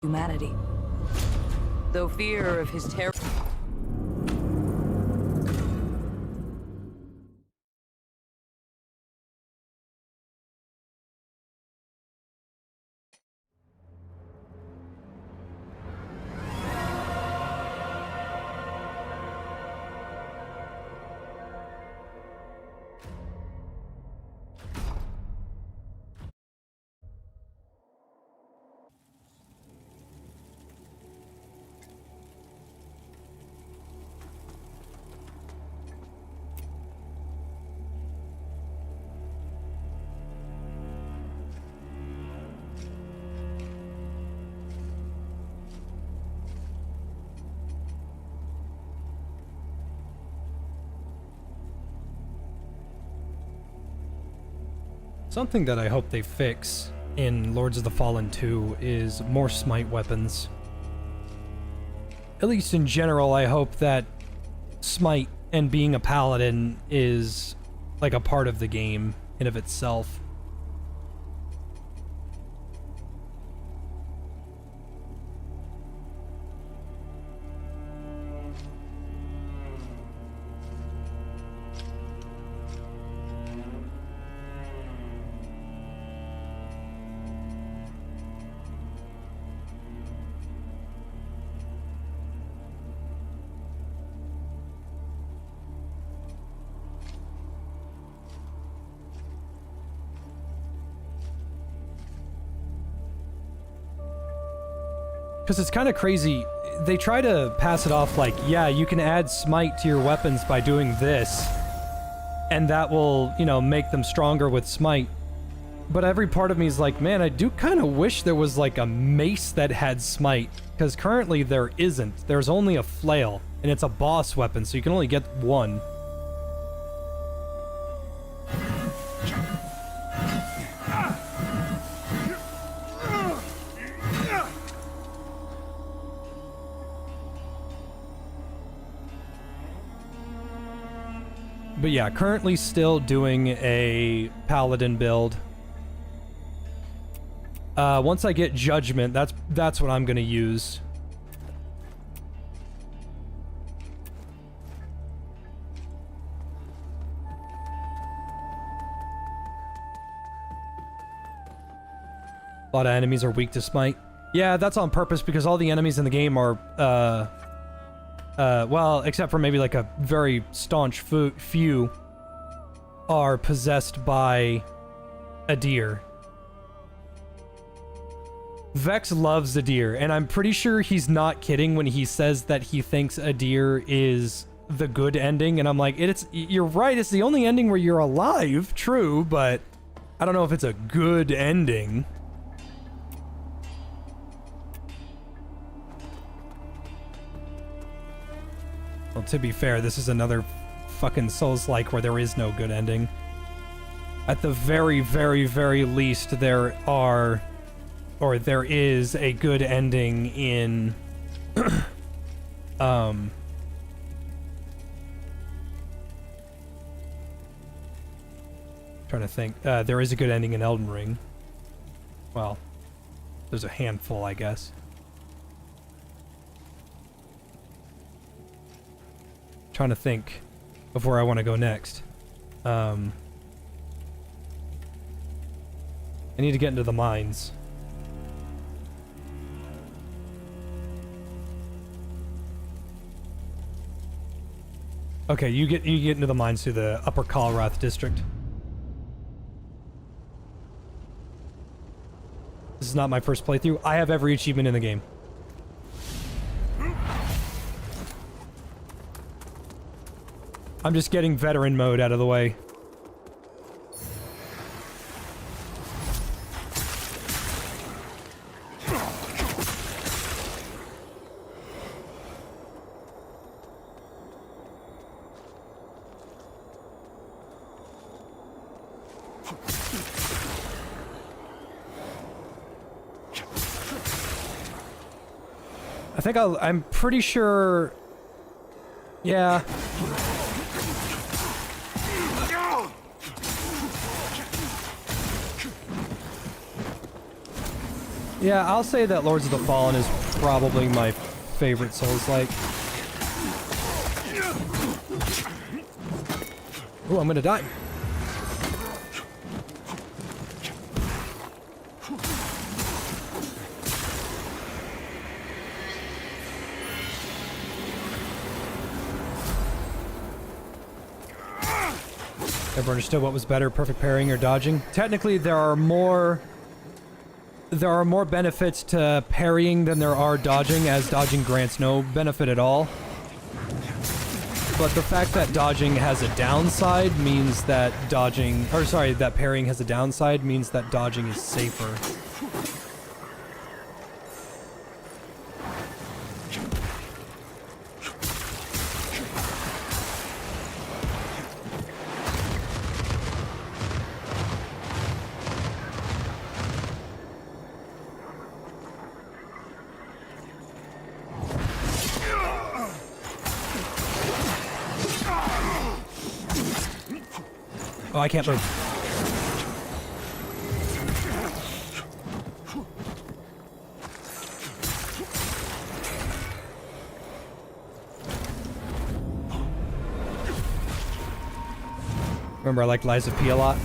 humanity. Though fear of his terror... Something that I hope they fix in Lords of the Fallen 2 is more smite weapons. At least in general, I hope that smite and being a paladin is like a part of the game in of itself. Because it's kind of crazy. They try to pass it off like, yeah, you can add smite to your weapons by doing this, and that will, you know, make them stronger with smite. But every part of me is like, man, I do kind of wish there was like a mace that had smite, because currently there isn't. There's only a flail, and it's a boss weapon, so you can only get one. But yeah, currently still doing a paladin build. Once I get judgment, that's what I'm gonna use. A lot of enemies are weak to smite. Yeah, that's on purpose because all the enemies in the game are, well, except for maybe like a very staunch few, are possessed by a deer. Vex loves a deer, and I'm pretty sure he's not kidding when he says that he thinks a deer is the good ending, and I'm like, you're right, it's the only ending where you're alive, true, but I don't know if it's a good ending. Well, to be fair, this is another fucking Souls-like where there is no good ending. At the very, very, very least, there is a good ending in, trying to think. There is a good ending in Elden Ring. Well, there's a handful, I guess. Trying to think of where I want to go next. I need to get into the mines. Okay, you get into the mines through the Upper Kalrath district. This is not my first playthrough. I have every achievement in the game. I'm just getting veteran mode out of the way. I think I'm pretty sure... Yeah. Yeah, I'll say that Lords of the Fallen is probably my favorite Souls-like. Ooh, I'm gonna die. Ever understood what was better, perfect parrying or dodging? Technically, there are more benefits to parrying than there are dodging, as dodging grants no benefit at all. But the fact that dodging has a downside means that that parrying has a downside means that dodging is safer. Oh, I can't move. Remember, I liked Lies of P a lot.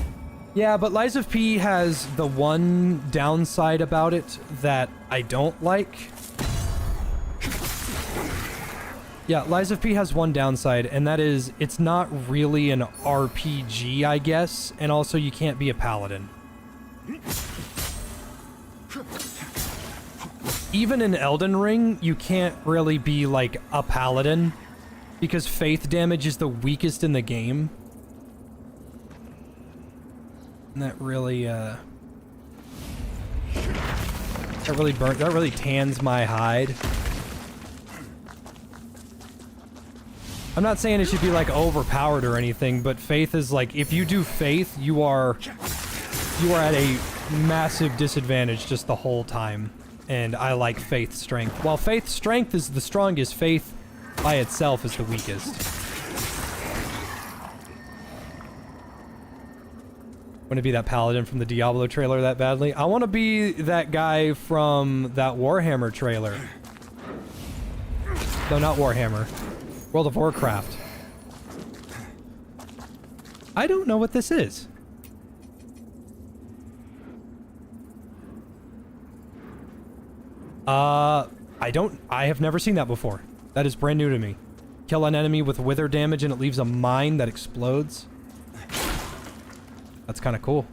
Yeah, but Lies of P has the one downside about it that I don't like. Yeah, Lies of P has one downside, and that is it's not really an RPG, I guess, and also you can't be a paladin. Even in Elden Ring, you can't really be, like, a paladin, because faith damage is the weakest in the game. And that really that really tans my hide. I'm not saying it should be, like, overpowered or anything, but faith is, like, if you do faith, you are at a massive disadvantage just the whole time. And I like faith strength. While faith strength is the strongest, faith by itself is the weakest. Want to be that paladin from the Diablo trailer that badly? I want to be that guy from that Warhammer trailer. No, not Warhammer. World of Warcraft. I don't know what this is. I have never seen that before. That is brand new to me. Kill an enemy with wither damage and it leaves a mine that explodes. That's kind of cool.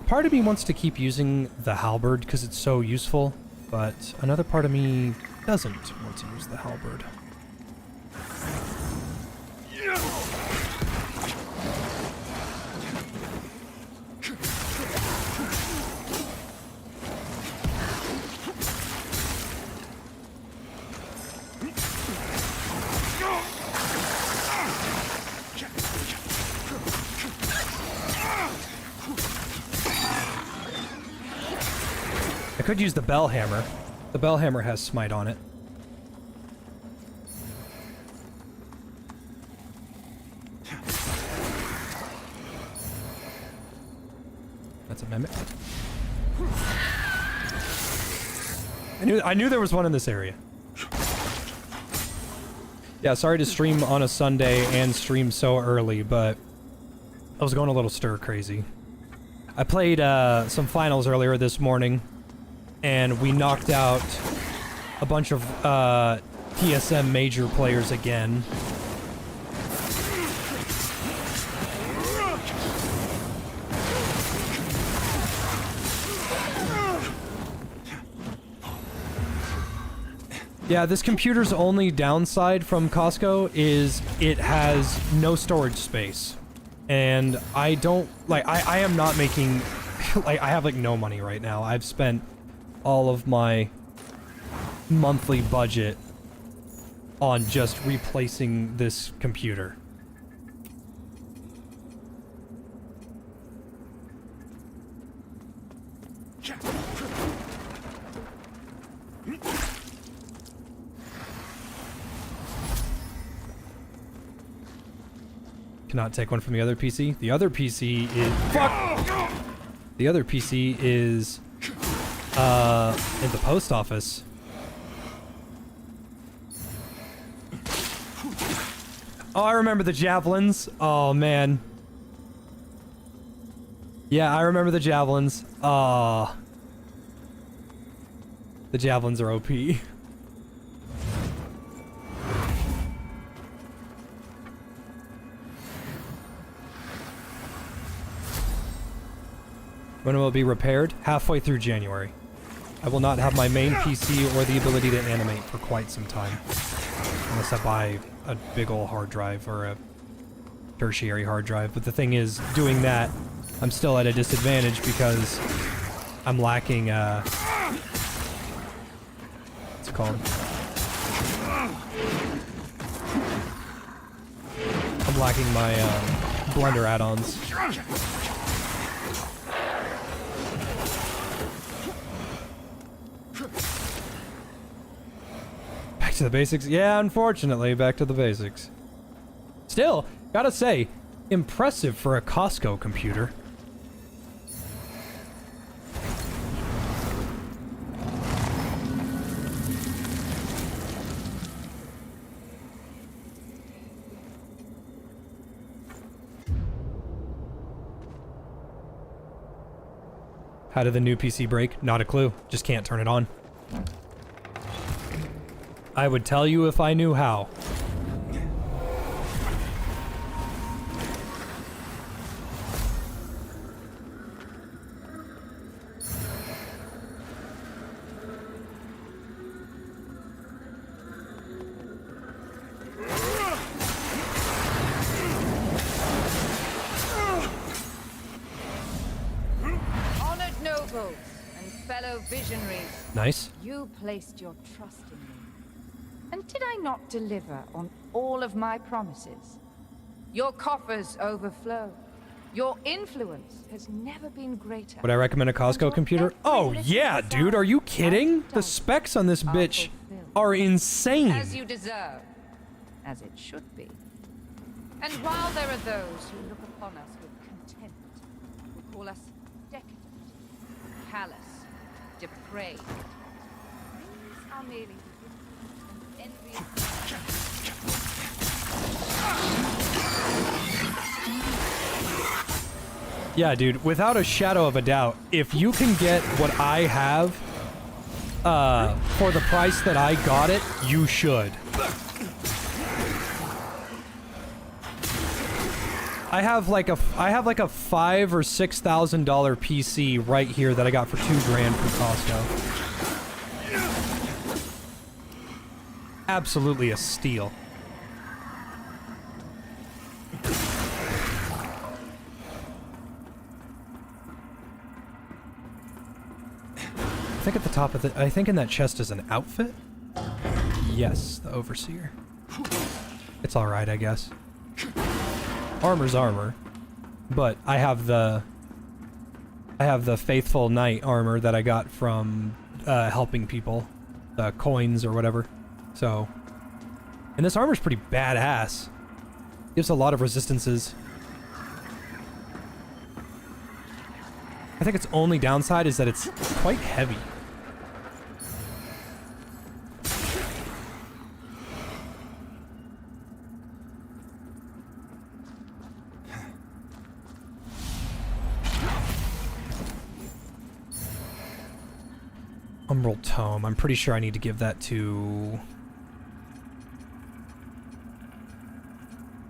Part of me wants to keep using the halberd because it's so useful, but another part of me doesn't want to use the halberd. I could use the bell hammer. The bell hammer has smite on it. That's a mimic. I knew there was one in this area. Yeah, sorry to stream on a Sunday and stream so early, but I was going a little stir crazy. I played some finals earlier this morning, and we knocked out a bunch of TSM major players again. Yeah, this computer's only downside from Costco is it has no storage space. And I don't, like, I am not making, like, I have, like, no money right now. I've spent all of my monthly budget on just replacing this computer. Cannot take one from the other PC. The other PC is... Fuck! The other PC is... in the post office. Oh, I remember the javelins. Oh, man. Yeah, I remember the javelins. Oh. The javelins are OP. When will it be repaired? Halfway through January. I will not have my main PC or the ability to animate for quite some time. Unless I buy a big ol' hard drive or a tertiary hard drive. But the thing is, doing that, I'm still at a disadvantage because I'm lacking, what's it called? I'm lacking my, Blender add-ons. Back to the basics? Yeah, unfortunately, back to the basics. Still, gotta say, impressive for a Costco computer. How did the new PC break? Not a clue. Just can't turn it on. I would tell you if I knew how. Nice. You placed your trust in me. And did I not deliver on all of my promises? Your coffers overflow. Your influence has never been greater. Would I recommend a Costco computer? Oh yeah, dude, are you kidding? The specs on this bitch are insane. As you deserve. As it should be. And while there are those who look upon us with contempt, who call us decadent, callous, depraved, these are merely the envious. Yeah, dude, without a shadow of a doubt, if you can get what I have, for the price that I got it, you should. I have like a $5,000 or $6,000 PC right here that I got for $2,000 from Costco. Absolutely a steal. I think at the top of the, I think in that chest is an outfit. Yes, the Overseer. It's all right, I guess. Armor's armor, but I have the Faithful Knight armor that I got from helping people, the coins or whatever. So, and this armor's pretty badass. Gives a lot of resistances. I think its only downside is that it's quite heavy. Umbral Tome. I'm pretty sure I need to give that to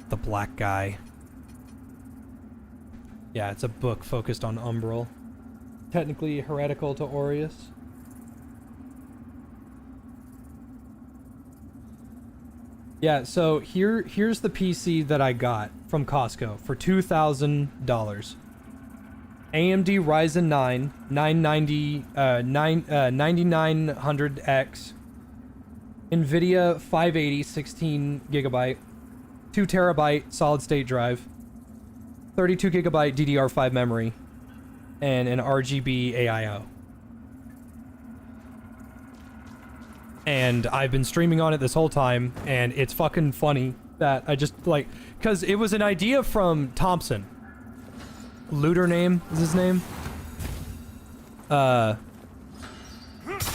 the black guy. Yeah, it's a book focused on Umbral. Technically heretical to Aureus. Yeah, so here's the PC that I got from Costco for $2,000. AMD Ryzen 9 9900X, NVIDIA 580 16 gigabyte, 2 terabyte solid state drive, 32 gigabyte DDR5 memory, and an RGB AIO. And I've been streaming on it this whole time, and it's fucking funny that I just like, because it was an idea from Thompson. Looter name is his name.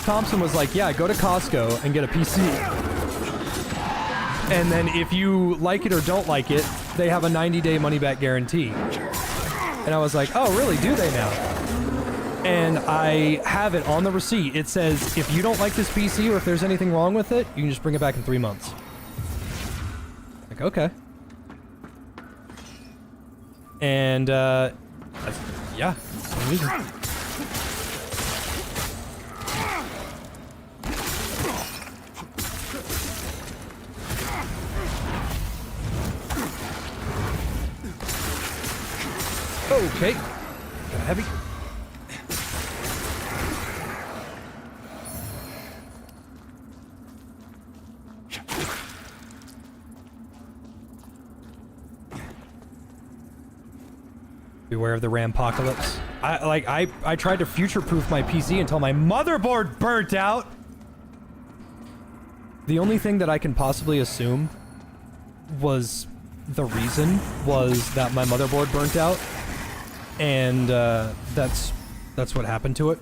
Thompson was like, yeah, go to Costco and get a PC. And then if you like it or don't like it, they have a 90-day money-back guarantee. And I was like, oh, really? Do they now? And I have it on the receipt. It says, if you don't like this PC or if there's anything wrong with it, you can just bring it back in 3 months. Like, okay. And, yeah. I'm using it. Okay. Got heavy. Beware of the Rampocalypse. I tried to future-proof my PC until my motherboard burnt out. The only thing that I can possibly assume was the reason was that my motherboard burnt out. And that's what happened to it.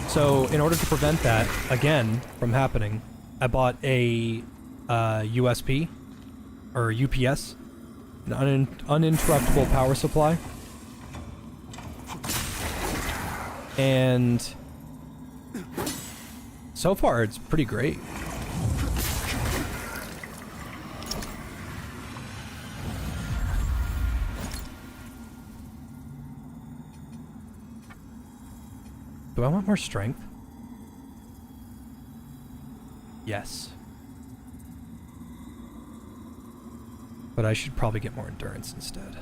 So in order to prevent that again from happening, I bought a USP or UPS, an uninterruptible power supply, and so far it's pretty great. Do I want more strength? Yes. But I should probably get more endurance instead.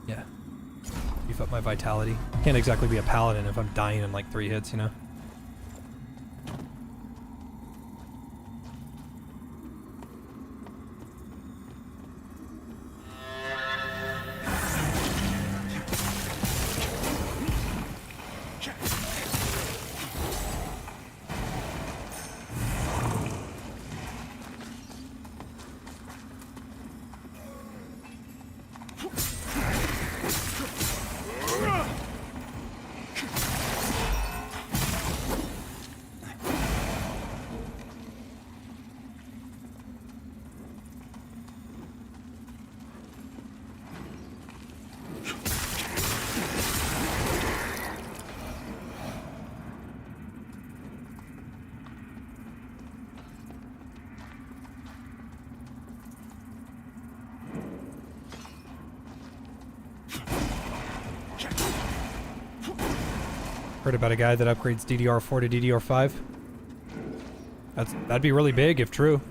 Yeah. Beef up my vitality. Can't exactly be a paladin if I'm dying in like 3 hits, you know? Heard about a guy that upgrades DDR4 to DDR5. That'd be really big if true.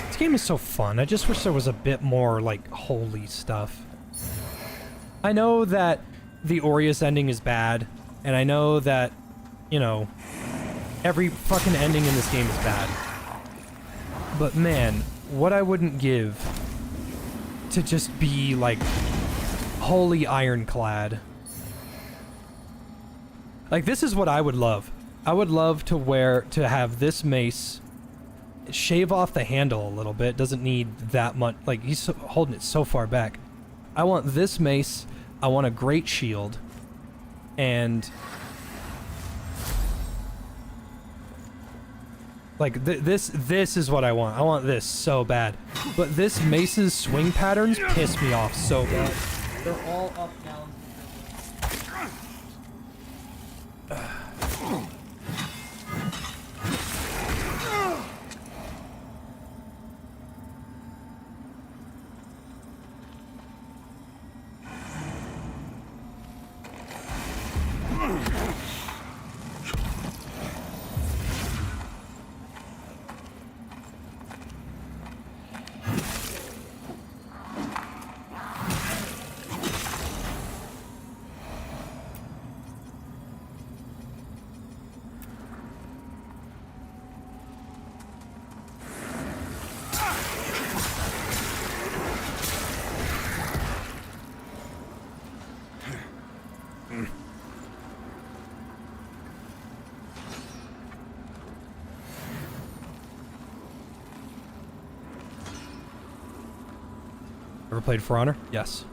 This game is so fun. I just wish there was a bit more, like, holy stuff. I know that the Aureus ending is bad, and I know that, you know, every fucking ending in this game is bad. But man, what I wouldn't give to just be, like, wholly ironclad. Like, this is what I would love. I would love to have this mace shave off the handle a little bit. Doesn't need that much. Like, he's holding it so far back. I want this mace. I want a great shield. And like this is what I want. I want this so bad. But this mace's swing patterns piss me off so bad. They're all up, down. played For Honor? Yes.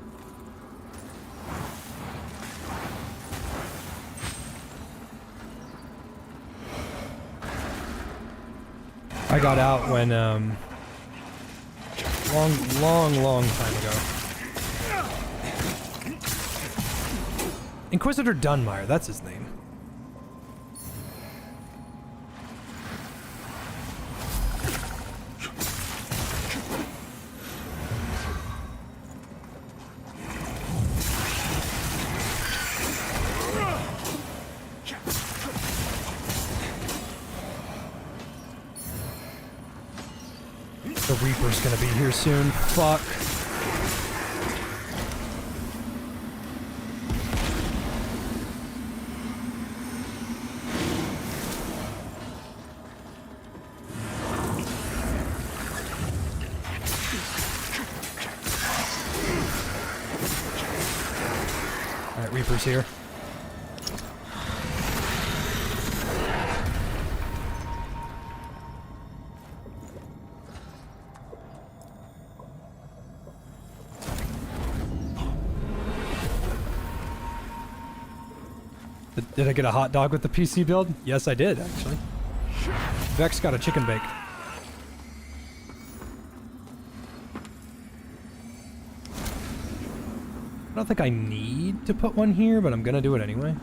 I got out when, long time ago. Inquisitor Dunmire, that's his name. The Reaper's gonna be here soon. Fuck. Alright, Reaper's here. Did I get a hot dog with the PC build? Yes, I did, actually. Vex got a chicken bake. I don't think I need to put one here, but I'm gonna do it anyway.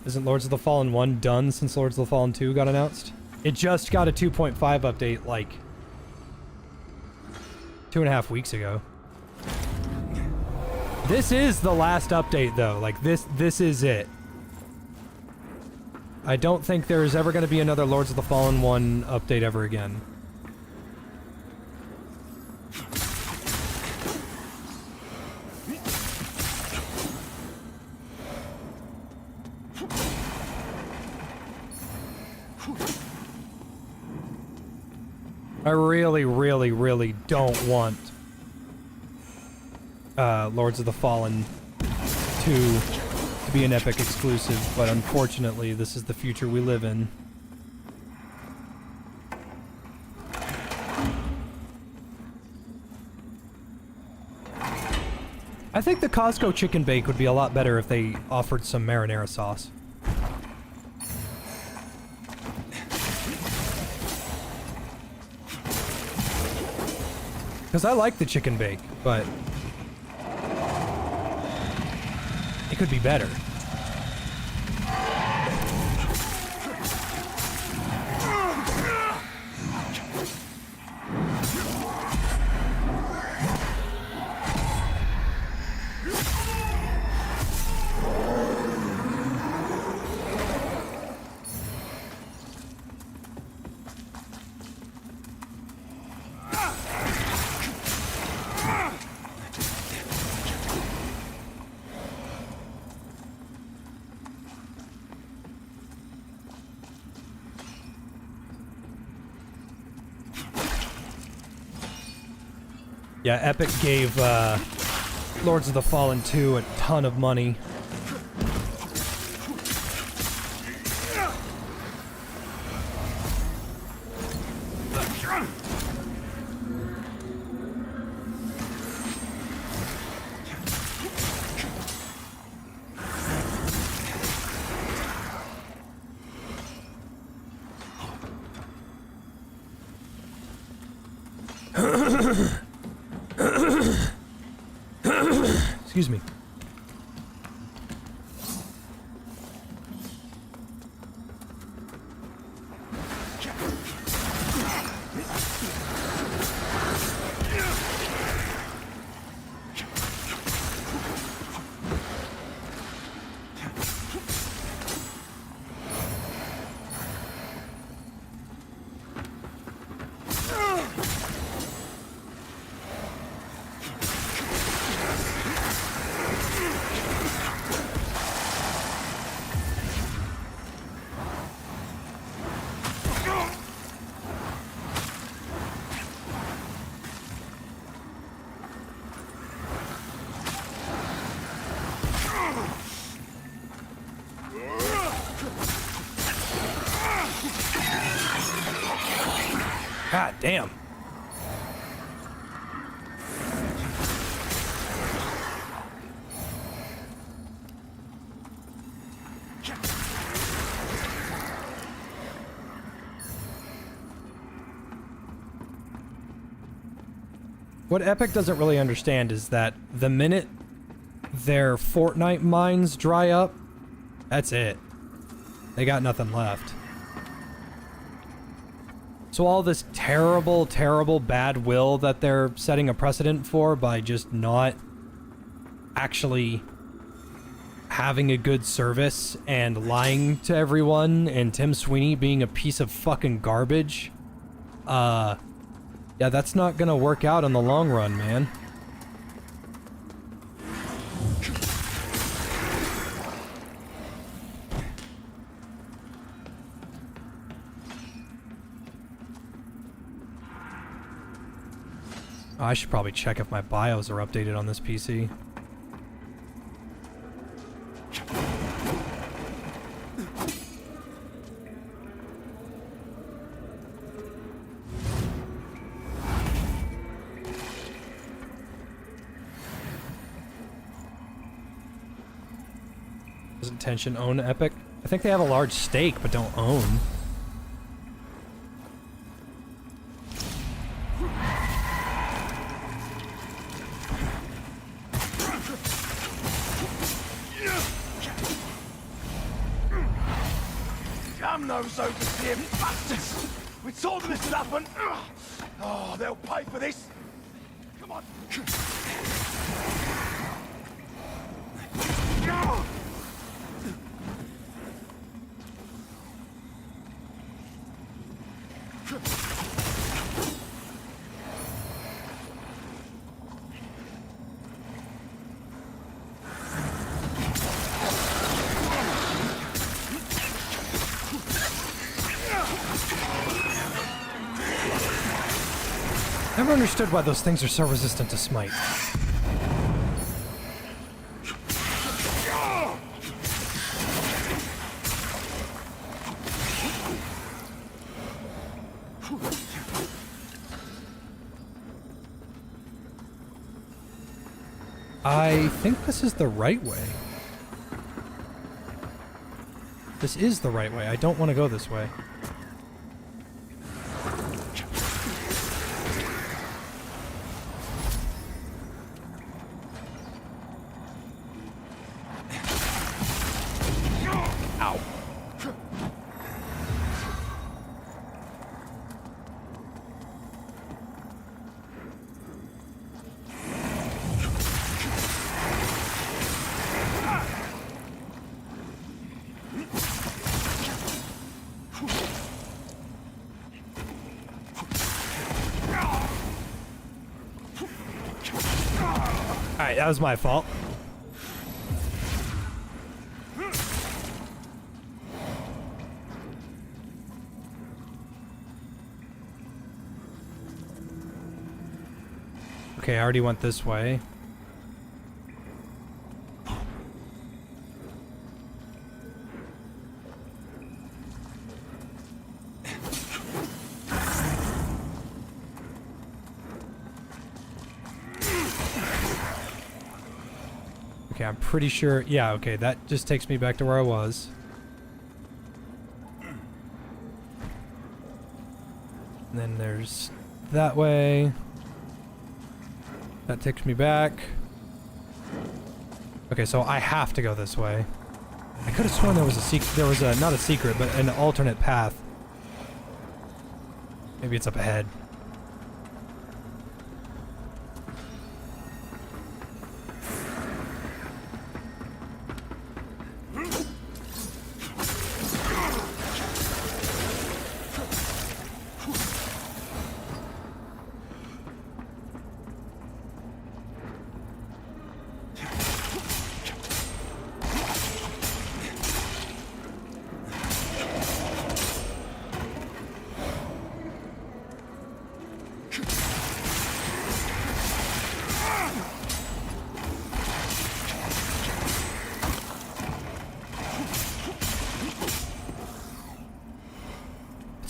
Isn't Lords of the Fallen 1 done since Lords of the Fallen 2 got announced? It just got a 2.5 update, like, 2.5 weeks ago. This is the last update, though. Like, this is it. I don't think there's ever going to be another Lords of the Fallen 1 update ever again. I really, really, really don't want Lords of the Fallen 2 to be an Epic exclusive, but unfortunately, this is the future we live in. I think the Costco chicken bake would be a lot better if they offered some marinara sauce. Because I like the chicken bake, but it could be better. Yeah, Epic gave Lords of the Fallen 2 a ton of money. Excuse me. God damn. What Epic doesn't really understand is that the minute their Fortnite mines dry up, that's it. They got nothing left. So all this terrible, terrible bad will that they're setting a precedent for by just not actually having a good service and lying to everyone, and Tim Sweeney being a piece of fucking garbage, yeah, that's not gonna work out in the long run, man. Oh, I should probably check if my BIOS are updated on this PC. Does Intention own Epic? I think they have a large stake, but don't own. Damn those overseer bastards! We told them this would happen! Oh, they'll pay for this! Come on! Never understood why those things are so resistant to smite. I think this is the right way. This is the right way. I don't want to go this way. Ow. Alright, that was my fault. Okay, I already went this way. Okay, I'm pretty sure. Yeah, okay, that just takes me back to where I was. And then there's that way. That takes me back. Okay, so I have to go this way. I could have sworn there was a secret. There was a, not a secret, but an alternate path. Maybe it's up ahead.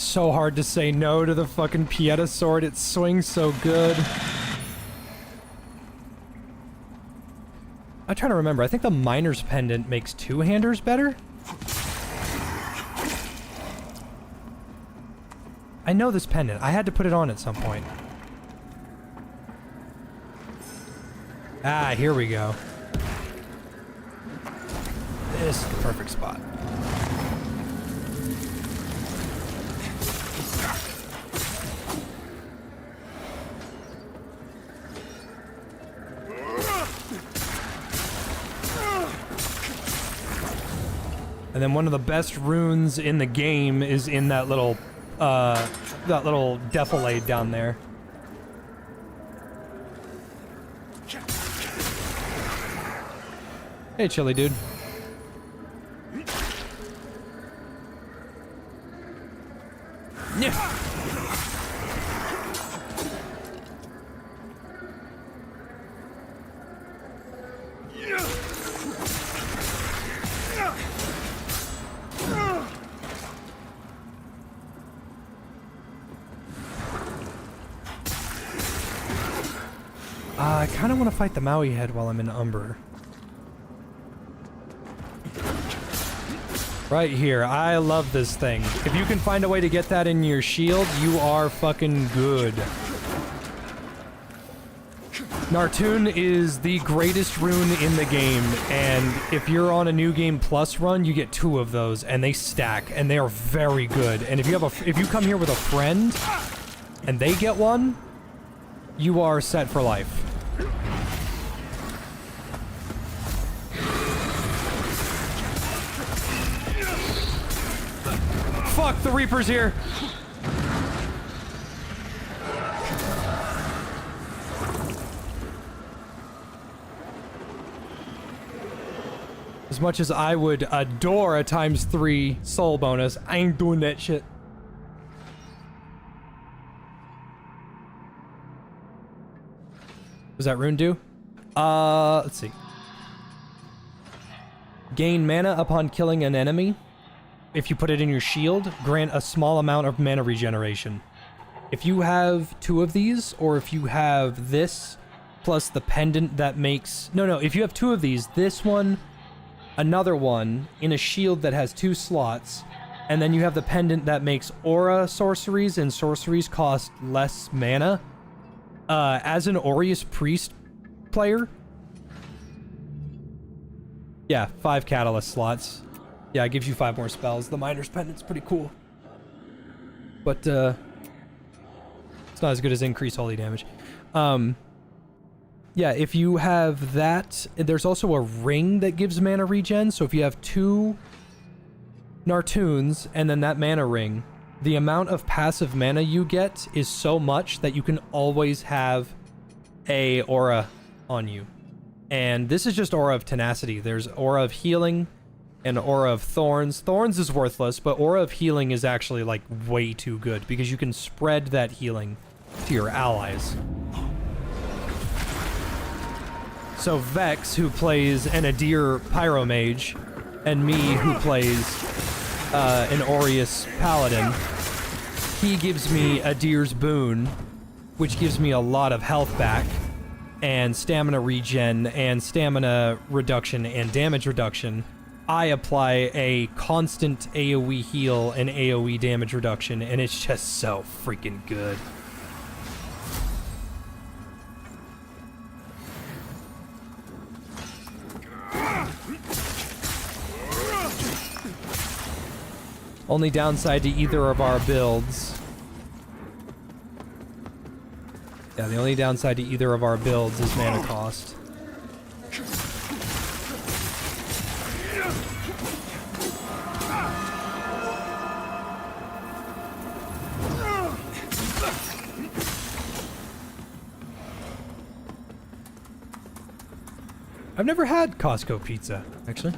so hard to say no to the fucking Pieta sword. It swings so good. I'm trying to remember. I think the Miner's Pendant makes two-handers better? I know this pendant. I had to put it on at some point. Ah, here we go. This is the perfect spot. And then one of the best runes in the game is in that little defilade down there. Hey, chilly dude. Yeah. I kind of want to fight the Maui head while I'm in Umber. Right here. I love this thing. If you can find a way to get that in your shield, you are fucking good. Nartoon is the greatest rune in the game, and if you're on a New Game Plus run, you get 2 of those, and they stack, and they are very good. And if you come here with a friend, and they get one, you are set for life. Fuck, the Reaper's here. As much as I would adore a ×3 soul bonus, I ain't doing that shit. What does that rune do? Let's see. Gain mana upon killing an enemy. If you put it in your shield, grant a small amount of mana regeneration. If you have 2 of these, or if you have this, plus the pendant that makes... No, if you have 2 of these, this one, another one, in a shield that has 2 slots, and then you have the pendant that makes aura sorceries, and sorceries cost less mana. As an Aureus Priest player... Yeah, 5 catalyst slots. Yeah, it gives you 5 more spells. The Miner's Pendant's pretty cool. But, it's not as good as increased holy damage. Yeah, if you have that, there's also a ring that gives mana regen. So if you have 2 Nartoons and then that mana ring, the amount of passive mana you get is so much that you can always have a aura on you. And this is just Aura of Tenacity. There's Aura of Healing and Aura of Thorns. Thorns is worthless, but Aura of Healing is actually, like, way too good because you can spread that healing to your allies. So Vex, who plays an Adir Pyromage, and me, who plays an Aureus Paladin, he gives me Adir's Boon, which gives me a lot of health back, and stamina regen, and stamina reduction, and damage reduction. I apply a constant AoE heal and AoE damage reduction, and it's just so freaking good. Only downside to either of our builds. Yeah, the only downside to either of our builds is mana cost. I've never had Costco pizza, actually.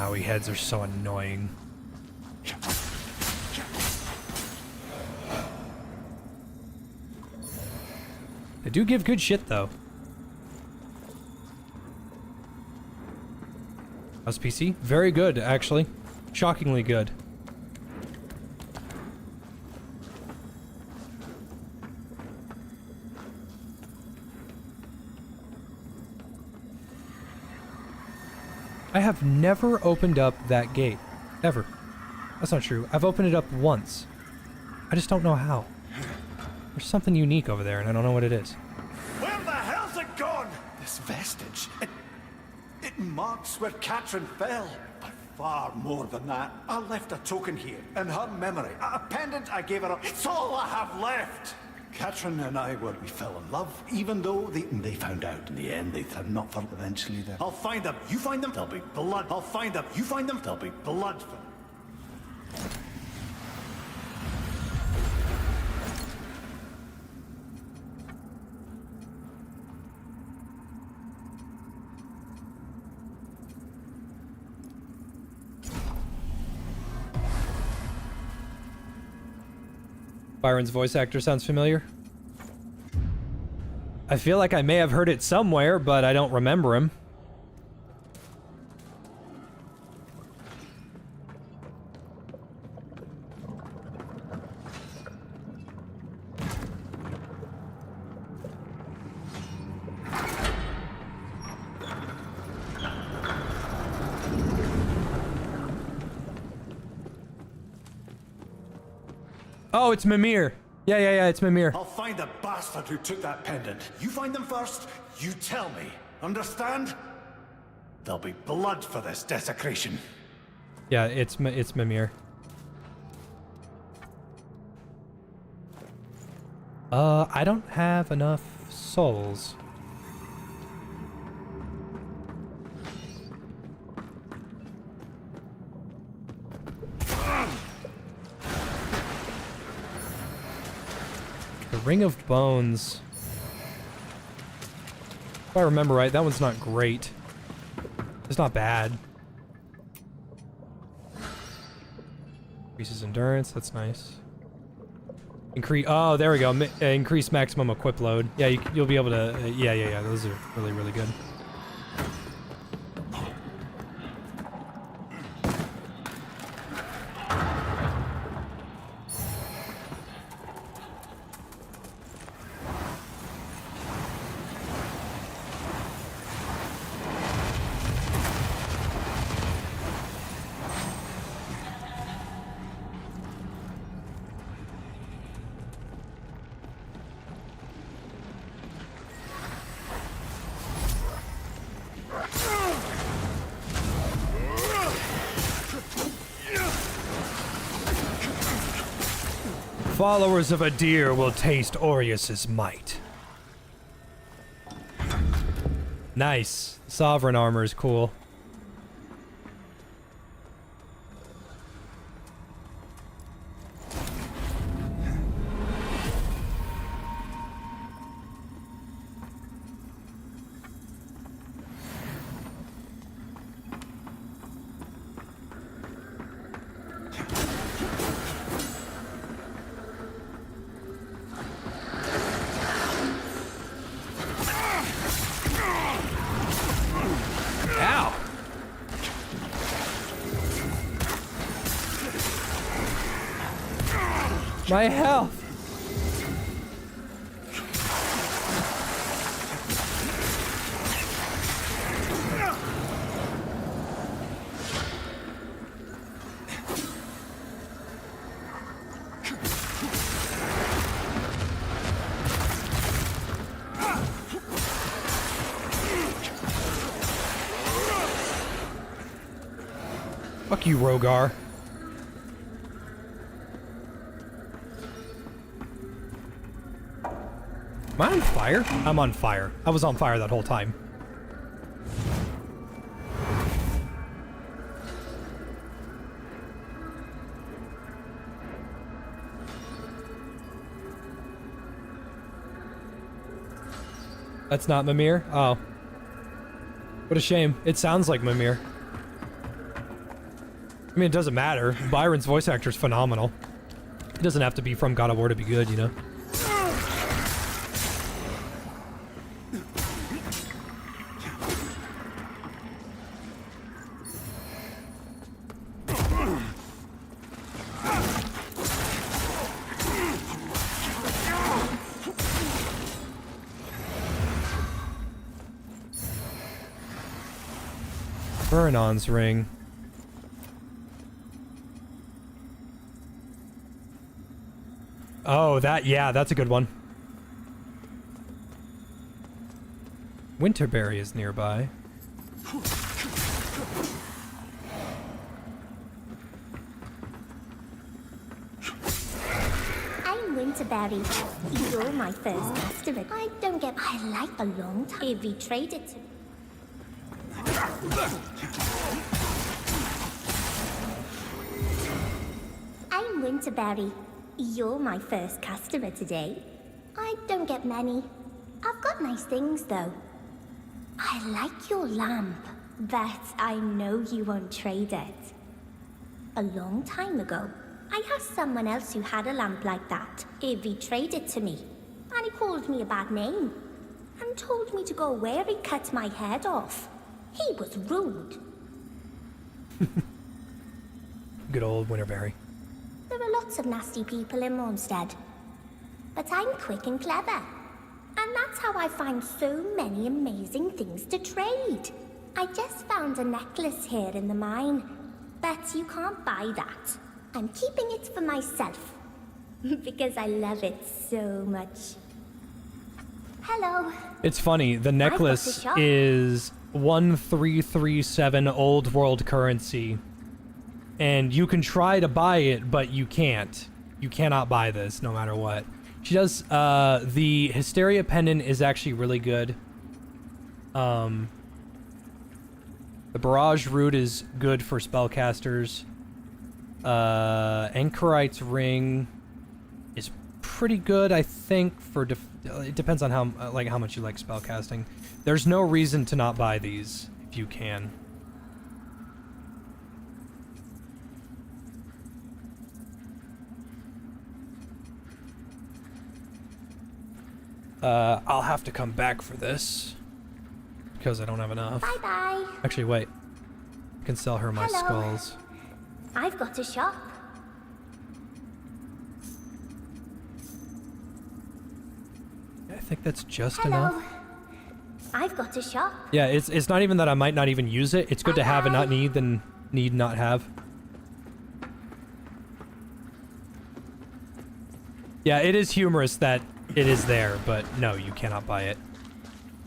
Owie, heads are so annoying. They do give good shit, though. How's PC? Very good, actually. Shockingly good. I have never opened up that gate. Ever. That's not true. I've opened it up once. I just don't know how. There's something unique over there, and I don't know what it is. Where the hell's it gone? This vestige. It marks where Catherine fell. But far more than that. I left a token here, in her memory. A pendant I gave her. It's all I have left. Catherine and I we fell in love, even though they found out in the end they had not for eventually there. I'll find them. You find them, there'll be blood. I'll find them. You find them, there'll be blood for them. Byron's voice actor sounds familiar. I feel like I may have heard it somewhere, but I don't remember him. Oh, it's Mimir. Yeah, it's Mimir. I'll find the bastard who took that pendant. You find them first, you tell me. Understand? There'll be blood for this desecration. Yeah, it's Mimir. I don't have enough souls. The Ring of Bones. If I remember right, that one's not great. It's not bad. Increases endurance, that's nice. Oh, there we go. Increase maximum equip load. Yeah, you'll be able to... yeah. Those are really, really good. Followers of Adir will taste Aureus's might. Nice. Sovereign armor is cool. My health! Fuck you, Rogar. Am I on fire? I'm on fire. I was on fire that whole time. That's not Mimir? Oh. What a shame. It sounds like Mimir. I mean, it doesn't matter. Byron's voice actor is phenomenal. It doesn't have to be from God of War to be good, you know? Vernon's ring. Oh, yeah, that's a good one. Winterberry is nearby. I'm Winterberry. You're my first customer. I like a long time. If we traded to... I'm Winterberry. You're my first customer today. I don't get many. I've got nice things, though. I like your lamp, but I know you won't trade it. A long time ago, I asked someone else who had a lamp like that if he'd trade it to me, and he called me a bad name, and told me to go where he cut my head off. He was rude. Good old Winterberry. There are lots of nasty people in Mon-Sat, but I'm quick and clever. And that's how I find so many amazing things to trade. I just found a necklace here in the mine, but you can't buy that. I'm keeping it for myself, because I love it so much. Hello. It's funny, the necklace is 1337 old world currency. And you can try to buy it, but you can't. You cannot buy this, no matter what. She does, the Hysteria pendant is actually really good. The Barrage root is good for spellcasters. Anchorite's ring is pretty good, I think, for it depends on how much you like spellcasting. There's no reason to not buy these if you can. I'll have to come back for this because I don't have enough. Bye-bye. Actually, wait. I can sell her my Hello. skulls. I've got a shop. I think that's just Hello. enough. I've got a shop. Yeah, it's not even that I might not even use it. It's good to have and not need than need not have. Yeah, it is humorous that it is there, but no, you cannot buy it.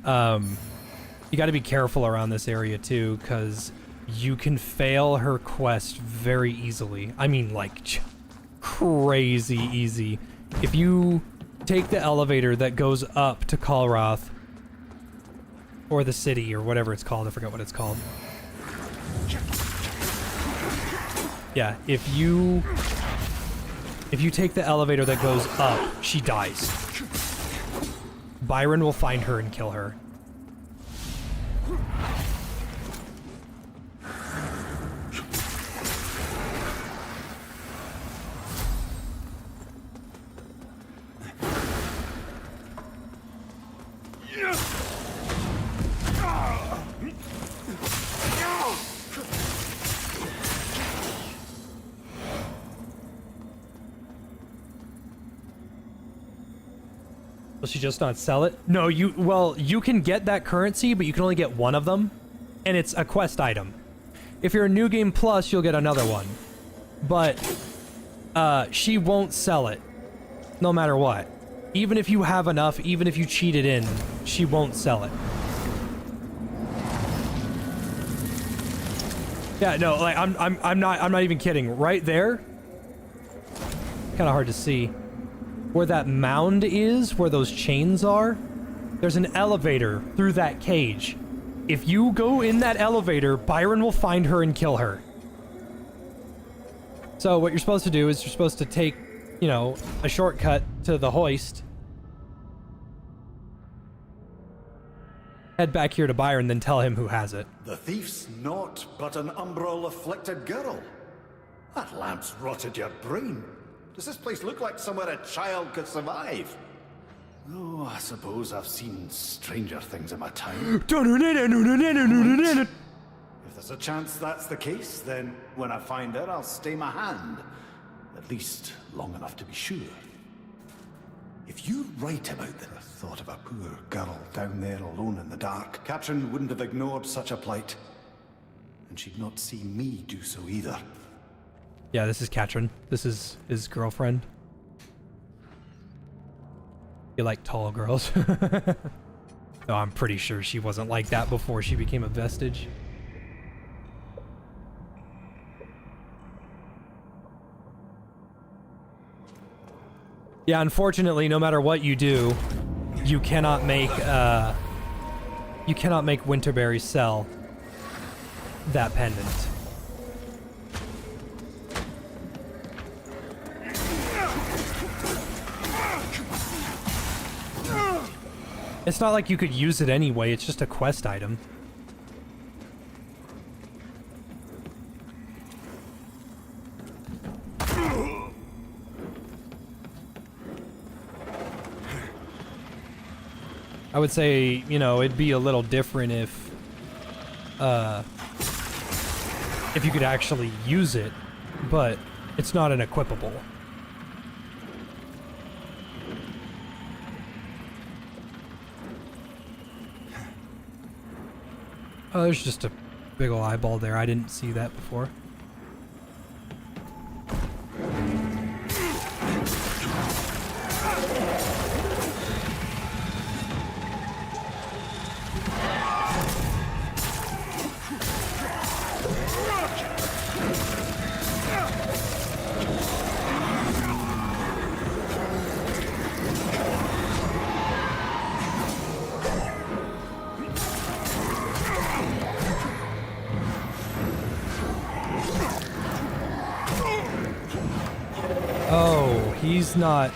You got to be careful around this area too, because you can fail her quest very easily. I mean, like, crazy easy. If you take the elevator that goes up to Kalroth, or the city, or whatever it's called, I forgot what it's called. Yeah, if you take the elevator that goes up, she dies. Byron will find her and kill her. Will she just not sell it? No, you can get that currency, but you can only get one of them, and it's a quest item. If you're a New Game Plus, you'll get another one. But, she won't sell it, no matter what. Even if you have enough, even if you cheat it in, she won't sell it. Yeah, no, like, I'm not even kidding. Right there, kind of hard to see. Where that mound is, where those chains are, there's an elevator through that cage. If you go in that elevator, Byron will find her and kill her. So what you're supposed to do is you're supposed to take, you know, a shortcut to the hoist. Head back here to Byron, then tell him who has it. The thief's naught but an umbral-afflicted girl. That lamp's rotted your brain. Does this place look like somewhere a child could survive? Oh, I suppose I've seen stranger things in my time. If there's a chance that's the case, then when I find her, I'll stay my hand. At least long enough to be sure. If you write about the thought of a poor girl down there alone in the dark, Katrin wouldn't have ignored such a plight. And she'd not see me do so either. Yeah, this is Katrin. This is his girlfriend. You like tall girls. No, I'm pretty sure she wasn't like that before she became a vestige. Yeah, unfortunately, no matter what you do, you cannot make Winterberry sell that pendant. It's not like you could use it anyway, it's just a quest item. I would say, you know, it'd be a little different if you could actually use it, but it's not an equipable. Oh, there's just a big ol' eyeball there. I didn't see that before. Oh, he's not...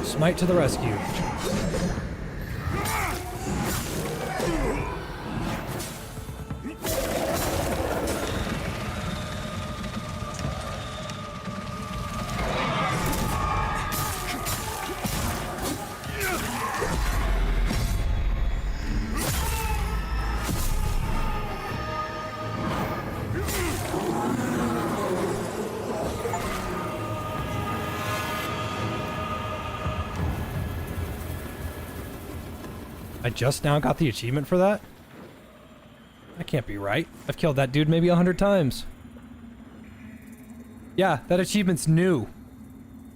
Smite to the rescue. I just now got the achievement for that? That can't be right. I've killed that dude maybe 100 times. Yeah, that achievement's new.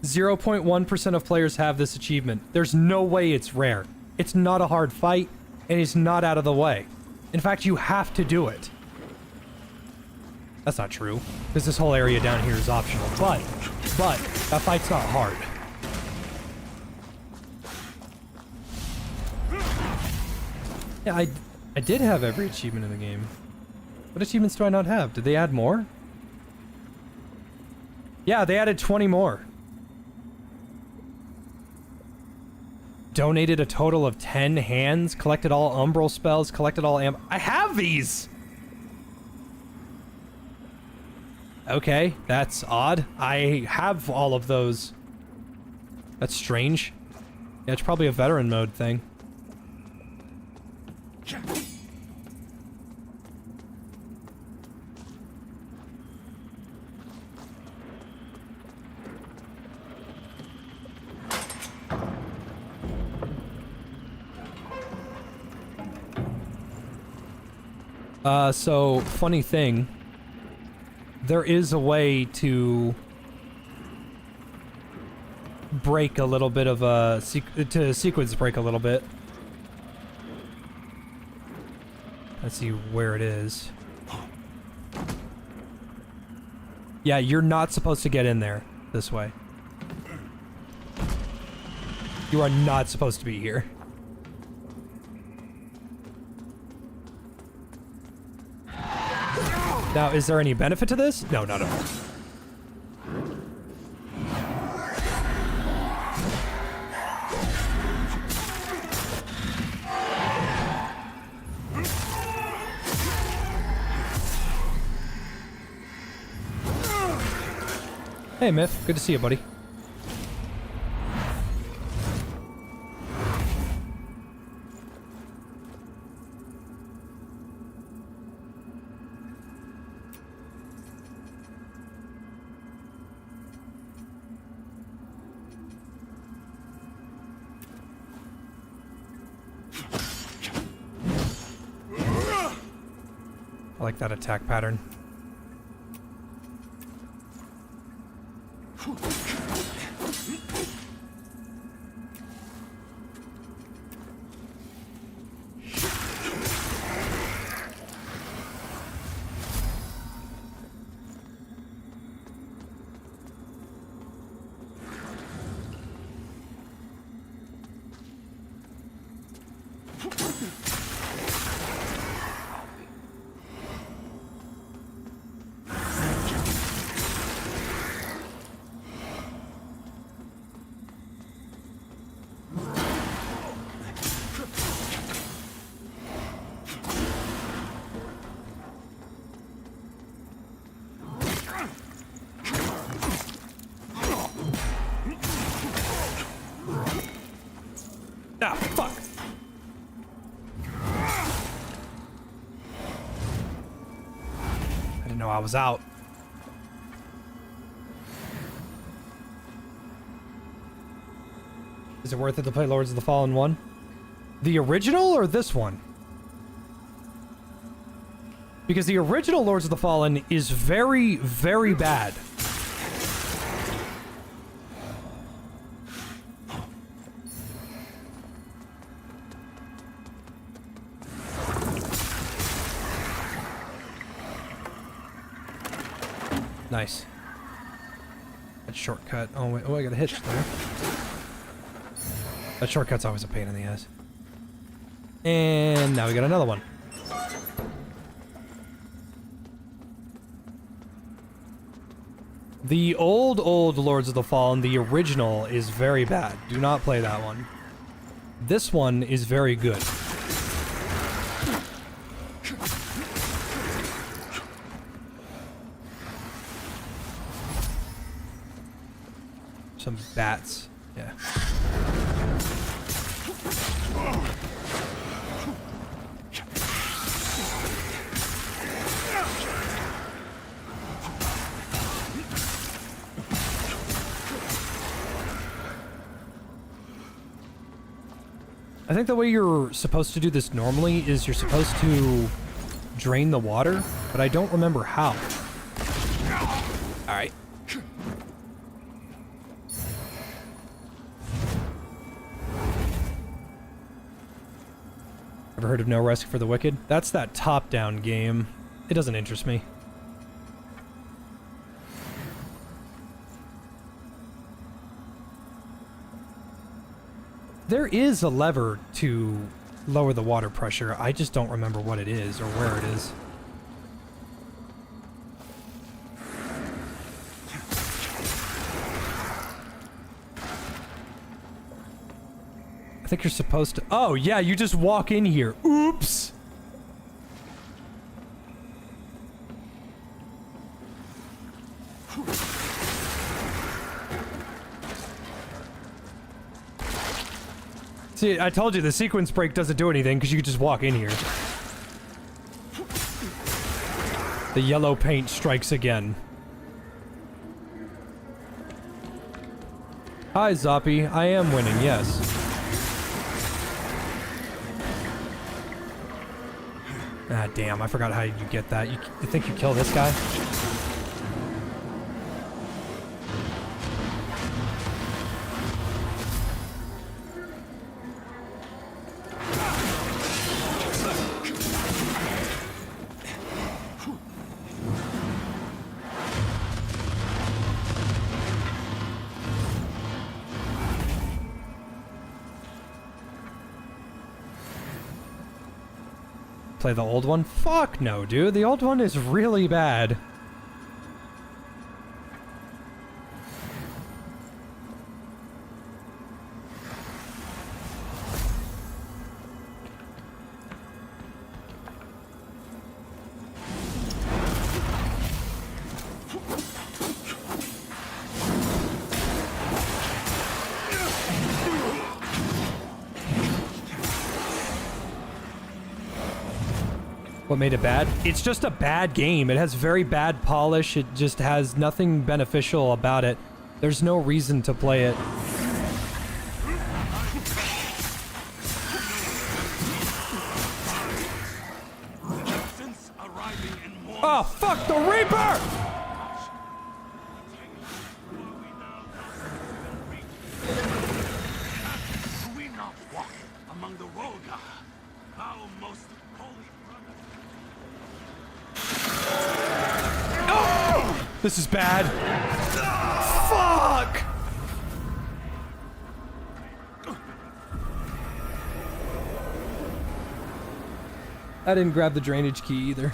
0.1% of players have this achievement. There's no way it's rare. It's not a hard fight, and it's not out of the way. In fact, you have to do it. That's not true, because this whole area down here is optional, but that fight's not hard. Yeah, I did have every achievement in the game. What achievements do I not have? Did they add more? Yeah, they added 20 more. Donated a total of 10 hands, collected all umbral spells, collected all I have these! Okay, that's odd. I have all of those. That's strange. Yeah, it's probably a veteran mode thing. So, funny thing, there is a way to break a little bit of a sequence break a little bit. Let's see where it is. Yeah, you're not supposed to get in there this way. You are not supposed to be here. Now, is there any benefit to this? No, not at all. Hey, Myth. Good to see you, buddy. I like that attack pattern. Ah, fuck! I didn't know I was out. Is it worth it to play Lords of the Fallen 1? The original or this one? Because the original Lords of the Fallen is very, very bad. Nice. That shortcut. Oh, wait. Oh, I got a hitch there. That shortcut's always a pain in the ass. And now we got another one. The old Lords of the Fallen, the original, is very bad. Do not play that one. This one is very good. Some bats. Yeah. I think the way you're supposed to do this normally is you're supposed to drain the water, but I don't remember how. All right. Ever heard of No Rest for the Wicked? That's that top-down game. It doesn't interest me. There is a lever to lower the water pressure. I just don't remember what it is or where it is. I think you're supposed to... Oh, yeah, you just walk in here. Oops! See, I told you the sequence break doesn't do anything because you can just walk in here. The yellow paint strikes again. Hi, Zoppy. I am winning, yes. Ah, damn, I forgot how you get that. You think you kill this guy? Play the old one? Fuck no, dude. The old one is really bad. What made it bad? It's just a bad game. It has very bad polish. It just has nothing beneficial about it. There's no reason to play it. Oh, fuck the Reaper! We not walk among the Volga, our most holy Oh! This is bad. Fuck! I didn't grab the drainage key either.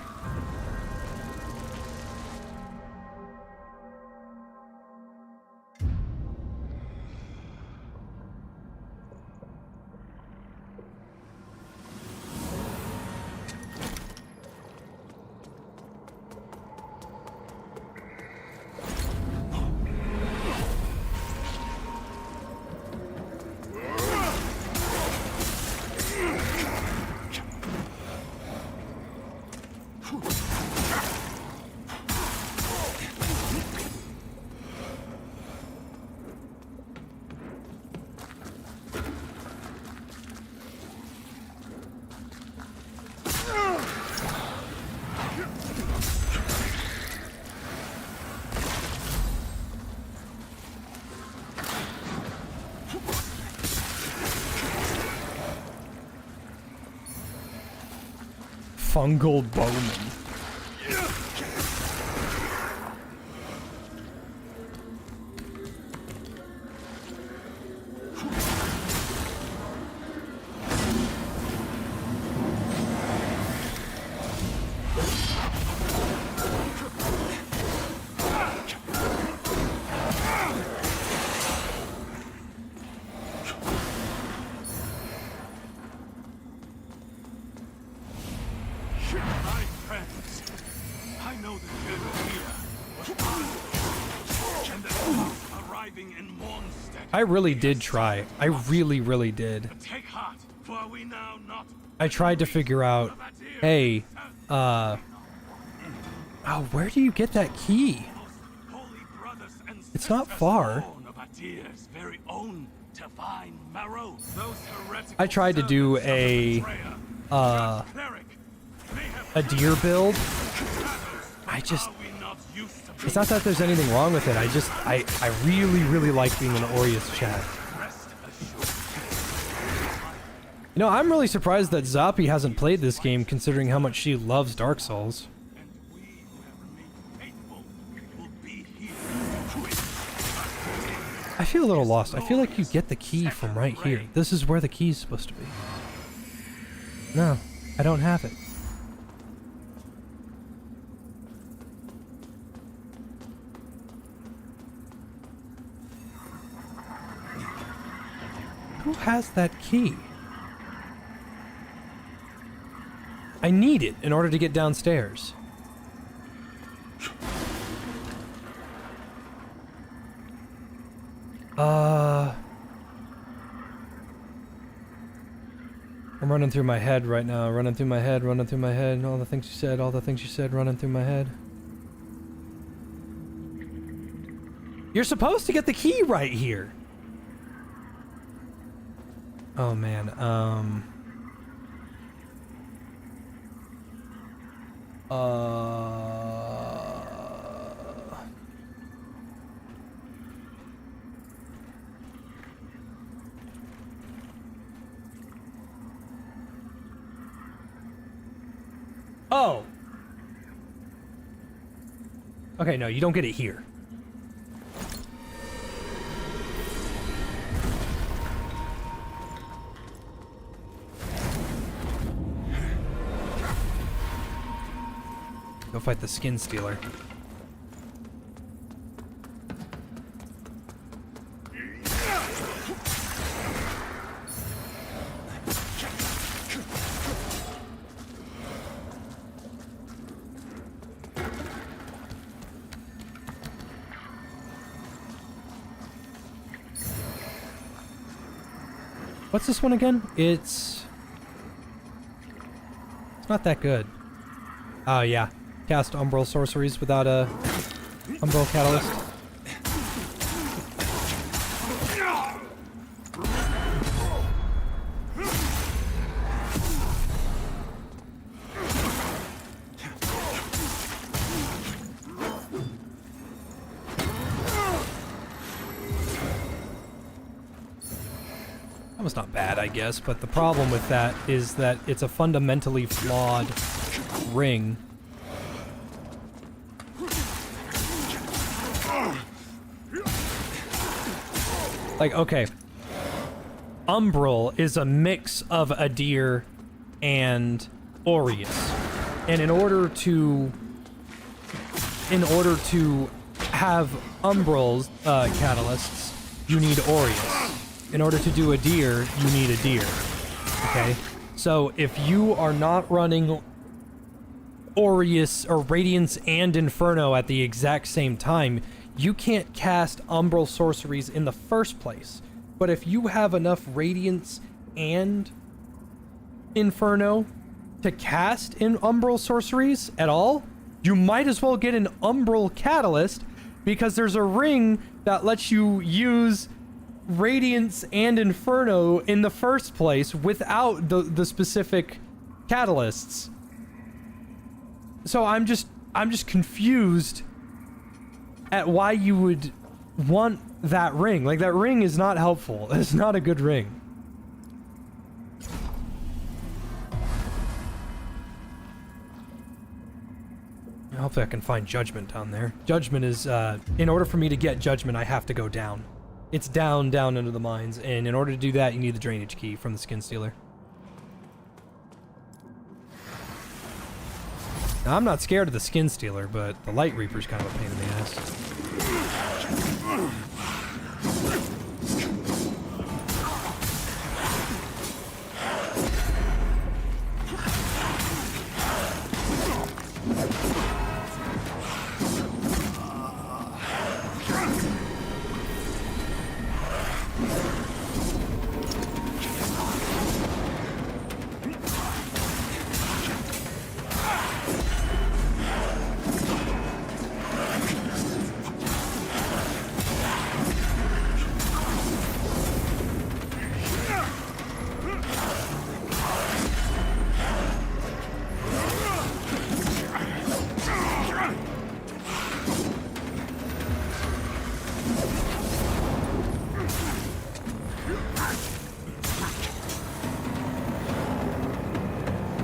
Fungal Bowman. I really did try. I really did. Take heart, for we now not I tried to figure out, hey, oh, where do you get that key? It's not far. I tried to do a deer build. It's not that there's anything wrong with it. I really like being in Oria's chat. You know, I'm really surprised that Zoppy hasn't played this game considering how much she loves Dark Souls. I feel a little lost. I feel like you get the key from right here. This is where the key's supposed to be. No, I don't have it. Who has that key? I need it in order to get downstairs. I'm running through my head right now. Running through my head. All the things you said. Running through my head. You're supposed to get the key right here. Oh man, Oh! Okay, no, you don't get it here. Go fight the skin stealer. What's this one again? It's not that good. Oh yeah. Cast umbral sorceries without a umbral catalyst. That was not bad, I guess, but the problem with that is that it's a fundamentally flawed ring. Like, okay, Umbral is a mix of Adir and Aureus, and in order to have Umbral's catalysts, you need Aureus. In order to do Adir, you need Adir. Okay, so if you are not running Aureus or Radiance and Inferno at the exact same time, you can't cast Umbral sorceries in the first place. But if you have enough Radiance and Inferno to cast in Umbral sorceries at all, you might as well get an Umbral catalyst, because there's a ring that lets you use Radiance and Inferno in the first place without the specific catalysts. So I'm just confused at why you would want that ring. Like, that ring is not helpful. It's not a good ring. Hopefully I can find Judgment down there. Judgment is, in order for me to get Judgment, I have to go down. It's down into the mines, and in order to do that, you need the drainage key from the Skin Stealer. Now, I'm not scared of the Skin Stealer, but the Light Reaper's kind of a pain in the ass.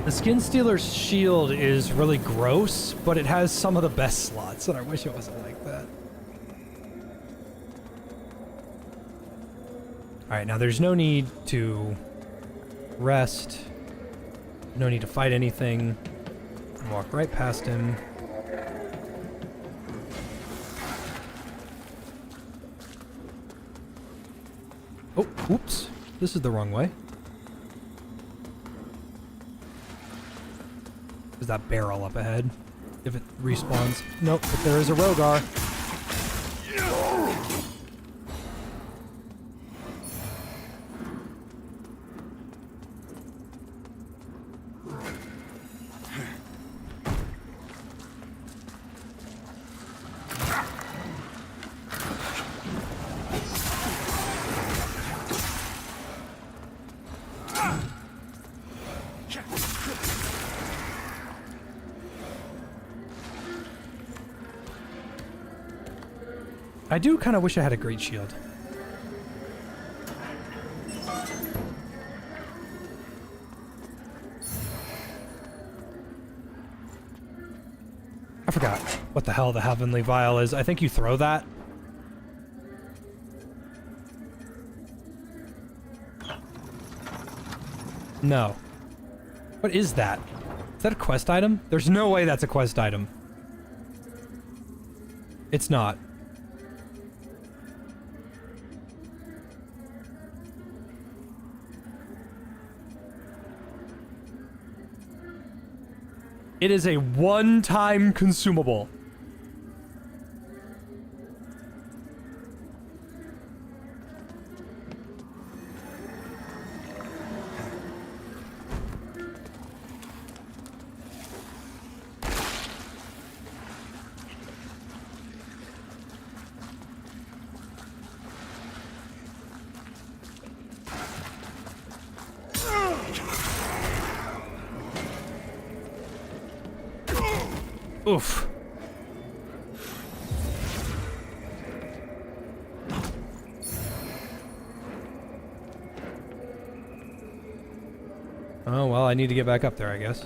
The Skin Stealer's shield is really gross, but it has some of the best slots, and I wish it wasn't like that. Alright, now there's no need to rest. No need to fight anything. Walk right past him. Oh, oops. This is the wrong way. Is that barrel up ahead? If it respawns. Nope, but there is a Rogar. I do kind of wish I had a great shield. I forgot what the hell the Heavenly Vial is. I think you throw that. No. What is that? Is that a quest item? There's no way that's a quest item. It's not. It is a one-time consumable. Oof. Oh, well, I need to get back up there, I guess.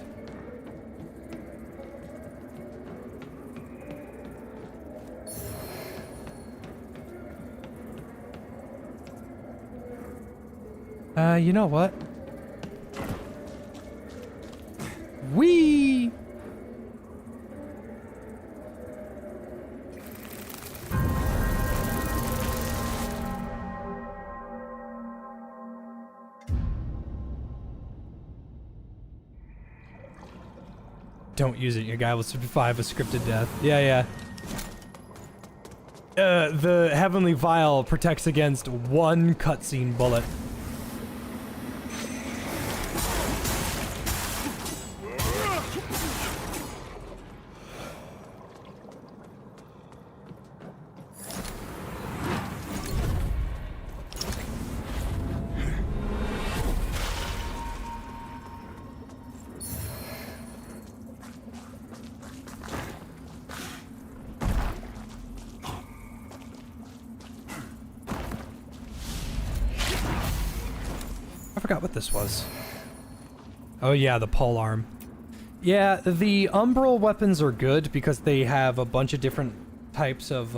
You know what? Whee! Don't use it. Your guy will survive a scripted death. Yeah, yeah. The Heavenly Vial protects against one cutscene bullet. I forgot what this was. Oh yeah, the pole arm. Yeah, the umbral weapons are good because they have a bunch of different types of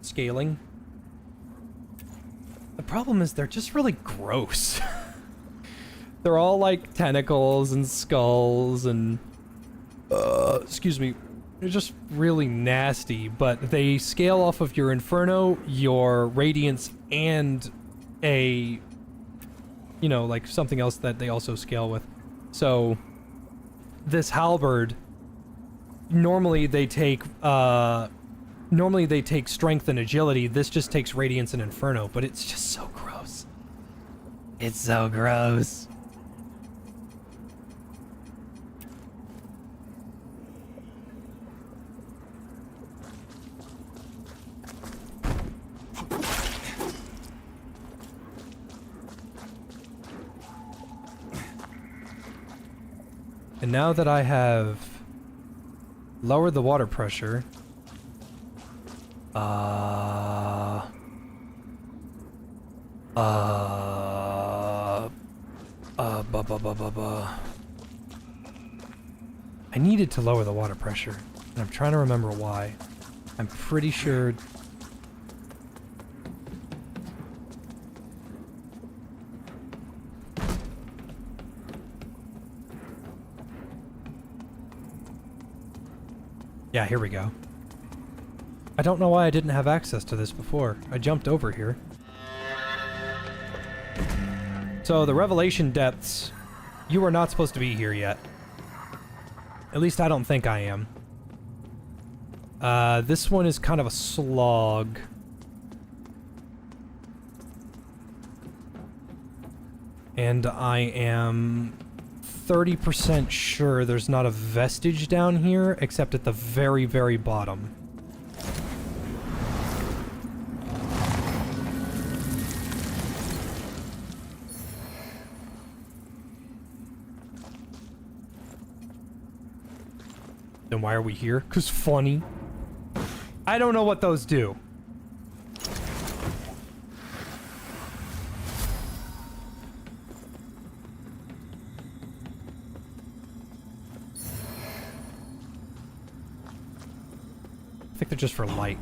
scaling. The problem is they're just really gross. They're all like tentacles and skulls and excuse me. They're just really nasty, but they scale off of your Inferno, your Radiance, and a, you know, like something else that they also scale with. So this halberd, normally they take strength and agility. This just takes Radiance and Inferno, but it's just so gross. It's so gross. And now that I have lowered the water pressure, I needed to lower the water pressure, and I'm trying to remember why. I'm pretty sure. Yeah, here we go. I don't know why I didn't have access to this before. I jumped over here. So, the Revelation Depths, you are not supposed to be here yet. At least I don't think I am. This one is kind of a slog. And I am 30% sure there's not a vestige down here, except at the very, very bottom. Then why are we here? 'Cause funny. I don't know what those do. I think they're just for light.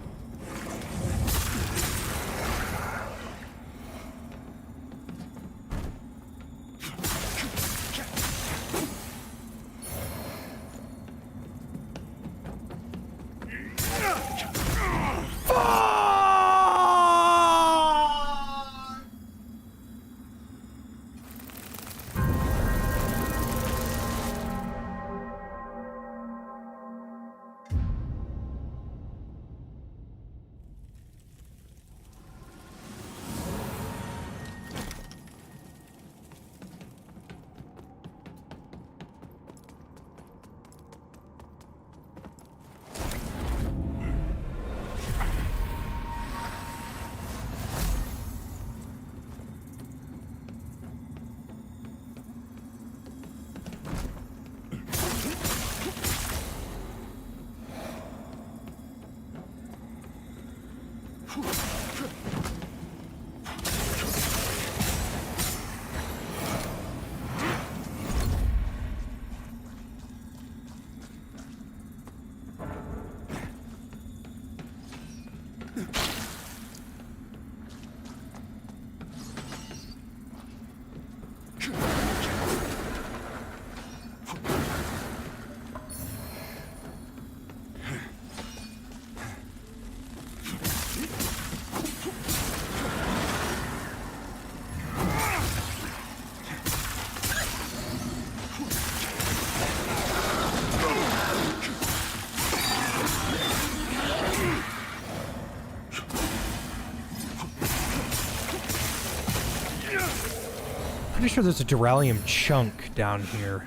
pretty sure there's a duralium chunk down here.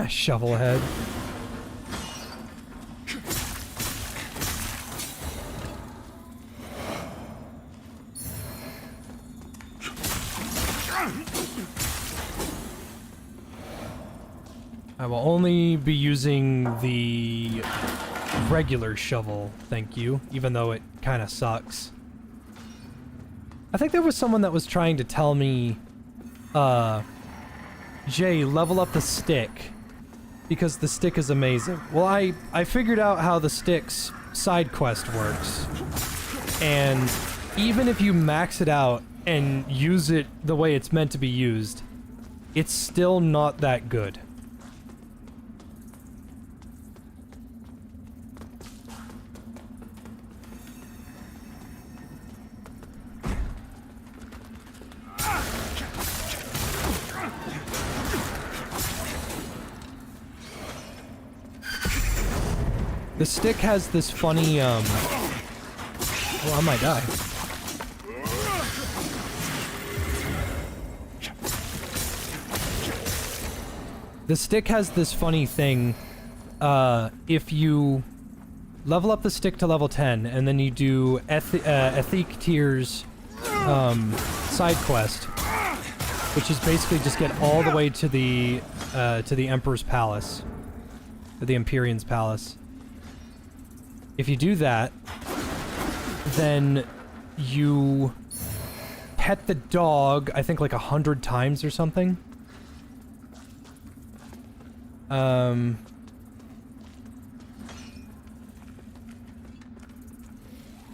Shovel head. I will only be using the regular shovel, thank you, even though it kind of sucks. I think there was someone that was trying to tell me, Jay, level up the stick, because the stick is amazing. Well, I figured out how the stick's side quest works, and even if you max it out and use it the way it's meant to be used, it's still not that good. The stick has this funny, well, I might die. The stick has this funny thing, if you level up the stick to level 10, and then you do Ethique Tier's, side quest, which is basically just get all the way to the Emperor's Palace, or the Empyrean's Palace. If you do that, then you pet the dog, I think like 100 times or something.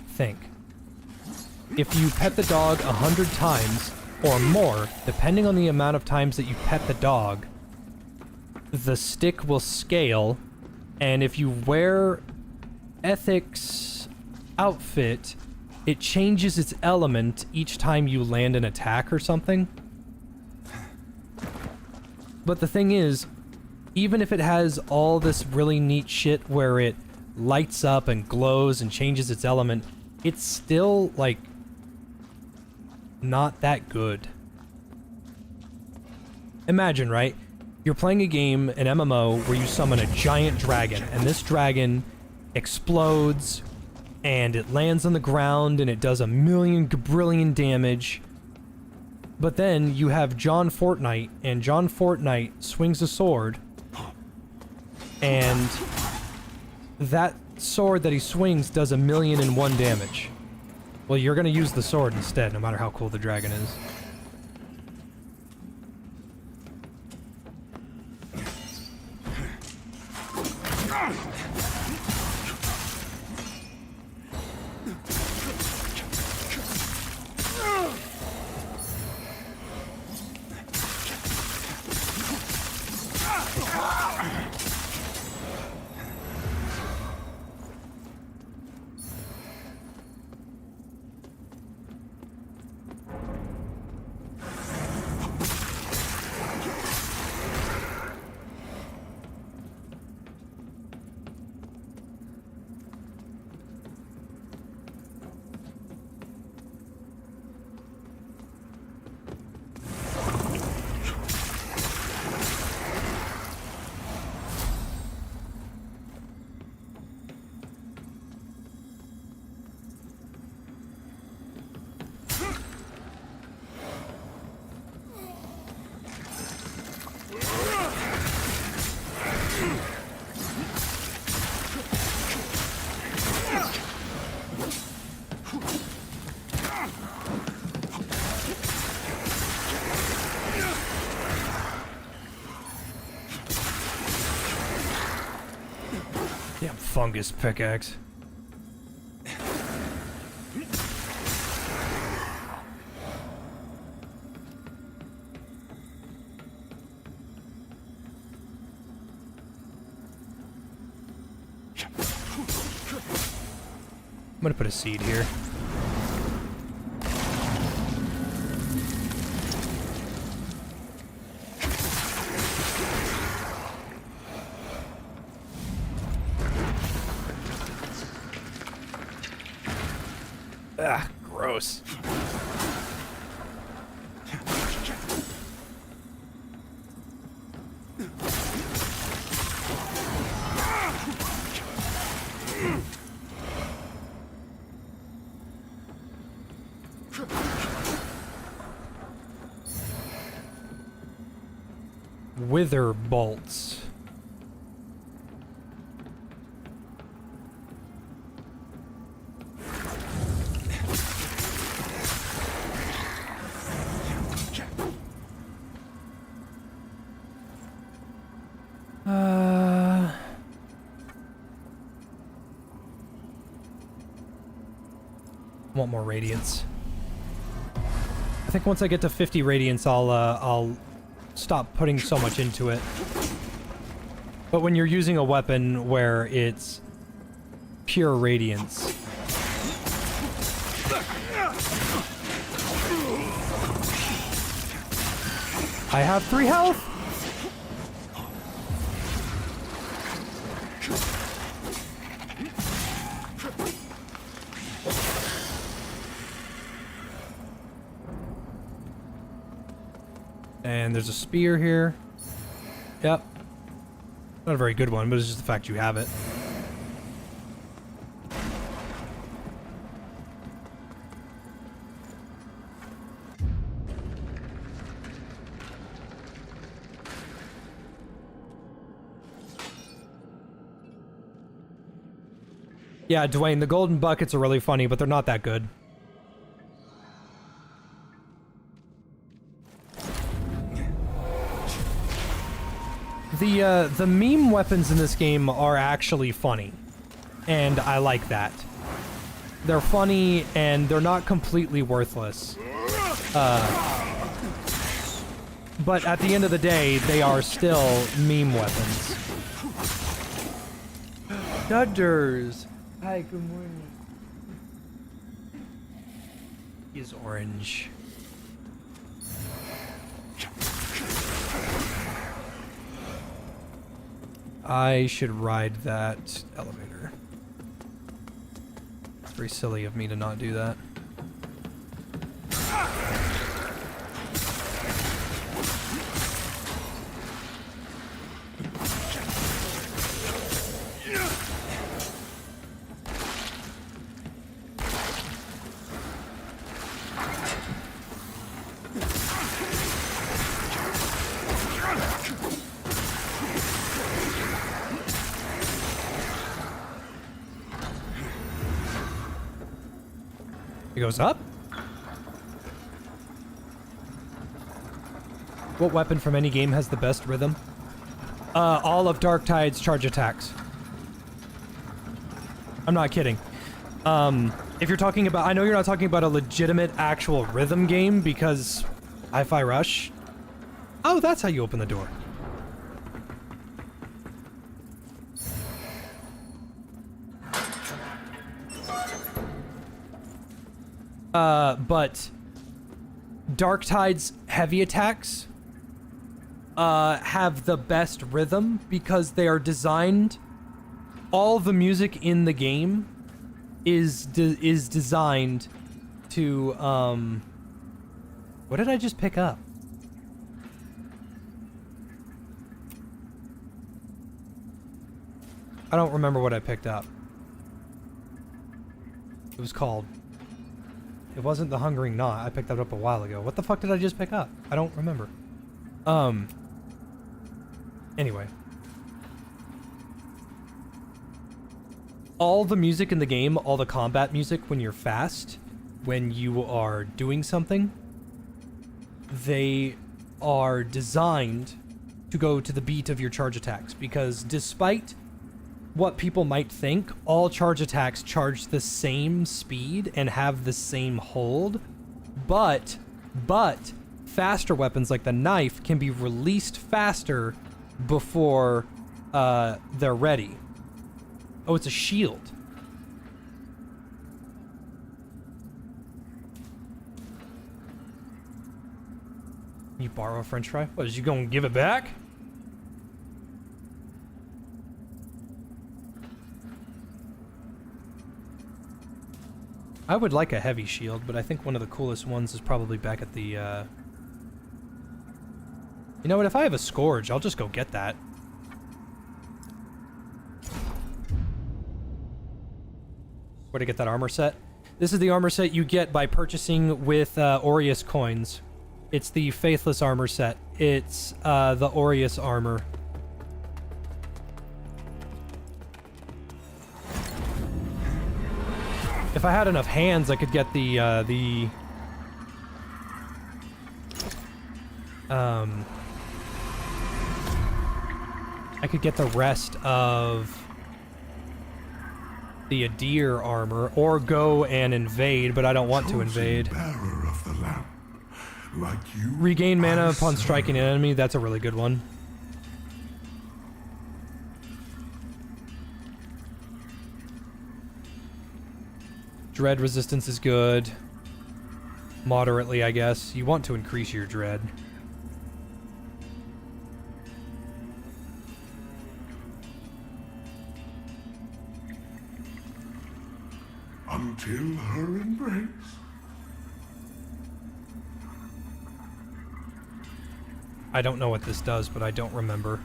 Think. If you pet the dog 100 times or more, depending on the amount of times that you pet the dog, the stick will scale, and if you wear Ethic's outfit, it changes its element each time you land an attack or something. But the thing is, even if it has all this really neat shit where it lights up and glows and changes its element, it's still, like, not that good. Imagine, right? You're playing a game, an MMO, where you summon a giant dragon, and this dragon explodes, and it lands on the ground, and it does 1,000,000 gabrillion damage. But then you have John Fortnite, and John Fortnite swings a sword, and that sword that he swings does 1,000,001 damage. Well, you're gonna use the sword instead, no matter how cool the dragon is. Damn fungus pickaxe. I'm gonna put a seed here. Ah, gross. Wither bolts. Want more radiance. I think once I get to 50 radiance, I'll stop putting so much into it. But when you're using a weapon where it's pure radiance, I have 3 health. And there's a spear here. Yep. Not a very good one, but it's just the fact you have it. Yeah, Dwayne, the golden buckets are really funny, but they're not that good. The meme weapons in this game are actually funny, and I like that. They're funny, and they're not completely worthless. But at the end of the day, they are still meme weapons. Dudders! Hi, good morning. He is orange. I should ride that elevator. It's very silly of me to not do that. It goes up? What weapon from any game has the best rhythm? All of Darktide's charge attacks. I'm not kidding. If you're talking about... I know you're not talking about a legitimate actual rhythm game because Hi-Fi Rush. Oh, that's how you open the door. But Darktide's heavy attacks have the best rhythm because they are designed. All the music in the game is designed to what did I just pick up? I don't remember what I picked up. It was called... It wasn't the Hungering Knot. I picked that up a while ago. What the fuck did I just pick up? I don't remember. Anyway. All the music in the game, all the combat music when you're fast, when you are doing something, they are designed to go to the beat of your charge attacks. Because despite what people might think, all charge attacks charge the same speed and have the same hold, but faster weapons like the knife can be released faster before they're ready. Oh, it's a shield. You borrow a french fry? What, is you gonna give it back? I would like a heavy shield, but I think one of the coolest ones is probably back at the, You know what, if I have a Scourge, I'll just go get that. Where to get that armor set? This is the armor set you get by purchasing with Aureus coins. It's the Faithless armor set. It's the Aureus armor. If I had enough hands, I could get I could get the rest of the Adir armor, or go and invade, but I don't want to invade. Bearer of the lamp, like you, Regain mana upon striking an enemy, that's a really good one. Dread resistance is good. Moderately, I guess. You want to increase your dread. until her embrace. I don't know what this does, but I don't remember.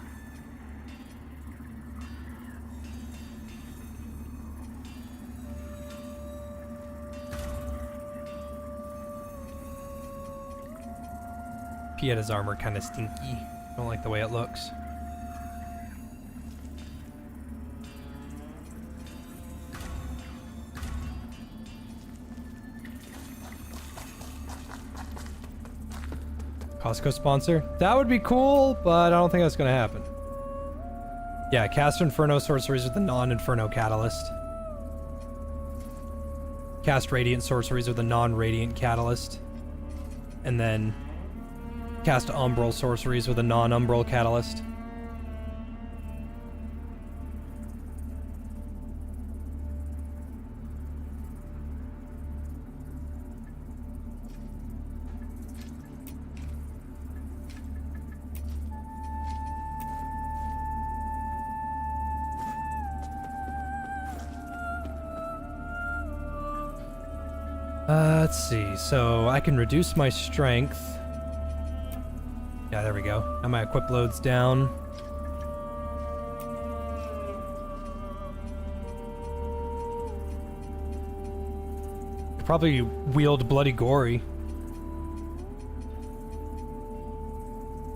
Pieda's armor kind of stinky. I don't like the way it looks. Costco sponsor? That would be cool, but I don't think that's going to happen. Yeah, cast Inferno sorceries with the non-Inferno catalyst. Cast Radiant sorceries with a non-Radiant catalyst. And then cast Umbral sorceries with a non-Umbral catalyst. Let's see, so I can reduce my strength. Yeah, there we go. Now my equip load's down. Could probably wield Bloody Gory.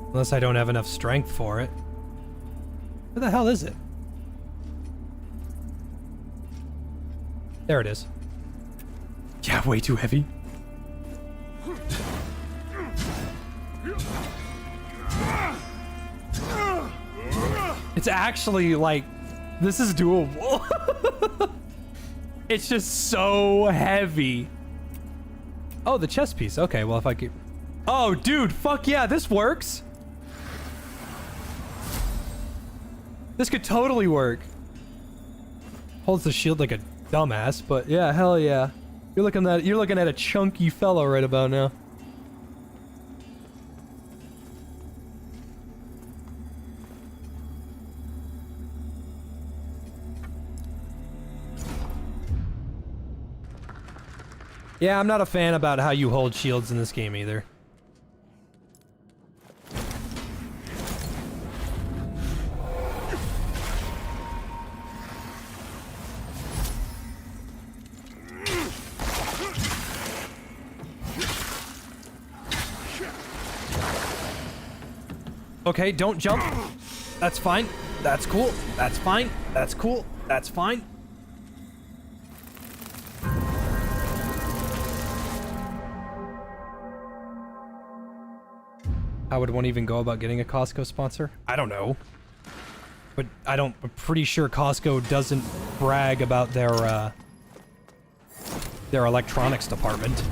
Unless I don't have enough strength for it. Where the hell is it? There it is. Yeah, way too heavy. It's actually like, this is doable. It's just so heavy. Oh, the chest piece. Okay, well if I could... Oh, dude, fuck yeah, this works. This could totally work. Holds the shield like a dumbass, but yeah, hell yeah. You're looking at a chunky fellow right about now. Yeah, I'm not a fan about how you hold shields in this game either. Okay, don't jump. That's fine. That's cool. That's fine. That's cool. That's fine. How would one even go about getting a Costco sponsor? I don't know. But I'm pretty sure Costco doesn't brag about their electronics department.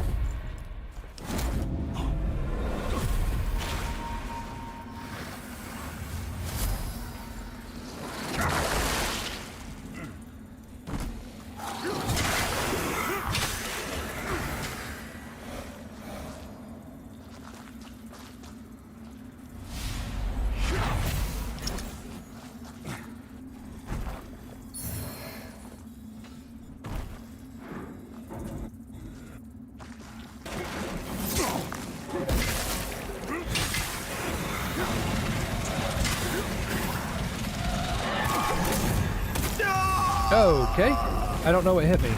Okay. I don't know what hit me.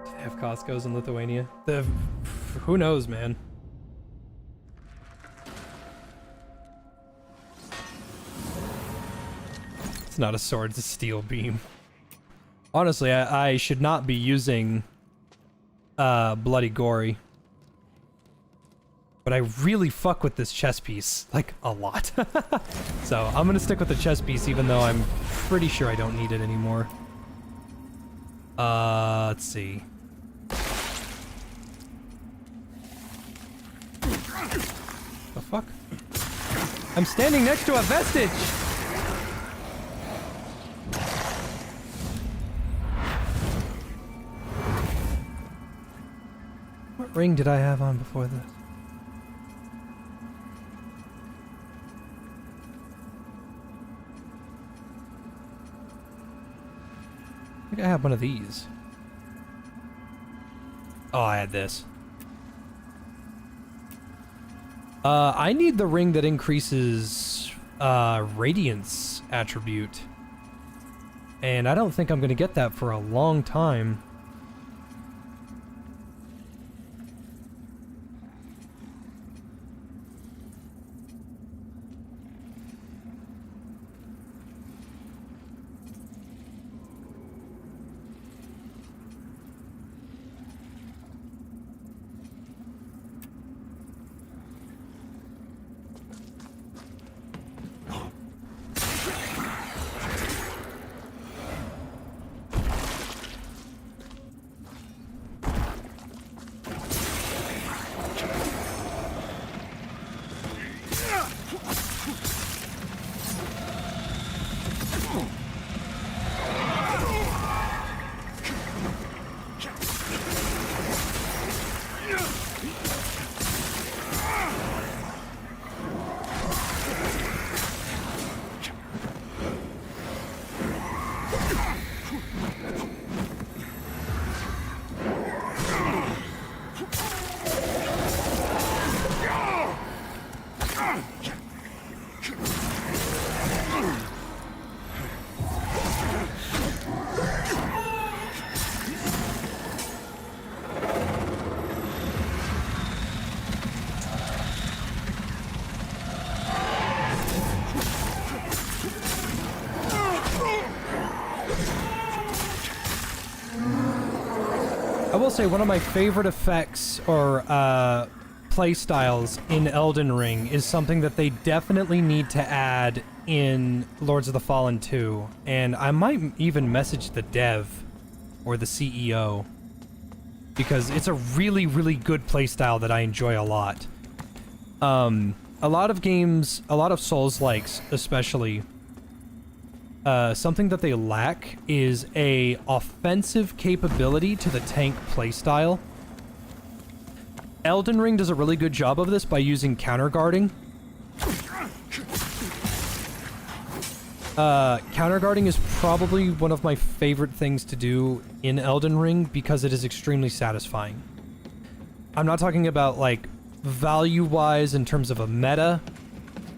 Do they have Costco's in Lithuania? Who knows, man? It's not a sword, it's a steel beam. Honestly, I should not be using Bloody Gory. But I really fuck with this chess piece, like, a lot. So, I'm gonna stick with the chess piece even though I'm pretty sure I don't need it anymore. Let's see. The fuck? I'm standing next to a vestige! What ring did I have on before this? I think I have one of these. Oh, I had this. I need the ring that increases radiance attribute. And I don't think I'm gonna get that for a long time. I will say one of my favorite effects or play styles in Elden Ring is something that they definitely need to add in Lords of the Fallen 2, and I might even message the dev or the CEO because it's a really, really good play style that I enjoy a lot. A lot of games, a lot of Souls-likes especially, something that they lack is a offensive capability to the tank playstyle. Elden Ring does a really good job of this by using counterguarding. Counterguarding is probably one of my favorite things to do in Elden Ring because it is extremely satisfying. I'm not talking about, like, value-wise in terms of a meta.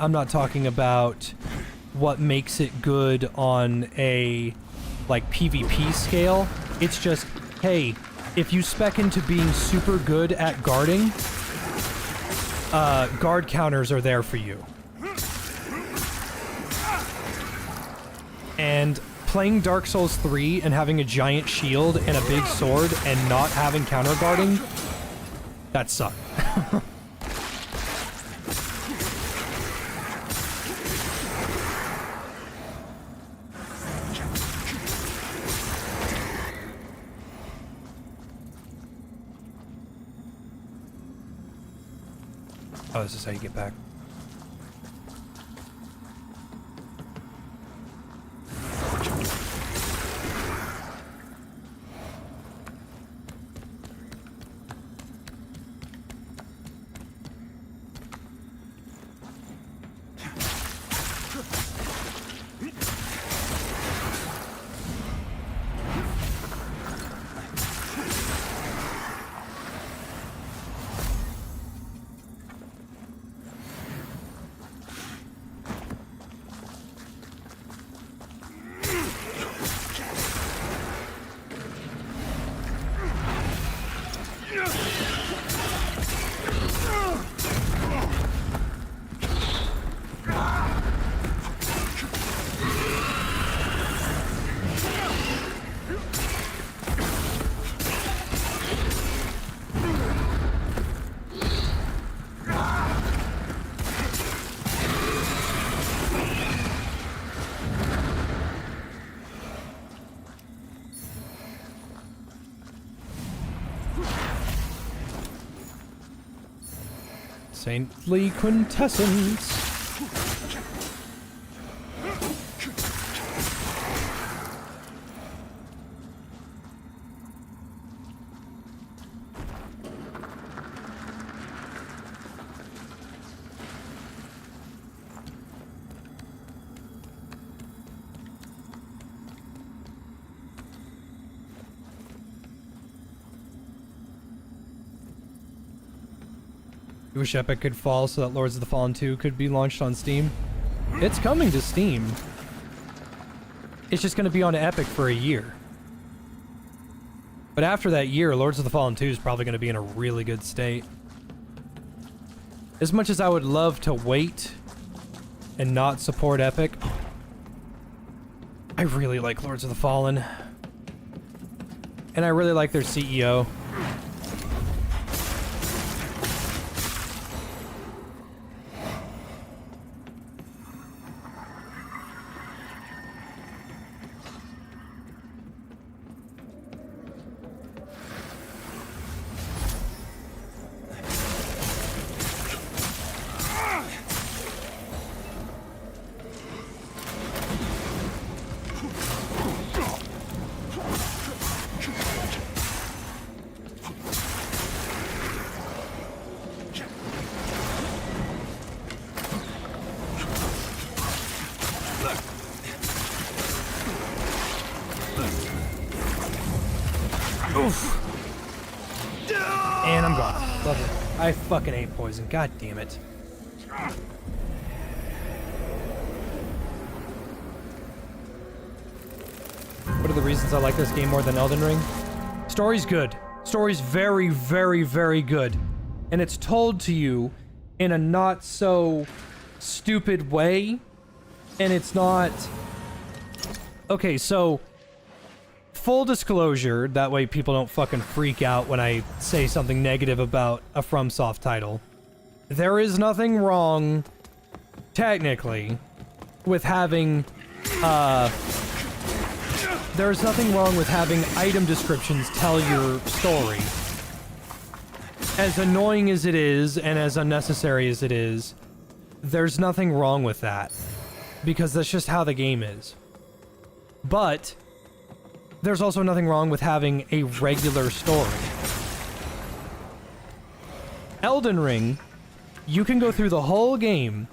I'm not talking about what makes it good on a, like, PvP scale. It's just, hey, if you spec into being super good at guarding, guard counters are there for you. And playing Dark Souls 3 and having a giant shield and a big sword and not having counter guarding, that sucked. Oh, this is how you get back. Saintly quintessence. I wish Epic could fall so that Lords of the Fallen 2 could be launched on Steam. It's coming to Steam. It's just going to be on Epic for a year. But after that year, Lords of the Fallen 2 is probably going to be in a really good state. As much as I would love to wait and not support Epic, I really like Lords of the Fallen. And I really like their CEO. Oof. And I'm gone. Lovely. I fucking ate poison. God damn it. What are the reasons I like this game more than Elden Ring? Story's good. Story's very, very, very good. And it's told to you in a not so stupid way. And it's not... Okay, so... Full disclosure, that way people don't fucking freak out when I say something negative about a FromSoft title. There is nothing wrong, technically, with having, there's nothing wrong with having item descriptions tell your story. As annoying as it is, and as unnecessary as it is, there's nothing wrong with that. Because that's just how the game is. But... there's also nothing wrong with having a regular story. Elden Ring, you can go through the whole game,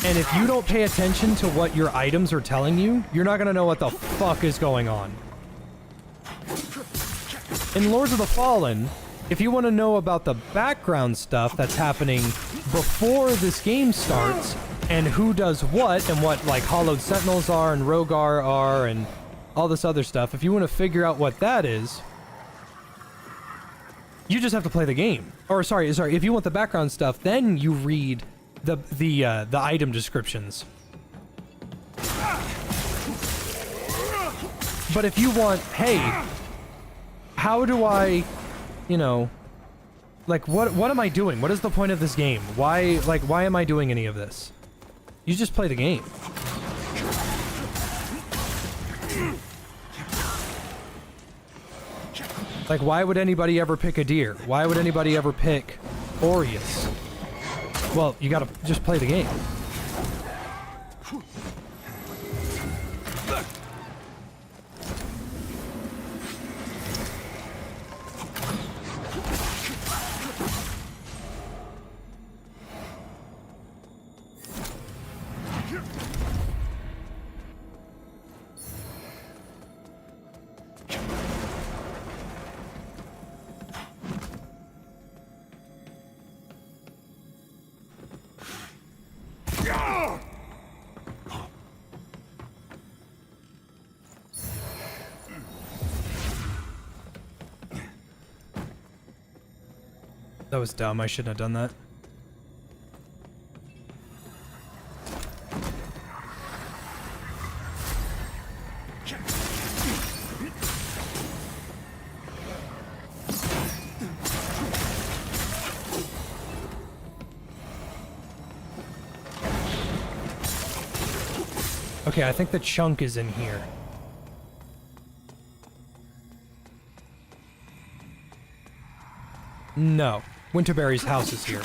and if you don't pay attention to what your items are telling you, you're not gonna know what the fuck is going on. In Lords of the Fallen, if you want to know about the background stuff that's happening before this game starts, and who does what, and what, like, Hollowed Sentinels are, and Rogar are, and all this other stuff, if you want to figure out what that is, you just have to play the game. Or sorry, if you want the background stuff, then you read the item descriptions. But if you want, hey, how do I, you know, like, what am I doing? What is the point of this game? Why am I doing any of this? You just play the game. Like, why would anybody ever pick a deer? Why would anybody ever pick Aureus? Well, you gotta just play the game. That was dumb. I shouldn't have done that. Okay, I think the chunk is in here. No. Winterberry's house is here.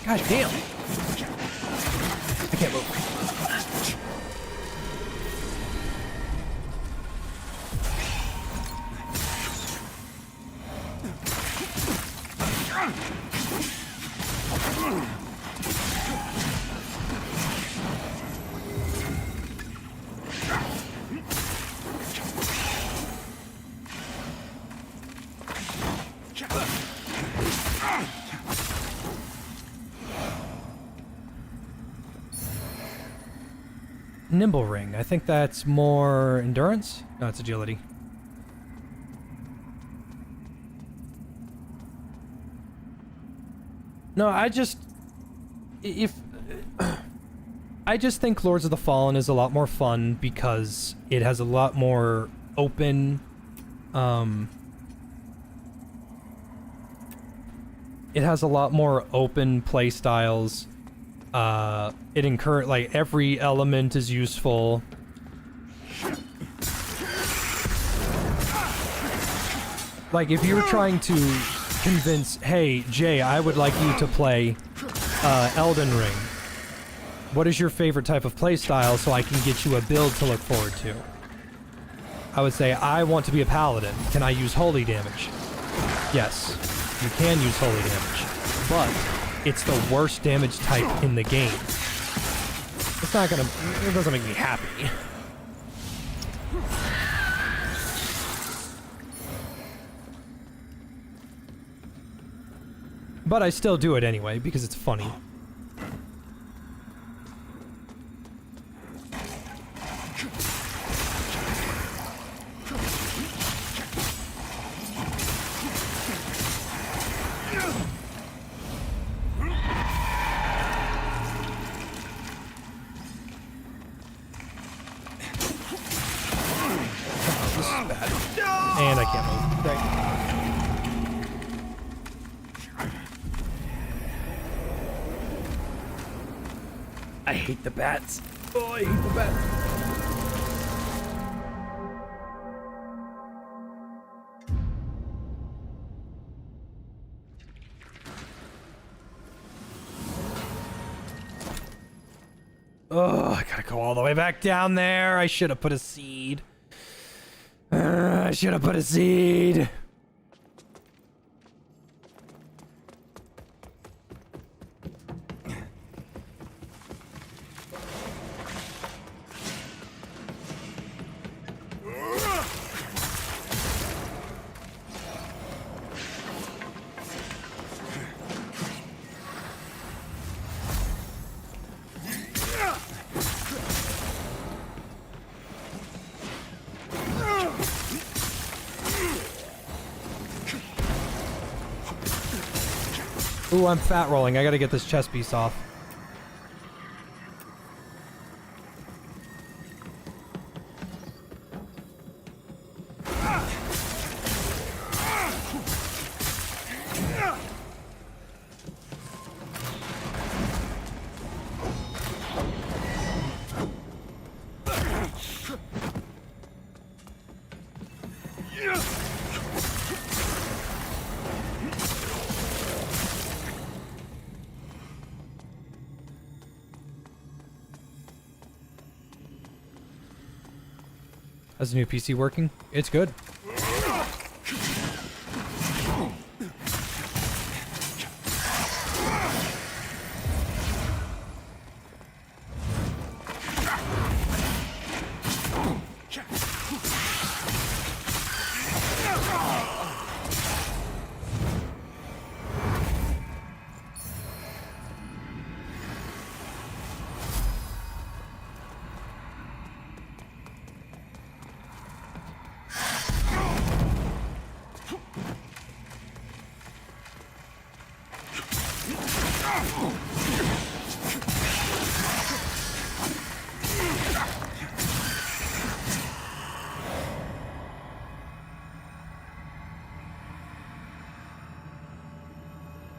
God damn. I can't move. Nimble ring. I think that's more endurance? No, it's agility. No, I just think Lords of the Fallen is a lot more fun because it has a lot more open it has a lot more open play styles. It like every element is useful. Like if you were trying to convince, hey Jay, I would like you to play Elden Ring. What is your favorite type of play style so I can get you a build to look forward to? I would say, I want to be a paladin. Can I use holy damage? Yes, you can use holy damage, but it's the worst damage type in the game. It's not gonna, it doesn't make me happy. But I still do it anyway because it's funny. And I can't move. Great. I hate the bats. Oh, I hate the bats. Oh, I gotta go all the way back down there. I should have put a seed. I should have put a seed. Ooh, I'm fat rolling. I gotta get this chest piece off. How's the new PC working? It's good.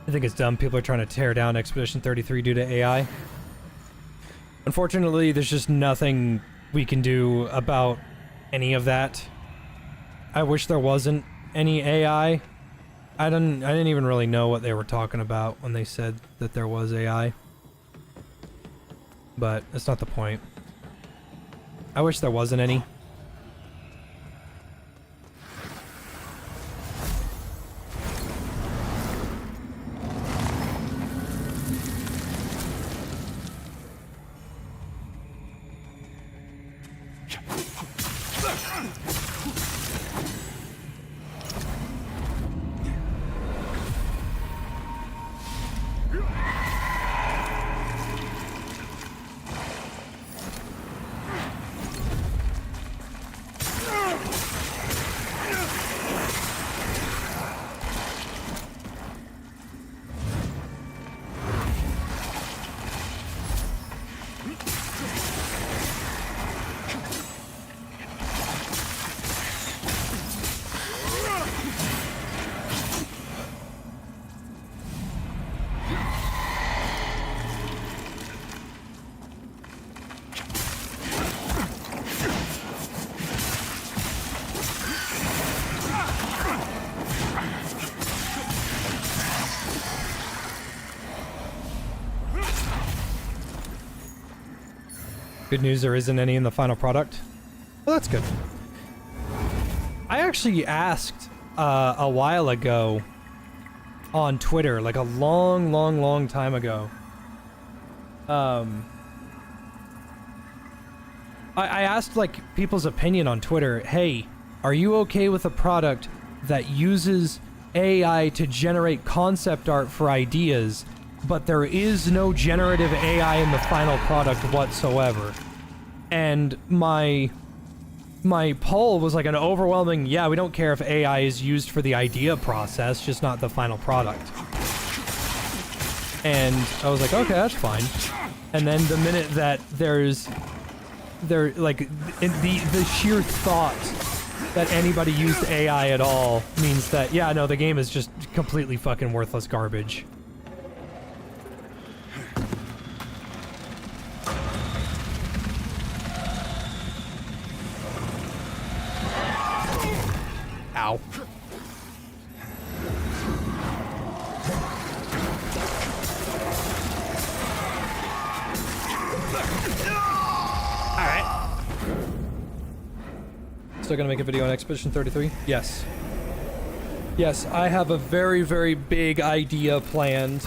I think it's dumb. People are trying to tear down Expedition 33 due to AI. Unfortunately, there's just nothing we can do about any of that. I wish there wasn't any AI. I didn't even really know what they were talking about when they said that there was AI. But that's not the point. I wish there wasn't any. Good news, there isn't any in the final product. Well, that's good. I actually asked a while ago on Twitter, like a long time ago. I asked like people's opinion on Twitter. Hey, are you okay with a product that uses AI to generate concept art for ideas, but there is no generative AI in the final product whatsoever? And my poll was like an overwhelming, yeah, we don't care if AI is used for the idea process, just not the final product. And I was like, okay, that's fine. And then the minute that the sheer thought that anybody used AI at all means that, yeah, no, the game is just completely fucking worthless garbage. Ow. Alright. Still gonna make a video on Expedition 33? Yes. Yes, I have a very big idea planned.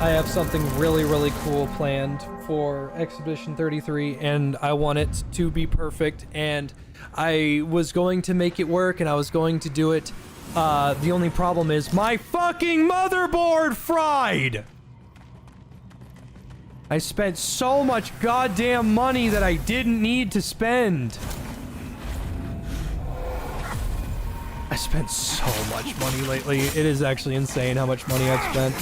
I have something really cool planned for Expedition 33, and I want it to be perfect, and I was going to make it work, and I was going to do it. The only problem is my fucking motherboard fried! I spent so much goddamn money that I didn't need to spend. I spent so much money lately. It is actually insane how much money I've spent.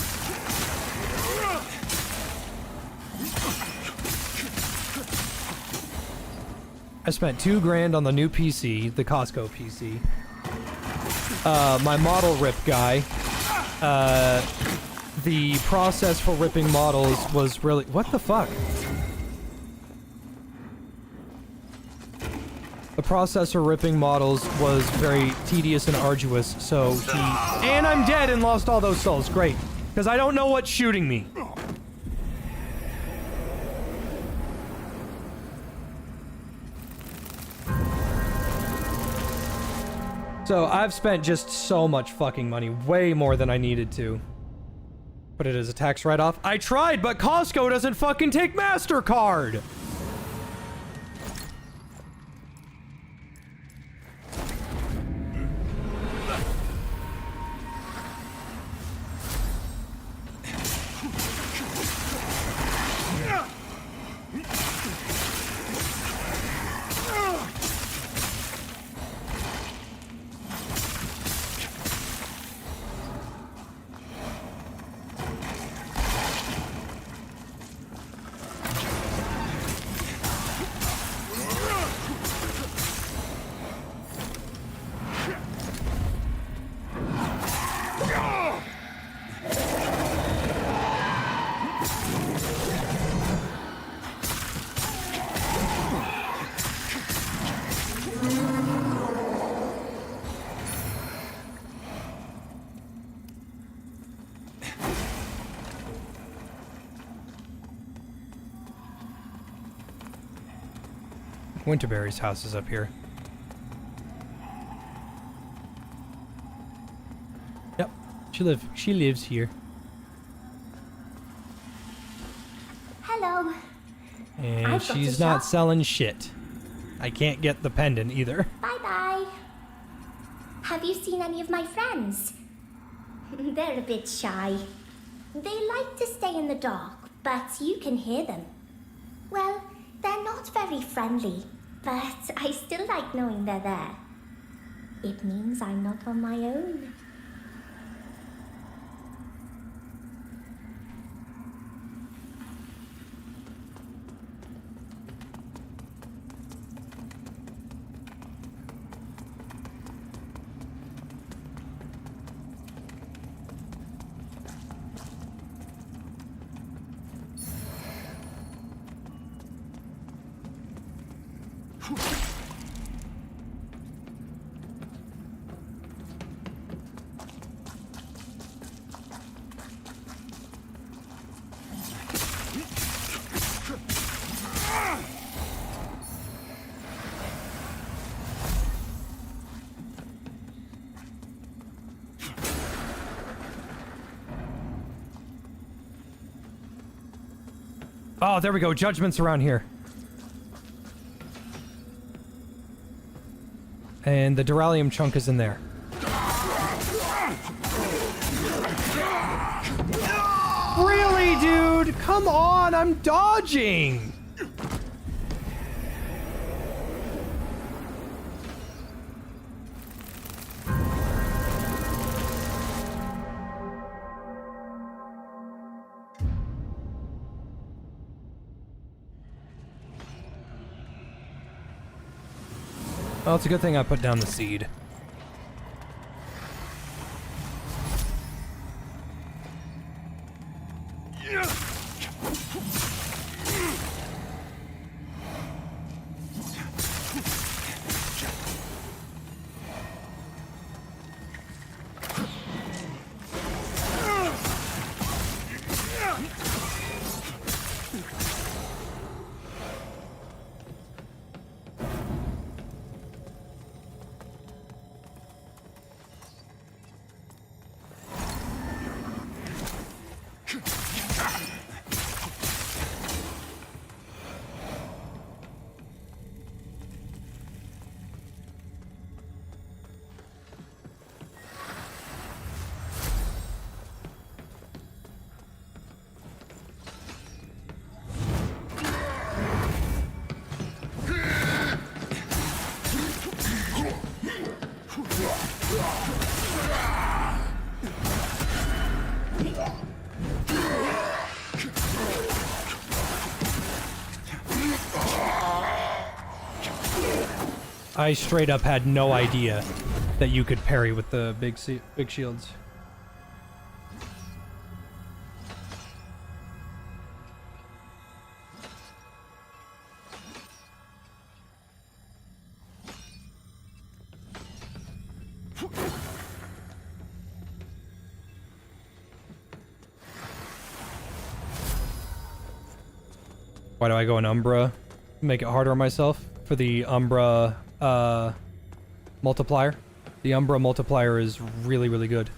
I spent $2 grand on the new PC, the Costco PC. My model rip guy. The process for ripping models was really... What the fuck? The process for ripping models was very tedious and arduous, so he... And I'm dead and lost all those souls. Great. Because I don't know what's shooting me. So I've spent just so much fucking money, way more than I needed to. Put it as a tax write-off. I tried, but Costco doesn't fucking take MasterCard! Winterberry's house is up here. Yep, she lives here. Hello. And I've got she's to not shop. selling shit. I can't get the pendant either. Bye-bye. Have you seen any of my friends? They're a bit shy. They like to stay in the dark, but you can hear them. Well, they're not very friendly, but I still like knowing they're there. It means I'm not on my own. Oh, there we go. Judgment's around here. And the Duralium chunk is in there. Really, dude? Come on, I'm dodging! Well, it's a good thing I put down the seed. I straight up had no idea that you could parry with the big shields. Why do I go in Umbra? Make it harder on myself for the Umbra multiplier. The Umbra multiplier is really, really good.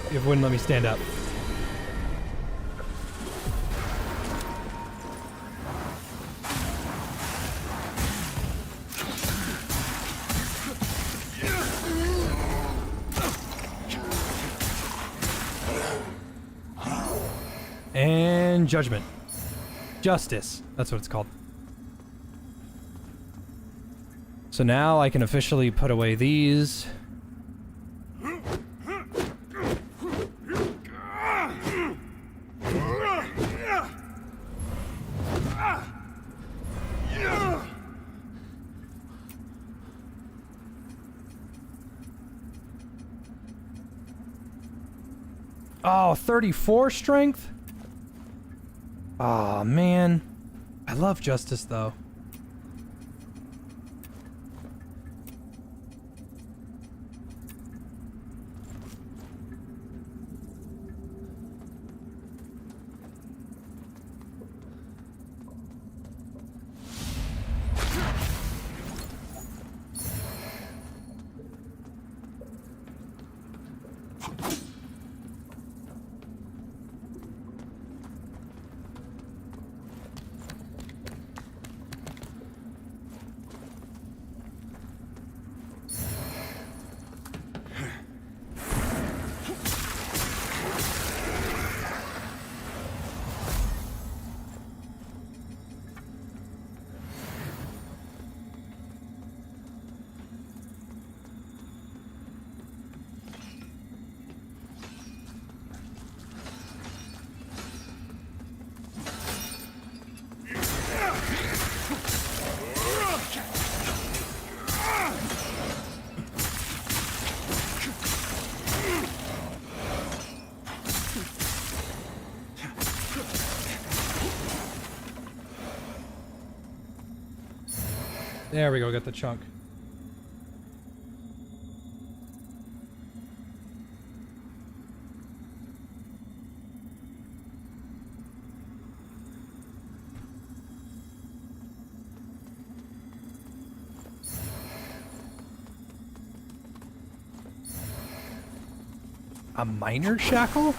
It wouldn't let me stand up. And judgment. Justice. That's what it's called. So now I can officially put away these. Oh, 34 strength? Aw, man. I love justice, though. There we go, got the chunk. A miner shackle?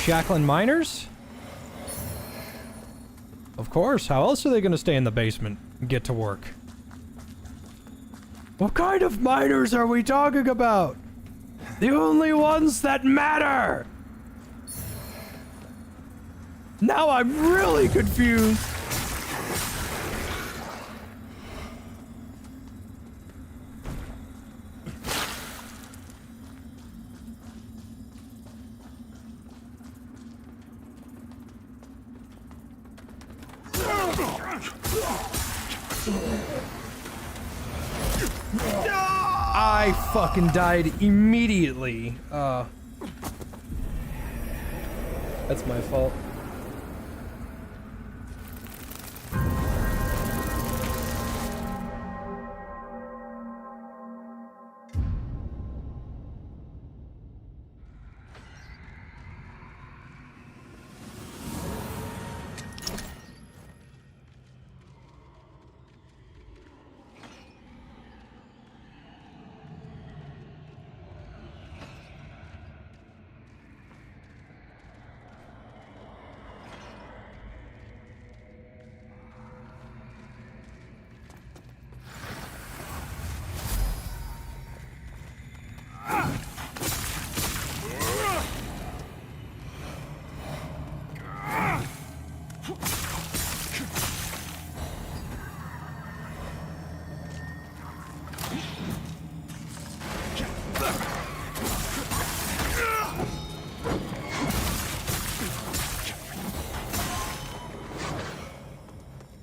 Shackling miners? Of course, how else are they gonna stay in the basement and get to work? What kind of miners are we talking about? The only ones that matter! Now I'm really confused! I fucking died immediately. That's my fault.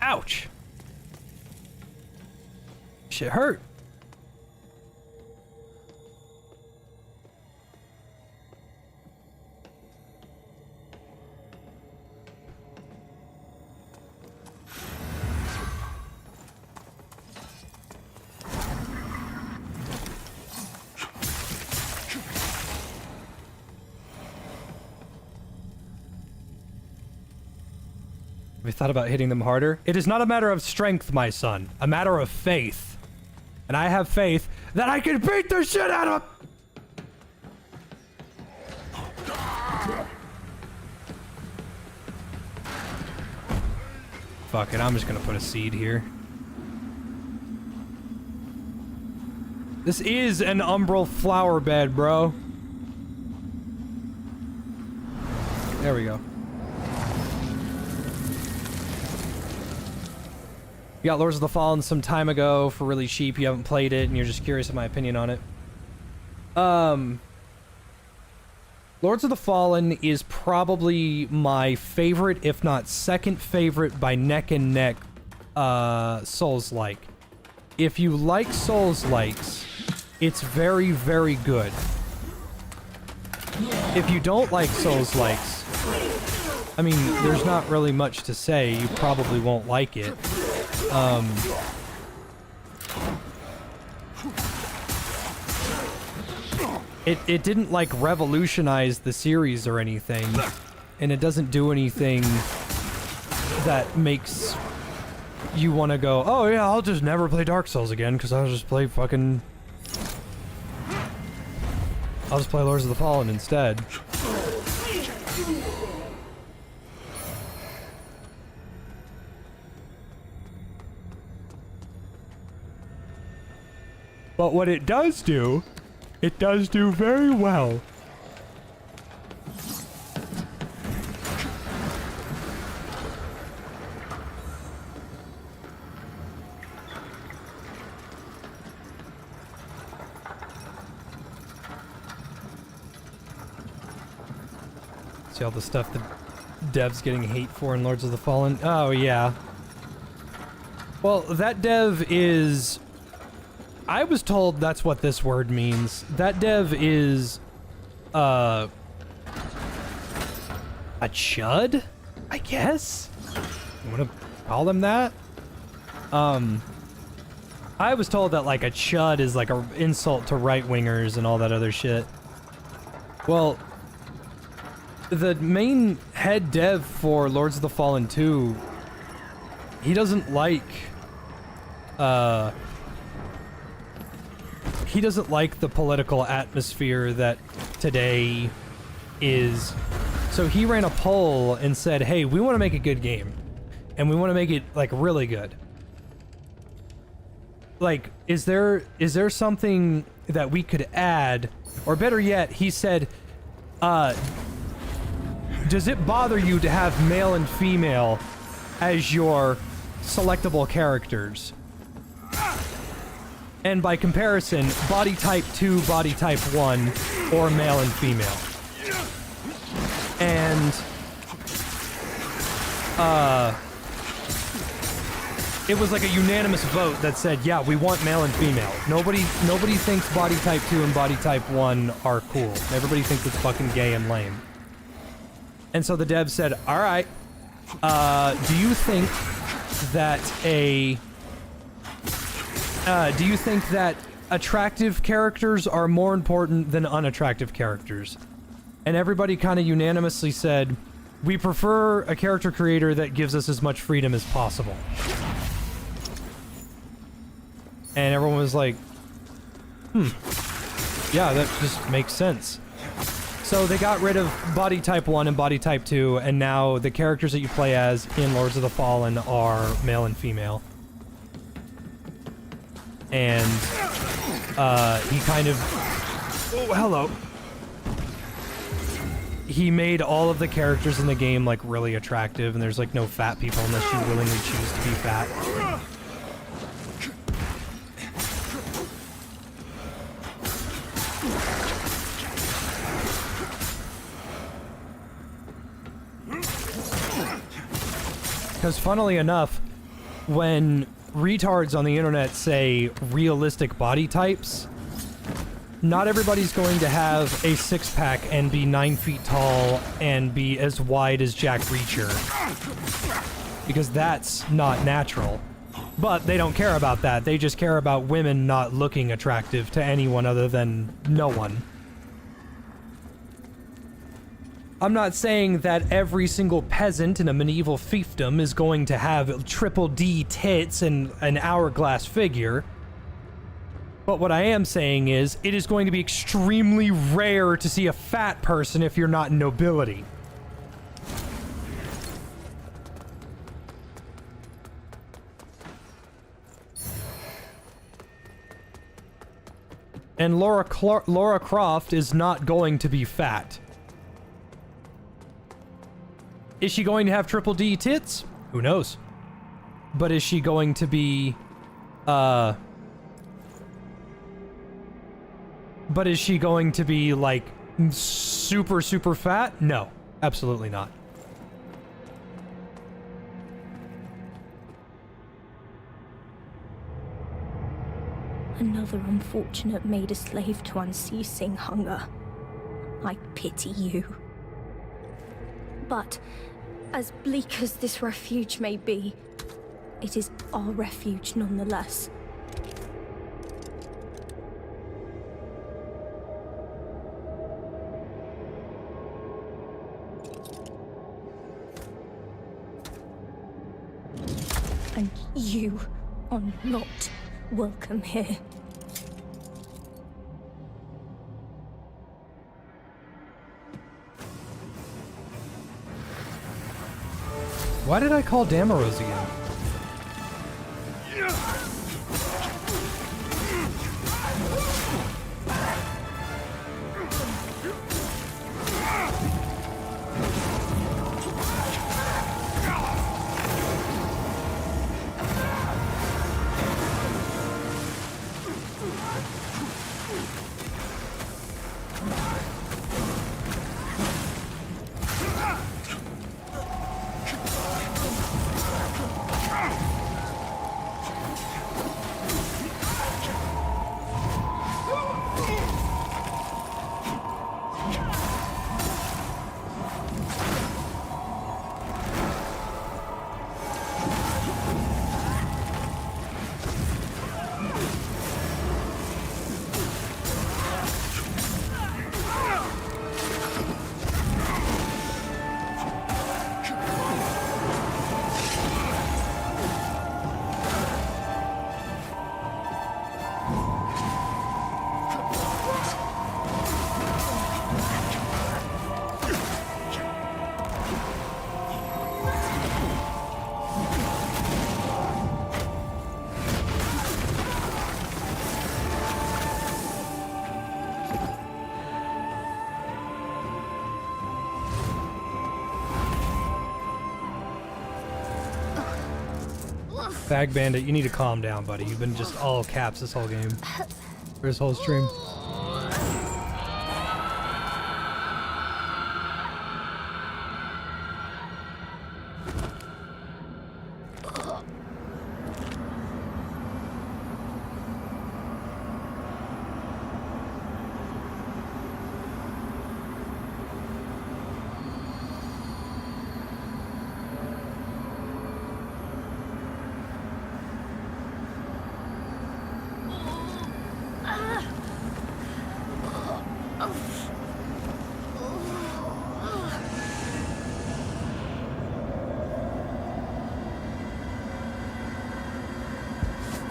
Ouch! Shit hurt. Have you thought about hitting them harder? It is not a matter of strength, my son. A matter of faith. And I have faith that I can beat the shit out of them! Fuck it, I'm just gonna put a seed here. This is an umbral flower bed, bro. There we go. You got Lords of the Fallen some time ago for really cheap. You haven't played it, and you're just curious of my opinion on it. Lords of the Fallen is probably my favorite, if not second favorite, by neck and neck, Souls-like. If you like Souls-likes, it's very, very good. if you don't like Souls-likes, I mean, there's not really much to say. You probably won't like it. It didn't, like, revolutionize the series or anything, and it doesn't do anything that makes you want to go, oh yeah, I'll just never play Dark Souls again, because I'll just play Lords of the Fallen instead. But what it does do very well. See all the stuff that dev's getting hate for in Lords of the Fallen? Oh, yeah. Well, that dev is... I was told that's what this word means. That dev is... a chud? I guess? You wanna call them that? I was told that, like, a chud is, like, an insult to right-wingers and all that other shit. Well... the main head dev for Lords of the Fallen 2, he doesn't like, he doesn't like the political atmosphere that today is. So he ran a poll and said, hey, we want to make a good game. And we want to make it, like, really good. Like, is there something that we could add? Or better yet, he said, does it bother you to have male and female as your selectable characters? And by comparison, body type 2, body type 1, or male and female. And, it was like a unanimous vote that said, yeah, we want male and female. Nobody thinks body type 2 and body type 1 are cool. Everybody thinks it's fucking gay and lame. And so the dev said, all right, do you think that attractive characters are more important than unattractive characters? And everybody kind of unanimously said, we prefer a character creator that gives us as much freedom as possible. And everyone was like, yeah, that just makes sense. So they got rid of body type 1 and body type 2, and now the characters that you play as in Lords of the Fallen are male and female. And, he kind of... Oh, hello. He made all of the characters in the game, like, really attractive, and there's, like, no fat people unless you willingly choose to be fat. Because funnily enough, when retards on the internet say realistic body types, not everybody's going to have a six-pack and be 9 feet tall and be as wide as Jack Reacher. Because that's not natural. But they don't care about that. They just care about women not looking attractive to anyone other than no one. I'm not saying that every single peasant in a medieval fiefdom is going to have triple D tits and an hourglass figure. But what I am saying is, it is going to be extremely rare to see a fat person if you're not nobility. And Lara Croft is not going to be fat. Is she going to have triple D tits? Who knows? But is she going to be, but is she going to be, like, super, super fat? No, absolutely not. Another unfortunate made a slave to unceasing hunger. I pity you. But, as bleak as this refuge may be, it is our refuge nonetheless. And you are not welcome here. Why did I call Damaros again? Bag Bandit, you need to calm down, buddy. You've been just all caps this whole game. For this whole stream.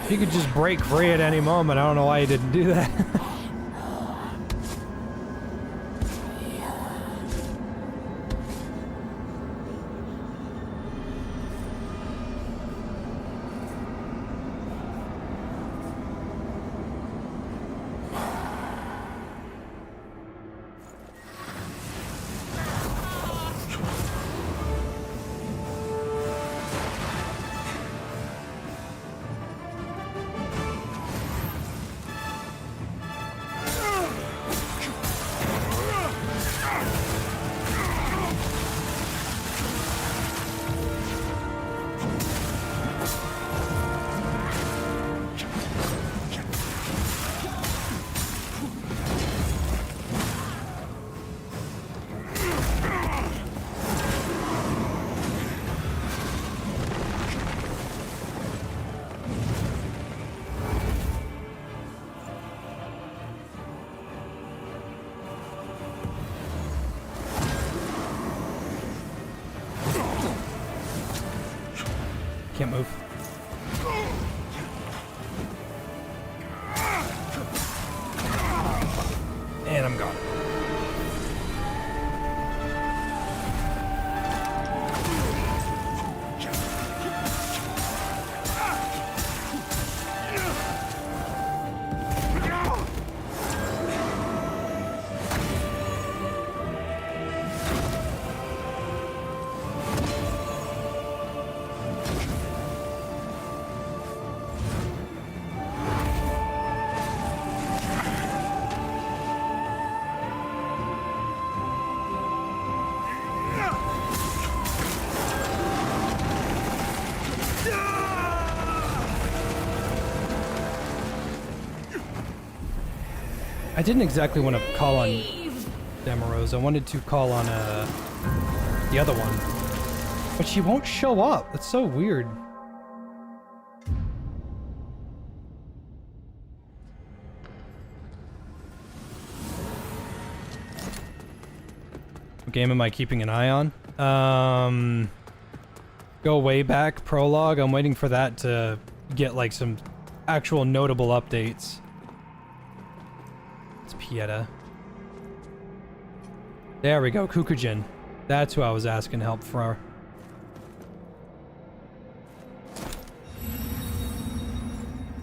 He could just break free at any moment. I don't know why he didn't do that. Can't move. And I'm gone. I didn't exactly want to call on Demaros. I wanted to call on the other one, but she won't show up. That's so weird. What game am I keeping an eye on? Go way back, Prologue. I'm waiting for that to get like some actual notable updates. It's Pieta. There we go, Kukujin. That's who I was asking help for.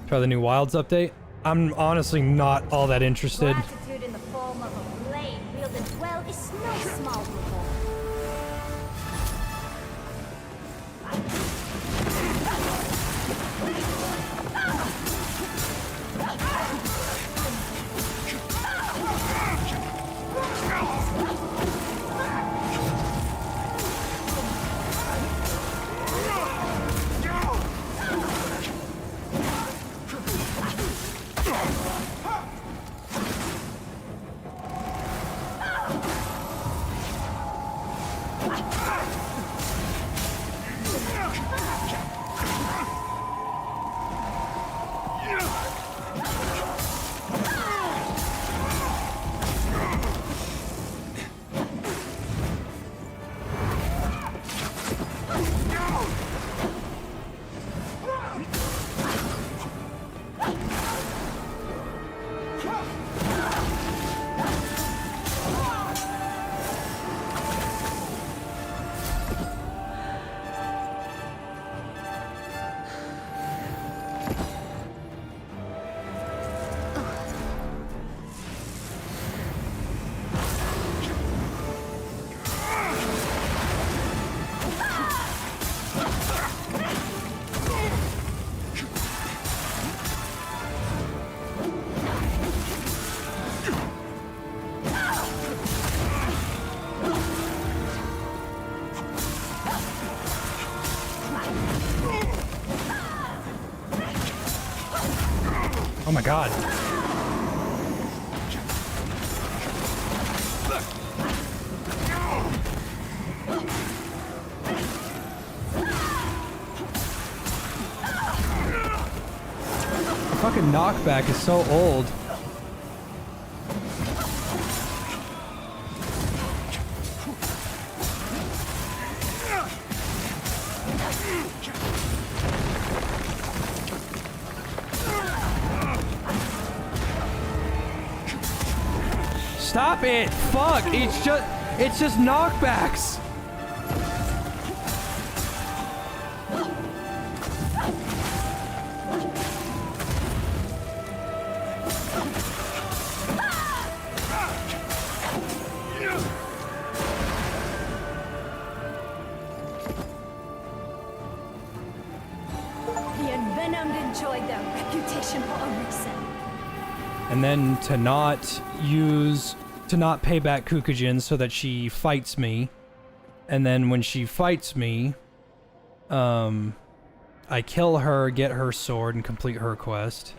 Try the new Wilds update. I'm honestly not all that interested. Gratitude in the form of a blade wielded well is no small reward. Oh my god. The fucking knockback is so old. Stop it! Fuck! It's just knockbacks! The envenomed enjoyed their reputation for a reason. And then to not pay back Kukujin so that she fights me. And then when she fights me, I kill her, get her sword, and complete her quest.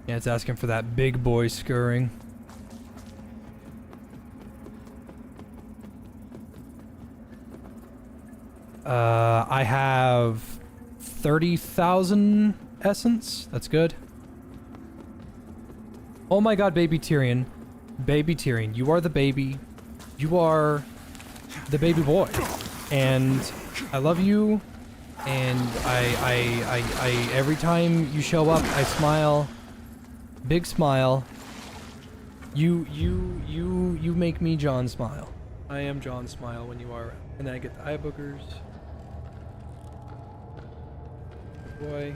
Yeah, it's asking for that big boy scurrying. I have 30,000 essence. That's good. Oh my god, baby Tyrion. Baby Tyrion, you are the baby. You are the baby boy. And I love you. And I every time you show up, I smile. Big smile. You make me John smile. I am John smile when you are around. And then I get the eye boogers. Good boy.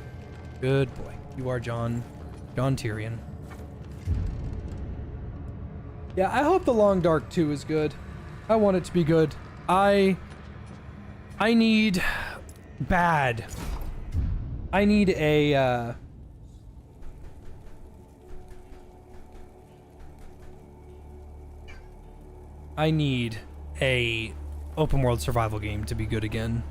Good boy. You are John Tyrion. Yeah, I hope the Long Dark 2 is good. I want it to be good. I need bad. I need a I need a open world survival game to be good again.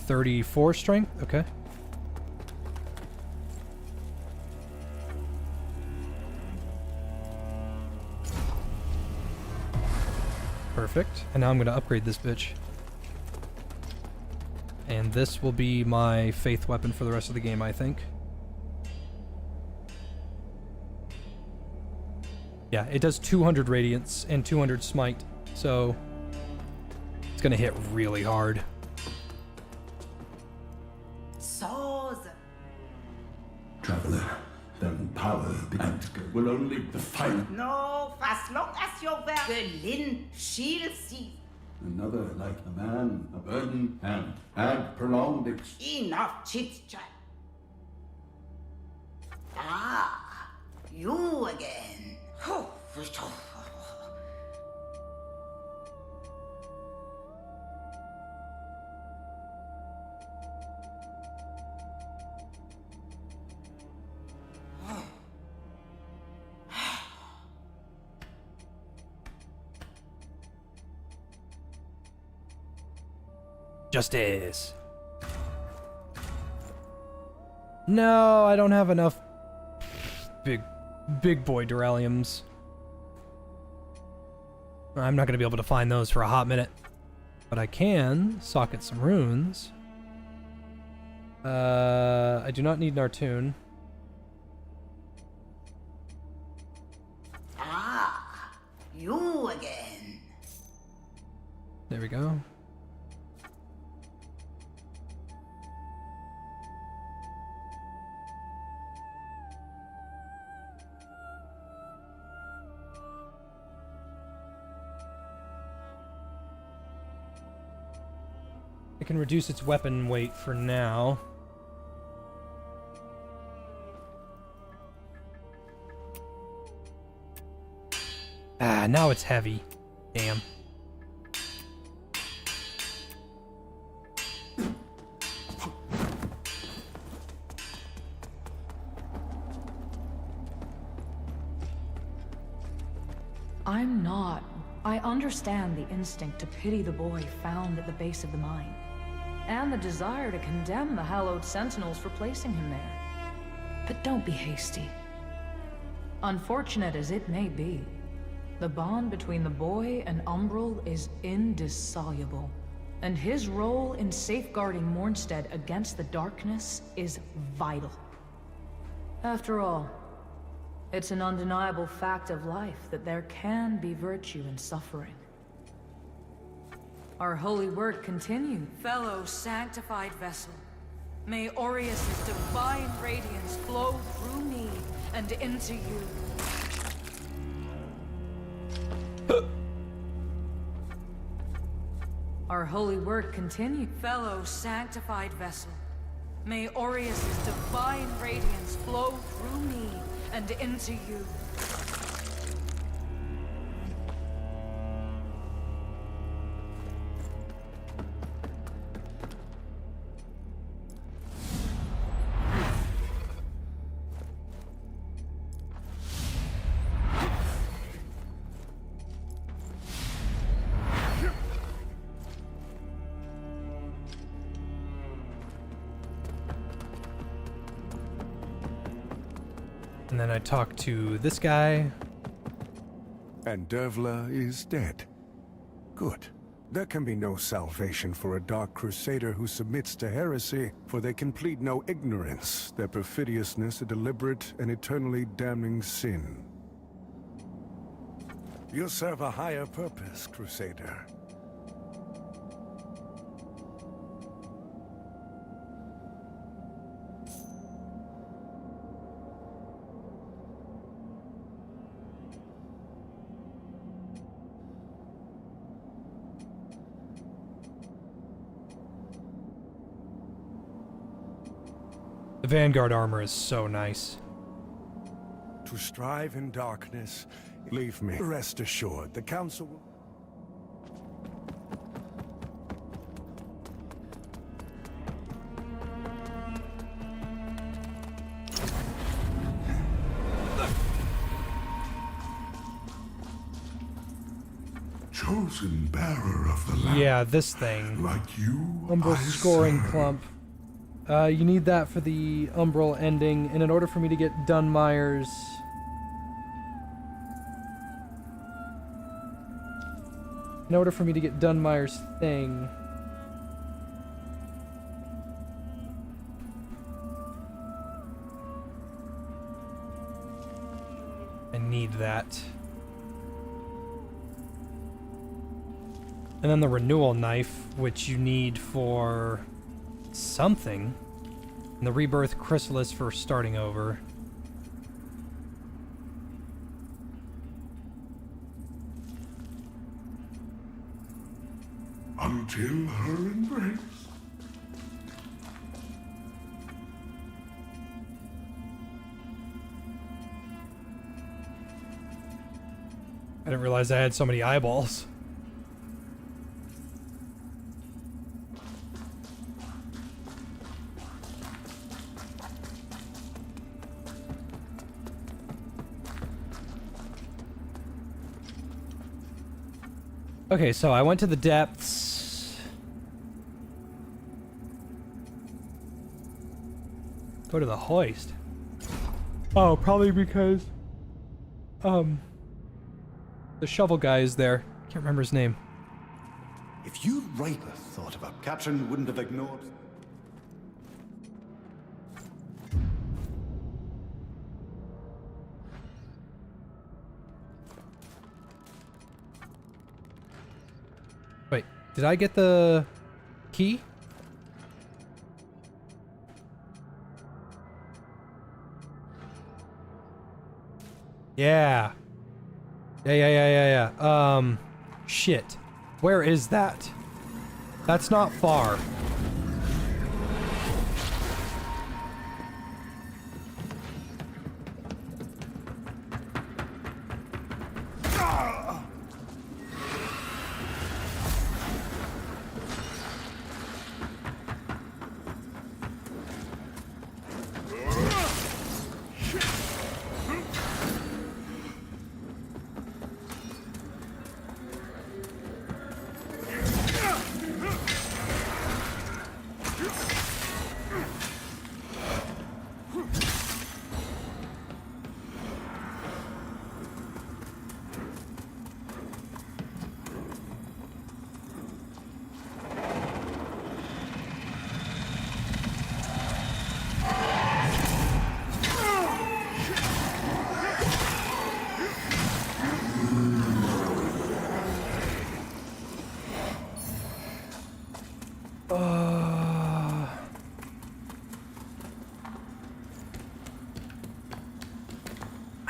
.34 strength, okay. Perfect. And now I'm gonna upgrade this bitch. And this will be my faith weapon for the rest of the game, I think. Yeah, it does 200 radiance and 200 smite, so it's gonna hit really hard. Traveler, then power began to go. Will only the fight. No, as long as your work Berlin shield sees. Another like a man, a burden, and add prolonged Enough chit-chat. Ah, you again. Justice. No, I don't have enough big boy duraliums. I'm not going to be able to find those for a hot minute. But I can socket some runes. I do not need Nartoon. Ah, you again. There we go. I can reduce its weapon weight for now. Ah, now it's heavy. Damn. I'm not. I understand the instinct to pity the boy found at the base of the mine, and the desire to condemn the hallowed sentinels for placing him there. But don't be hasty. Unfortunate as it may be, the bond between the boy and Umbral is indissoluble, and his role in safeguarding Mornstead against the darkness is vital. After all, it's an undeniable fact of life that there can be virtue in suffering. Our holy work continue. Fellow sanctified vessel, may Aureus' divine radiance flow through me and into you. Our holy work continue. Fellow sanctified vessel, may Aureus' divine radiance flow through me and into you. And then I talk to this guy. And Dervla is dead. Good. There can be no salvation for a dark crusader who submits to heresy, for they can plead no ignorance, their perfidiousness a deliberate and eternally damning sin. You serve a higher purpose, crusader. The Vanguard armor is so nice. To strive in darkness, leave me. Rest assured, the Council will... Chosen bearer of the lamp. Yeah, this thing. Like you, Umbral I scoring serve. clump. You need that for the Umbral ending, and in order for me to get Dunmire's... In order for me to get Dunmire's thing... I need that. And then the renewal knife, which you need for something. And the rebirth chrysalis for starting over. Until her embrace. I didn't realize I had so many eyeballs. Okay, so I went to the depths. Go to the hoist. Oh, probably because the shovel guy is there. Can't remember his name. If you rightly thought of it, Katrin wouldn't have ignored. Wait, did I get the key? Yeah. Yeah. Shit. Where is that? That's not far.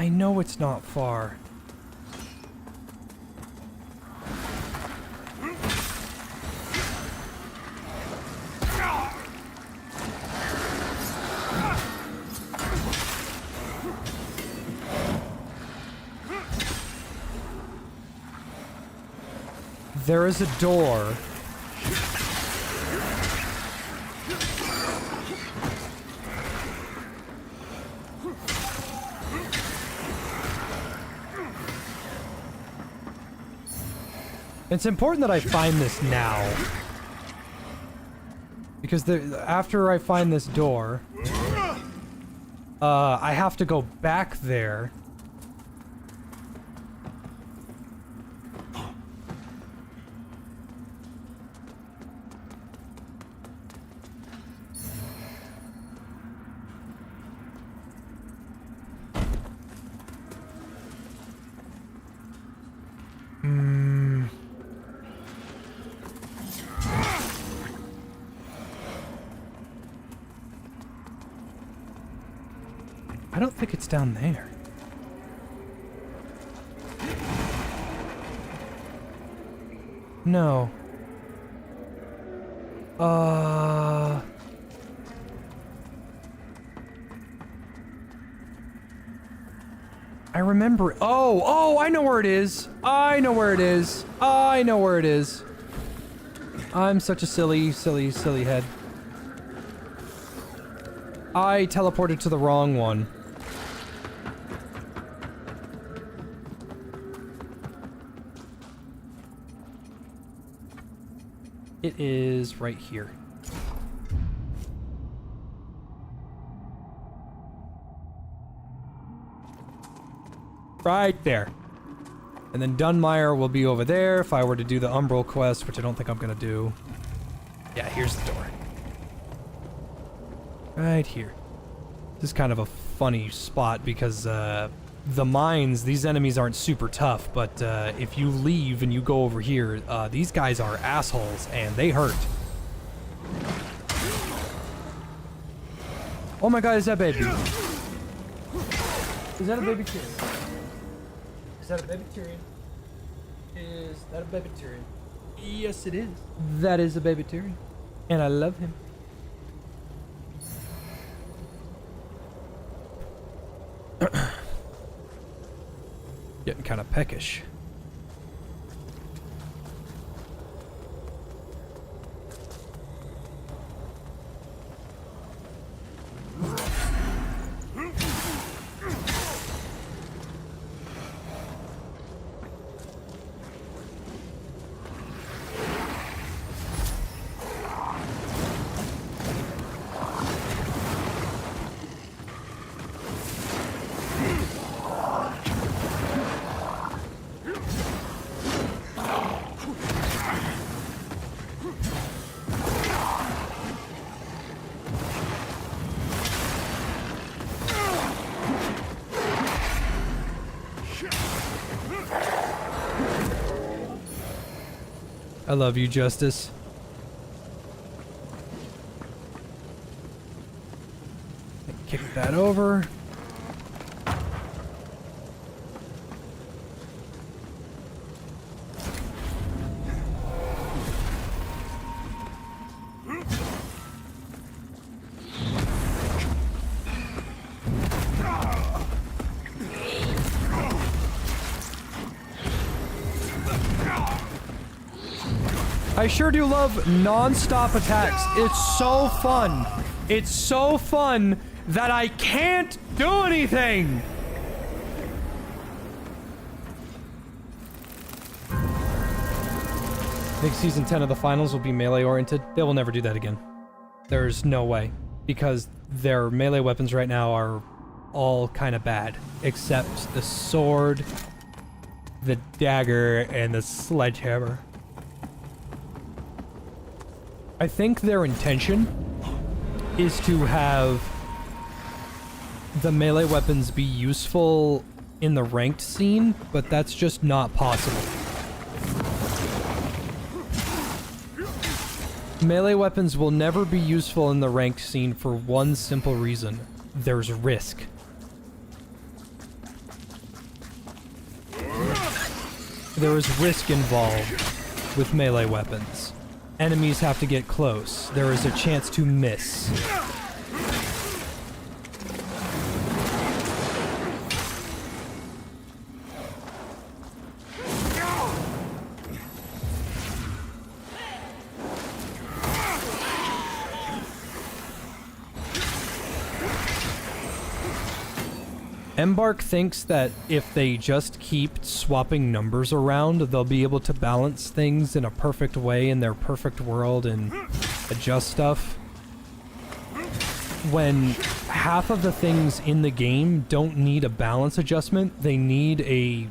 I know it's not far. There is a door. It's important that I find this now. Because after I find this door, I have to go back there. I don't think it's down there. No. I remember. Oh, I know where it is. I know where it is. I know where it is. I'm such a silly head. I teleported to the wrong one. It is right here. Right there. And then Dunmire will be over there if I were to do the Umbral quest, which I don't think I'm gonna do. Yeah, here's the door. Right here. This is kind of a funny spot because the mines, these enemies aren't super tough, but if you leave and you go over here, these guys are assholes and they hurt. Oh my god, is that baby? Is that a baby Tyrion? Is that a baby Tyrion? Is that a baby Tyrion? Yes, it is. That is a baby Tyrion. And I love him. Getting kind of peckish. I love you, Justice. Kick that over. I sure do love non-stop attacks. It's so fun. It's so fun that I can't do anything. I think season 10 of the finals will be melee oriented. They will never do that again. There's no way, because their melee weapons right now are all kind of bad, except the sword, the dagger, and the sledgehammer. I think their intention is to have the melee weapons be useful in the ranked scene, but that's just not possible. Melee weapons will never be useful in the ranked scene for one simple reason. There's risk. There is risk involved with melee weapons. Enemies have to get close. There is a chance to miss. Embark thinks that if they just keep swapping numbers around, they'll be able to balance things in a perfect way in their perfect world and adjust stuff. When half of the things in the game don't need a balance adjustment, they need a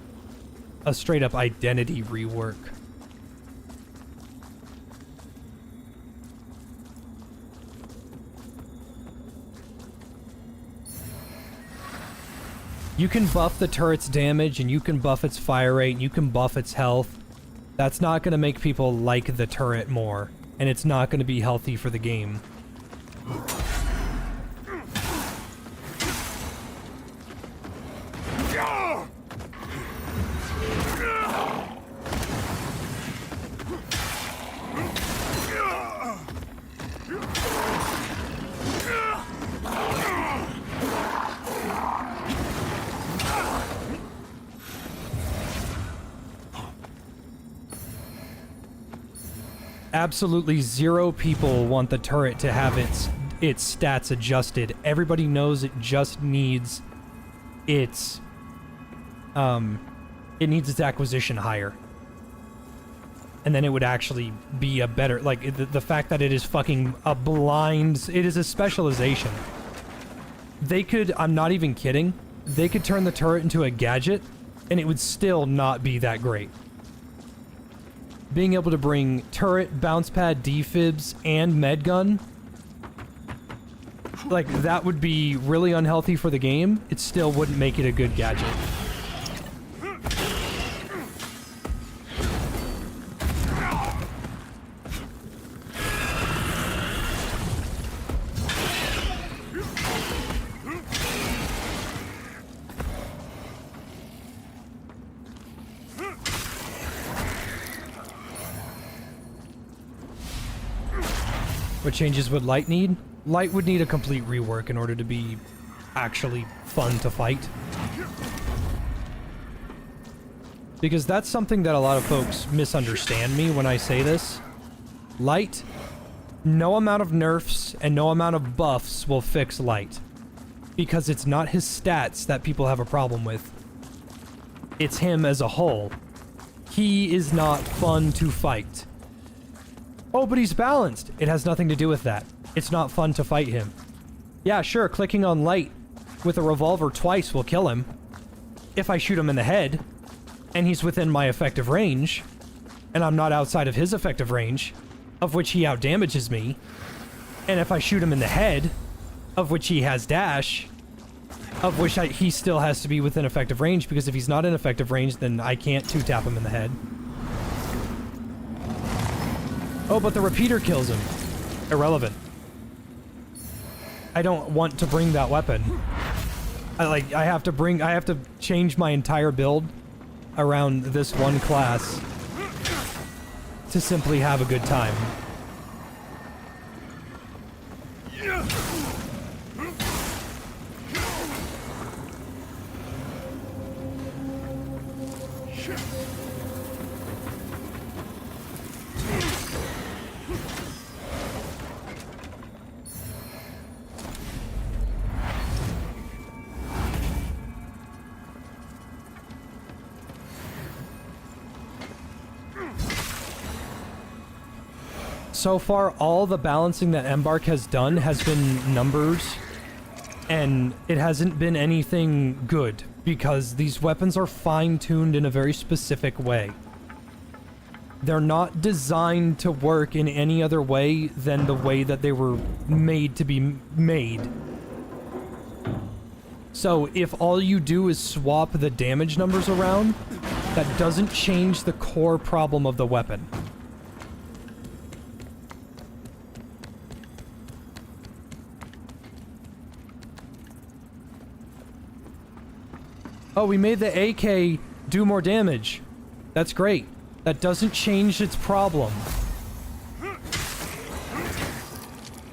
straight up identity rework. You can buff the turret's damage, and you can buff its fire rate, and you can buff its health. That's not going to make people like the turret more, and it's not going to be healthy for the game. absolutely 0 people want the turret to have its stats adjusted. Everybody knows it just needs its acquisition higher. And then it would actually be a better, like, the fact that it is fucking a blind, it is a specialization. They could, I'm not even kidding, they could turn the turret into a gadget, and it would still not be that great. Being able to bring turret, bounce pad, defibs, and medgun, like, that would be really unhealthy for the game. It still wouldn't make it a good gadget. What changes would Light need? Light would need a complete rework in order to be actually fun to fight. Because that's something that a lot of folks misunderstand me when I say this. Light, no amount of nerfs and no amount of buffs will fix Light. Because it's not his stats that people have a problem with. It's him as a whole. He is not fun to fight. Oh, but he's balanced. It has nothing to do with that. It's not fun to fight him. Yeah, sure, clicking on Light with a revolver twice will kill him. If I shoot him in the head, and he's within my effective range, and I'm not outside of his effective range, of which he outdamages me, and if I shoot him in the head, of which he has dash, of which he still has to be within effective range, because if he's not in effective range, then I can't 2-tap him in the head. Oh, but the repeater kills him. Irrelevant. I don't want to bring that weapon. I have to change my entire build around this one class to simply have a good time. So far, all the balancing that Embark has done has been numbers, and it hasn't been anything good, because these weapons are fine-tuned in a very specific way. They're not designed to work in any other way than the way that they were made to be made. So if all you do is swap the damage numbers around, that doesn't change the core problem of the weapon. Oh, we made the AK do more damage. That's great. That doesn't change its problem.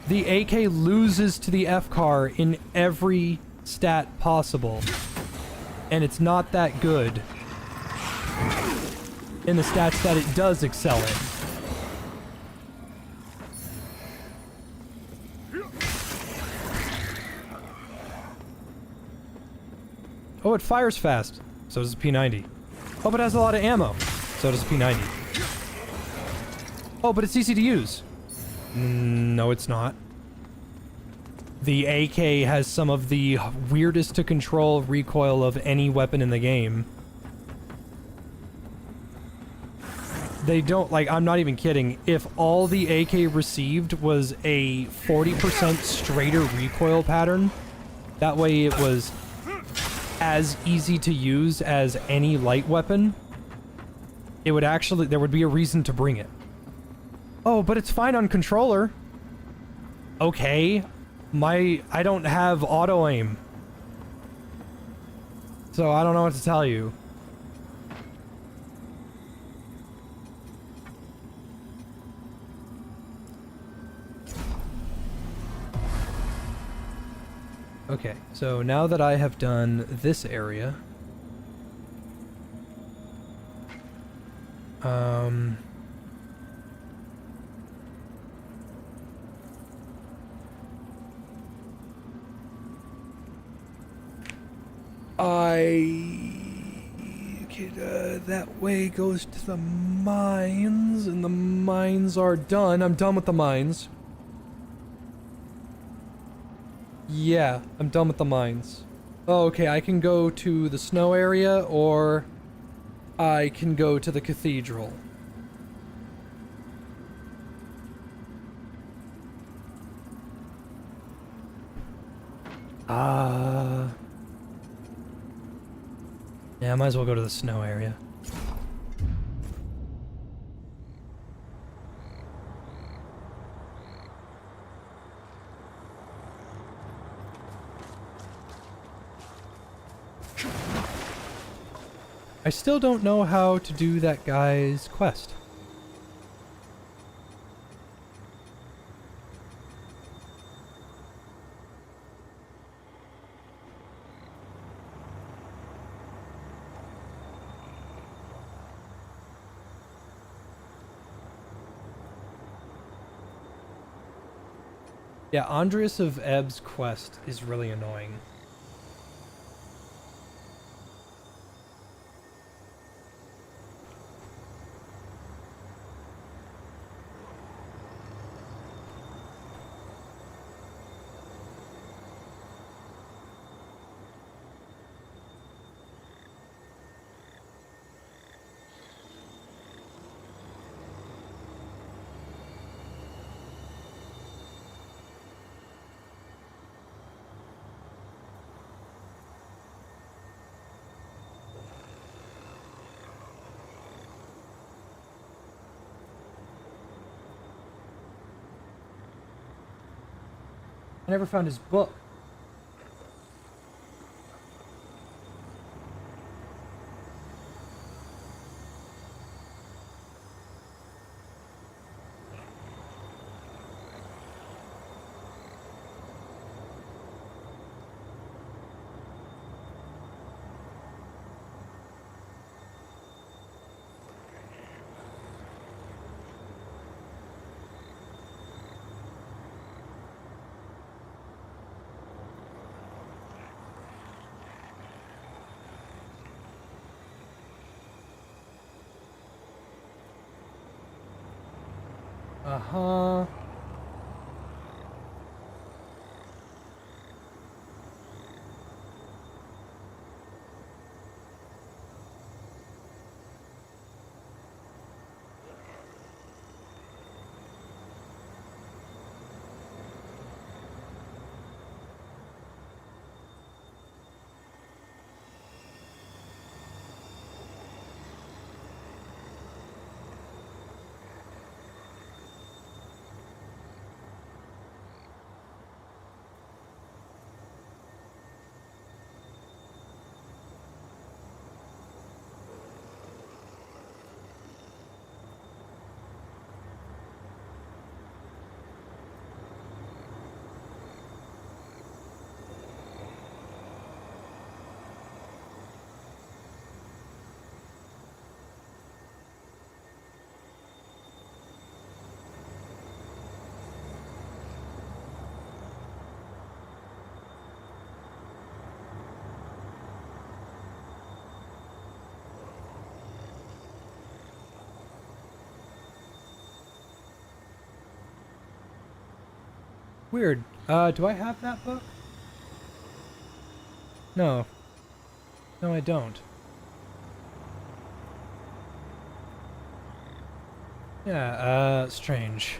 The AK loses to the FCAR in every stat possible. And it's not that good in the stats that it does excel in. Oh, it fires fast. So does the P90. Oh, but it has a lot of ammo. So does the P90. Oh, but it's easy to use. No, it's not. The AK has some of the weirdest to control recoil of any weapon in the game. They don't, like, I'm not even kidding. If all the AK received was a 40% straighter recoil pattern, that way it was as easy to use as any light weapon, it would actually, there would be a reason to bring it. Oh, but it's fine on controller. Okay. I don't have auto aim. So I don't know what to tell you. Okay, so now that I have done this area, that way goes to the mines, and the mines are done. I'm done with the mines. Yeah, I'm done with the mines. Oh, okay, I can go to the snow area, or I can go to the cathedral. Yeah, I might as well go to the snow area. I still don't know how to do that guy's quest. Yeah, Andreas of Ebb's quest is really annoying. I never found his book. Uh-huh. Weird. Do I have that book? No. No, I don't. Yeah, strange.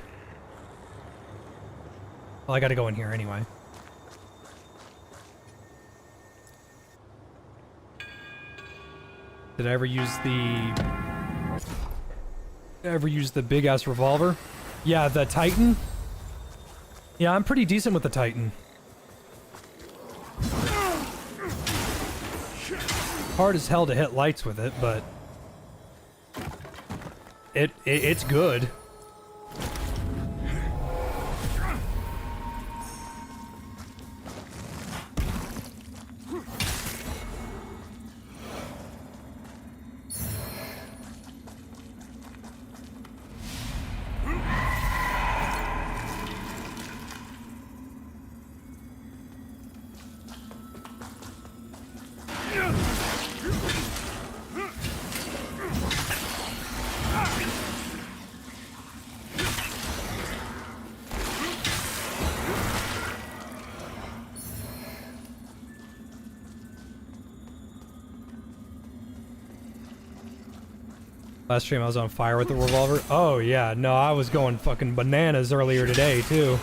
Well, I gotta go in here anyway. Did I ever use the big-ass revolver? Yeah, the Titan? Yeah, I'm pretty decent with the Titan. Hard as hell to hit lights with it, but it's good. Last stream I was on fire with the revolver. Oh yeah, no, I was going fucking bananas earlier today too.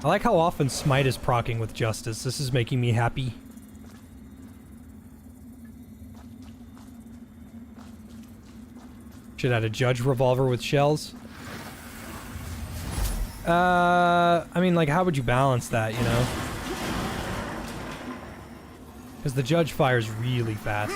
I like how often Smite is proccing with Justice. This is making me happy. Should add a Judge revolver with shells. I mean, like, how would you balance that, you know? Because the Judge fires really fast.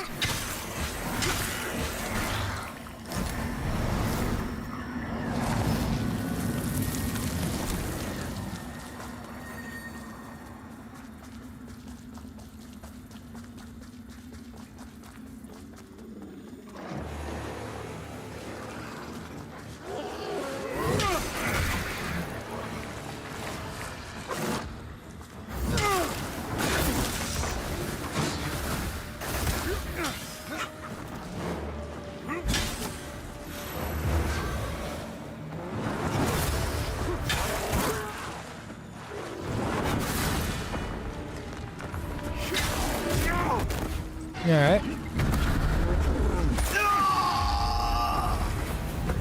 Alright.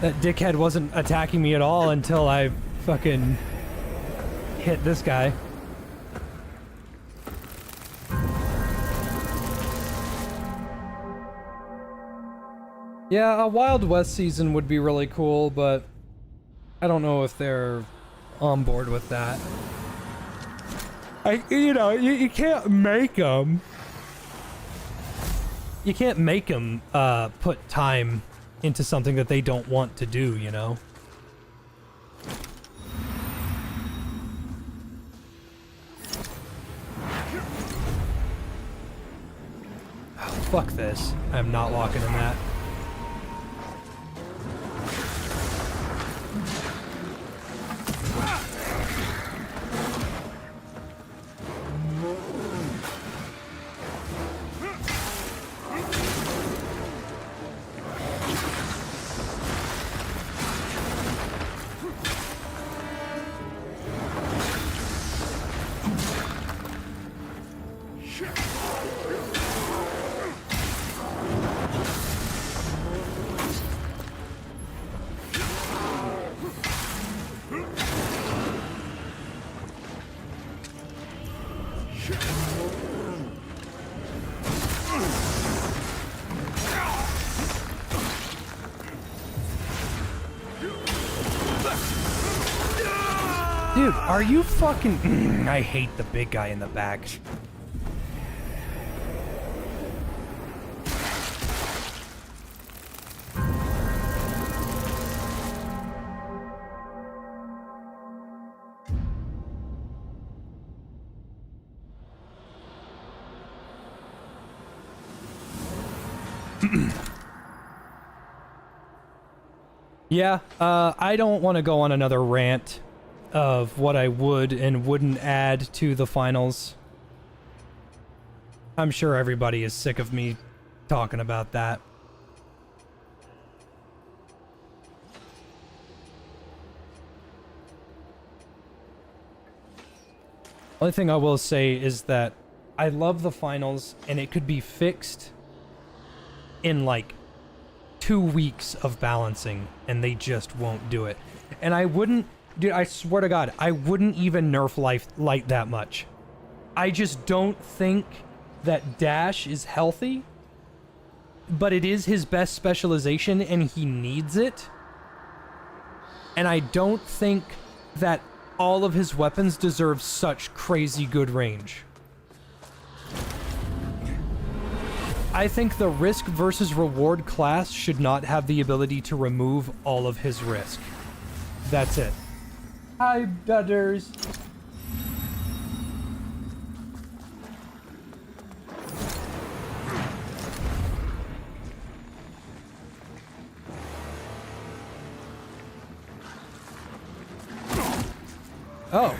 That dickhead wasn't attacking me at all until I fucking hit this guy. Yeah, a Wild West season would be really cool, but I don't know if they're on board with that. You can't make them. You can't make them put time into something that they don't want to do, you know? Oh, fuck this. I'm not walking in that. Dude, are you fucking... I hate the big guy in the back. Yeah, I don't want to go on another rant of what I would and wouldn't add to the finals. I'm sure everybody is sick of me talking about that. Only thing I will say is that I love the finals, and it could be fixed in like 2 weeks of balancing, and they just won't do it. And I wouldn't, dude, I swear to God, I wouldn't even nerf light that much. I just don't think that dash is healthy, but it is his best specialization and he needs it. And I don't think that all of his weapons deserve such crazy good range. I think the risk versus reward class should not have the ability to remove all of his risk. That's it. Hi, Dudders. Oh.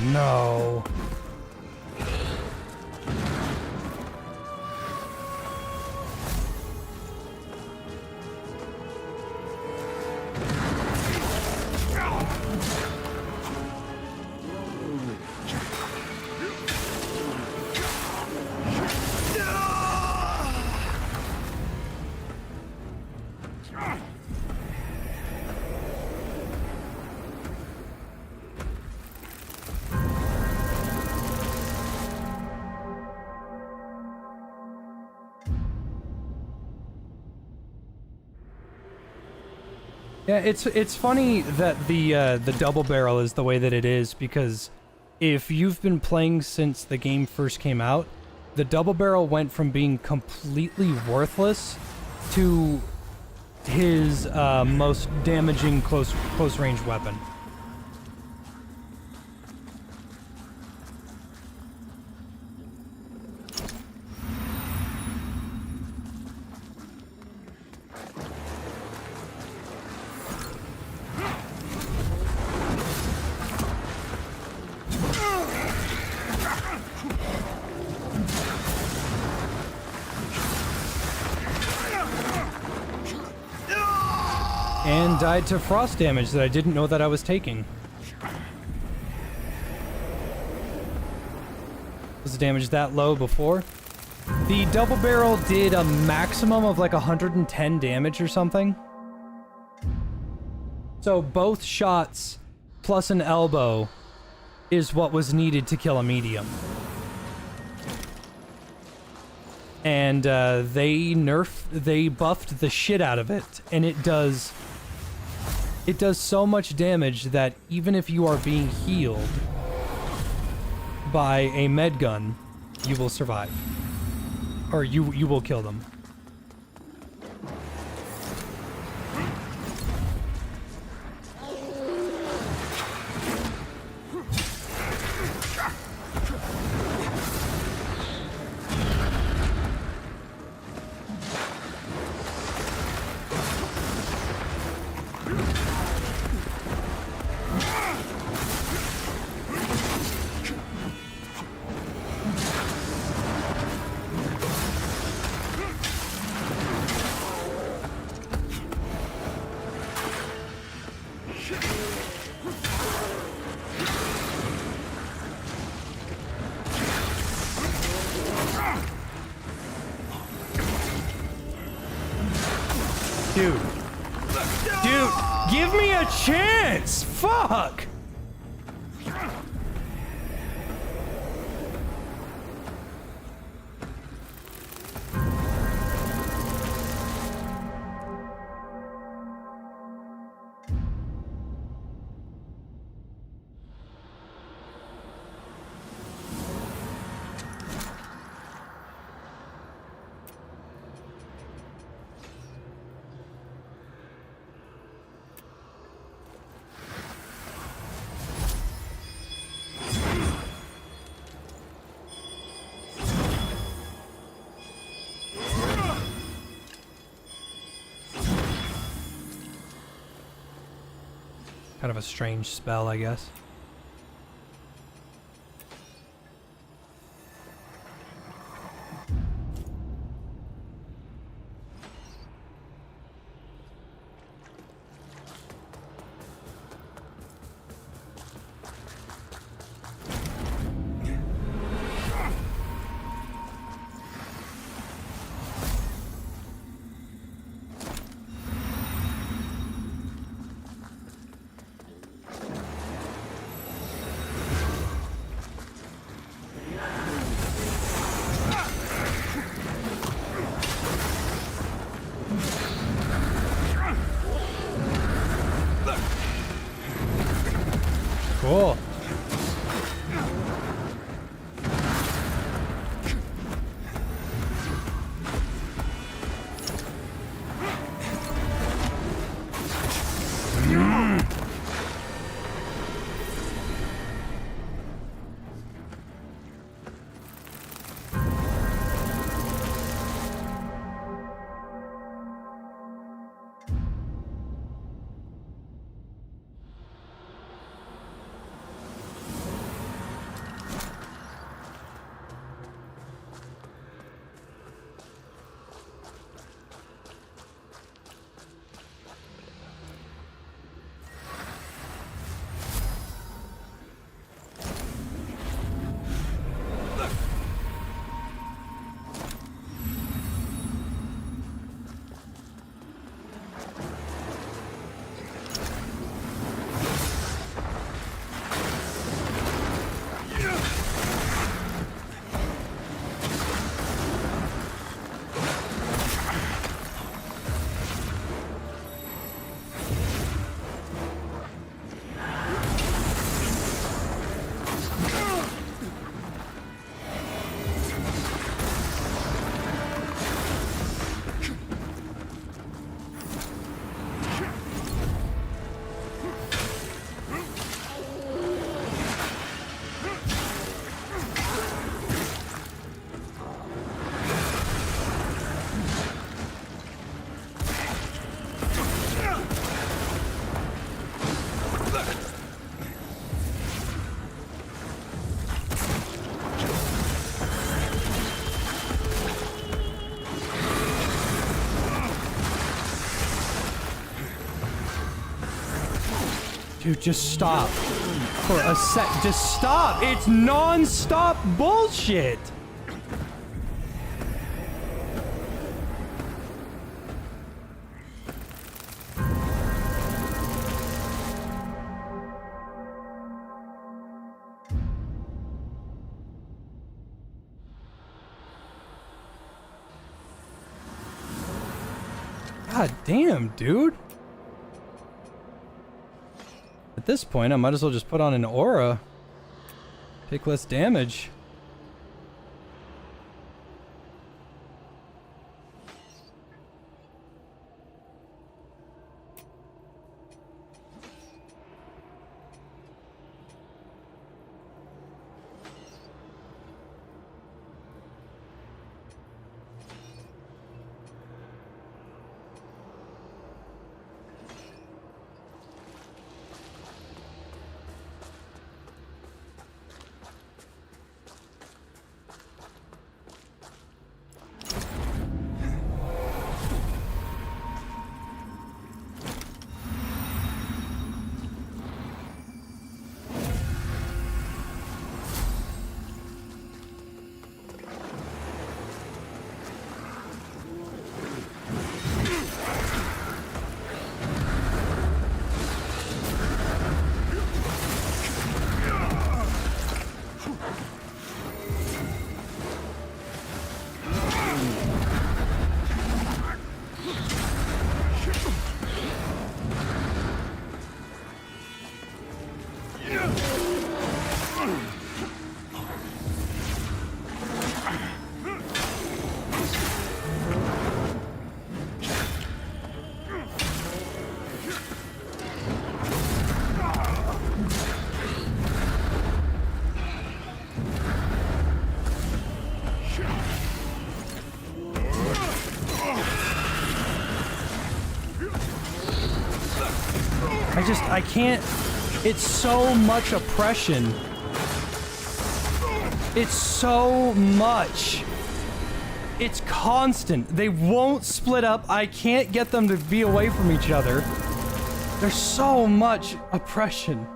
no. Yeah, it's funny that the double barrel is the way that it is, because if you've been playing since the game first came out, the double barrel went from being completely worthless to his most damaging close range weapon. And died to frost damage that I didn't know that I was taking. Was the damage that low before? The double barrel did a maximum of like 110 damage or something. So both shots plus an elbow is what was needed to kill a medium. And they buffed the shit out of it, and it does so much damage that even if you are being healed by a med gun, you will survive. Or you will kill them. Dude, give me a chance! Fuck! Kind of a strange spell, I guess. Cool. Dude, just stop. For a sec. Just stop. It's non-stop bullshit. God damn, dude. At this point, I might as well just put on an aura. Take less damage. I can't, it's so much oppression. It's so much. It's constant. They won't split up. I can't get them to be away from each other. There's so much oppression.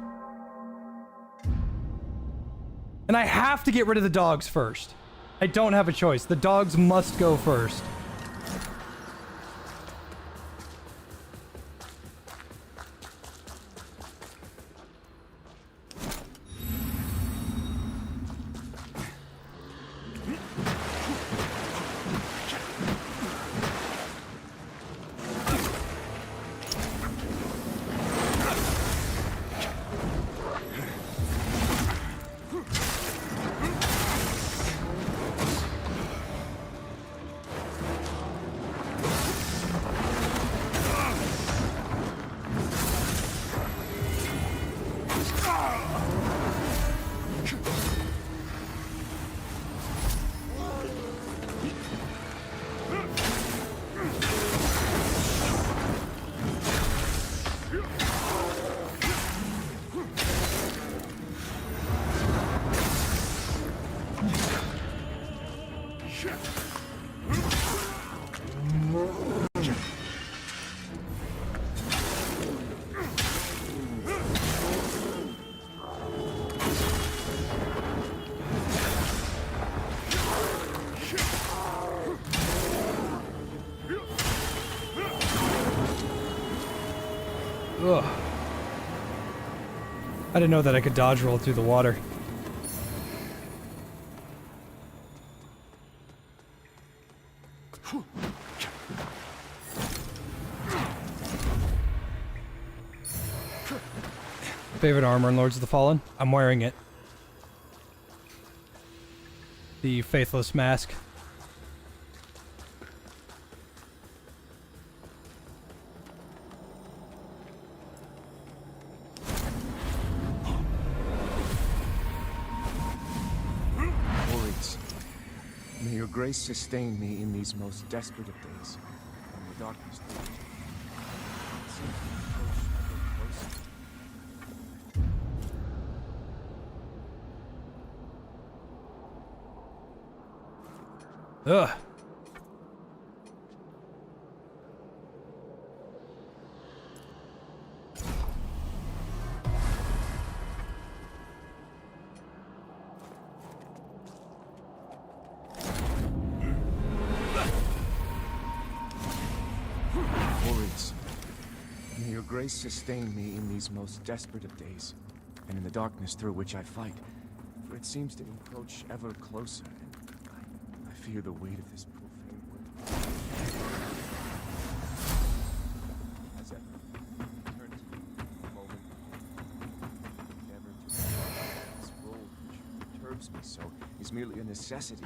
And I have to get rid of the dogs first. I don't have a choice. The dogs must go first. Ugh. I didn't know that I could dodge roll through the water. Favorite armor in Lords of the Fallen? I'm wearing it. The Faithless Mask. May your grace sustain me in these most desperate of days. When the darkness Ugh. grace sustain me in these most desperate of days, and in the darkness through which I fight, for it seems to encroach ever closer, and I fear the weight of this profane word. As ever, eternity, moment, never to this role which perturbs me so is merely a necessity.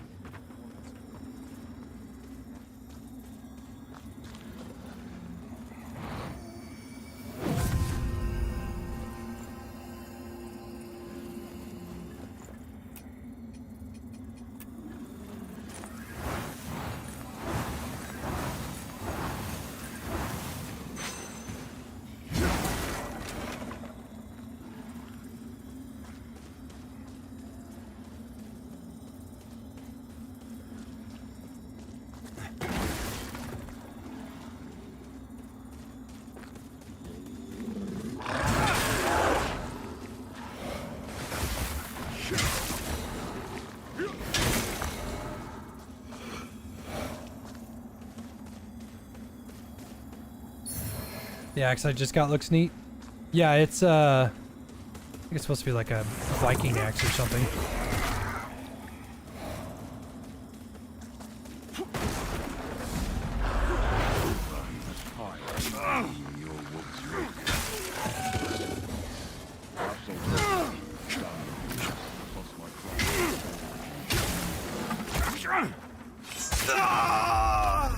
The axe I just got looks neat. Yeah, it's I think it's supposed to be like a Viking axe or something.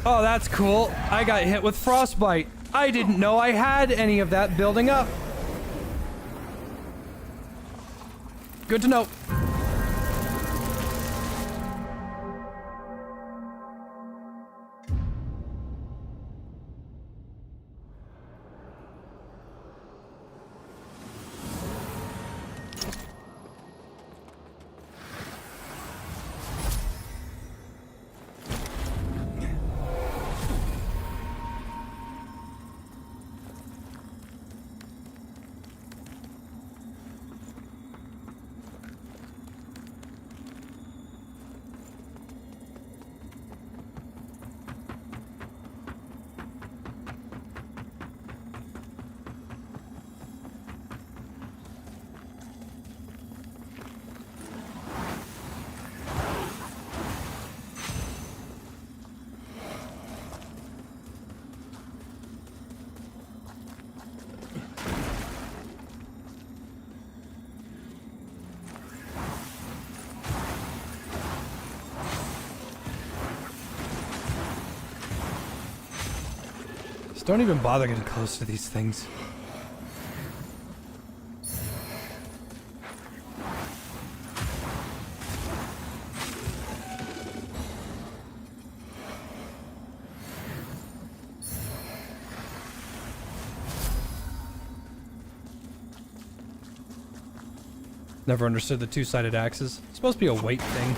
Oh, that's cool. I got hit with frostbite. I didn't know I had any of that building up. Good to know. Just don't even bother getting close to these things. Never understood the two-sided axes. It's supposed to be a weight thing.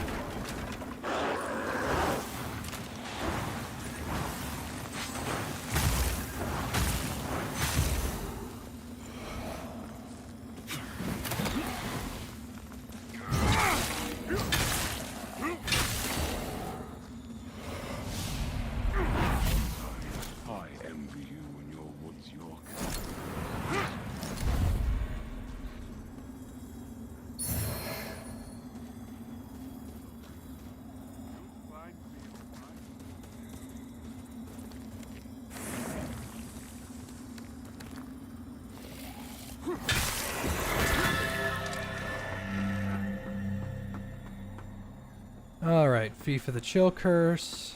Alright, fee for the chill curse.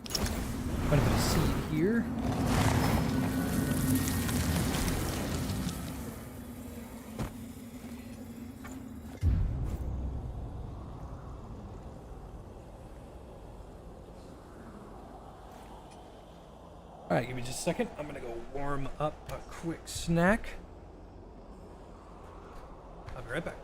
Quite a bit of seed here. Alright, give me just a second. I'm gonna go warm up a quick snack. I'll be right back.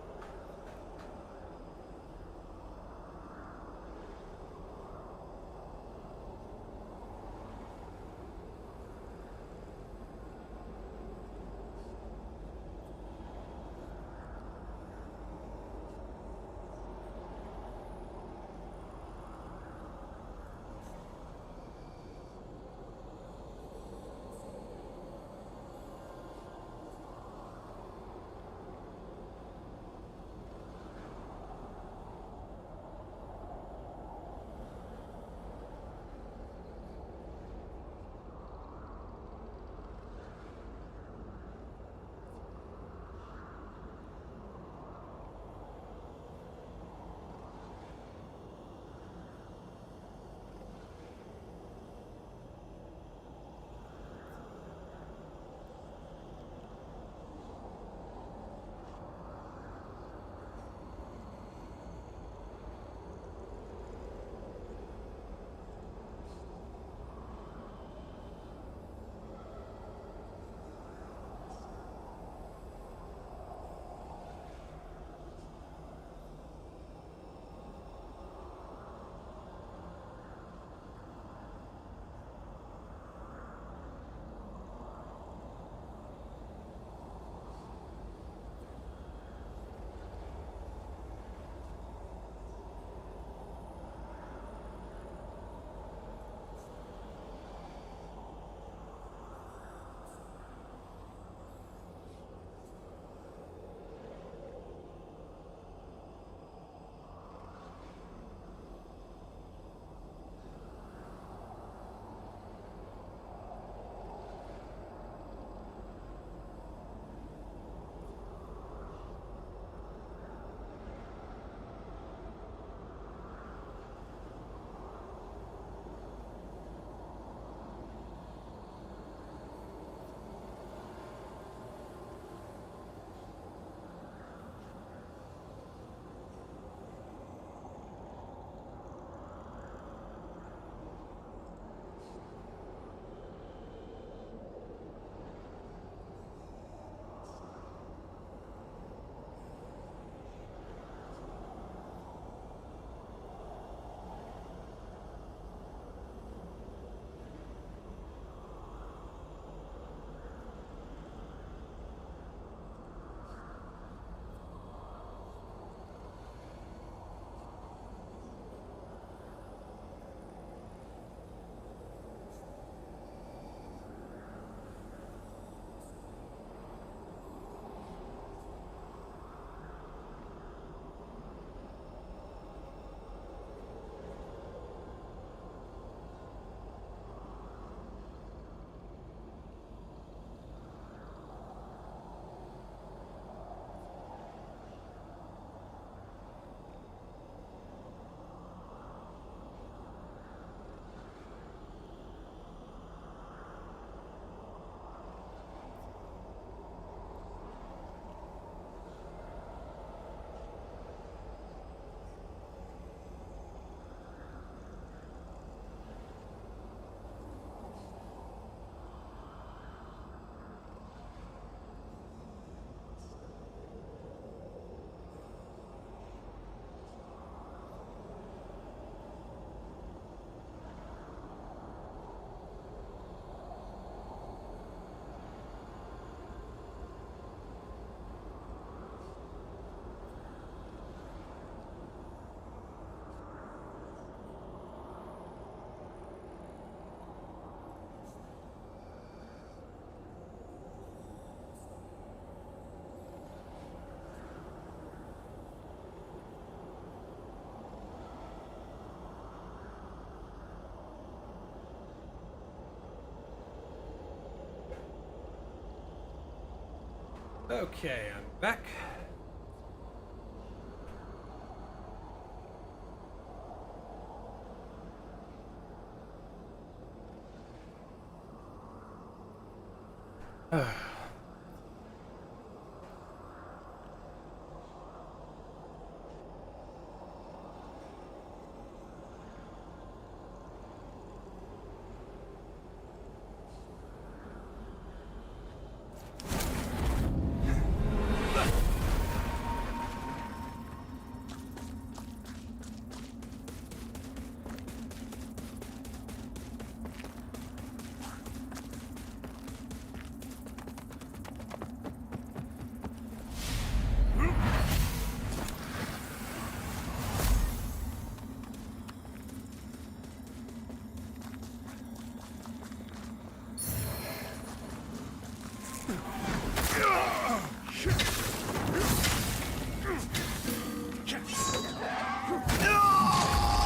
Okay, I'm back.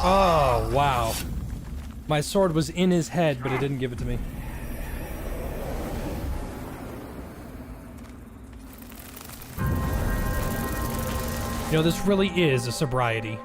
Oh, wow. My sword was in his head, but it didn't give it to me. You know, this really is a sobriety.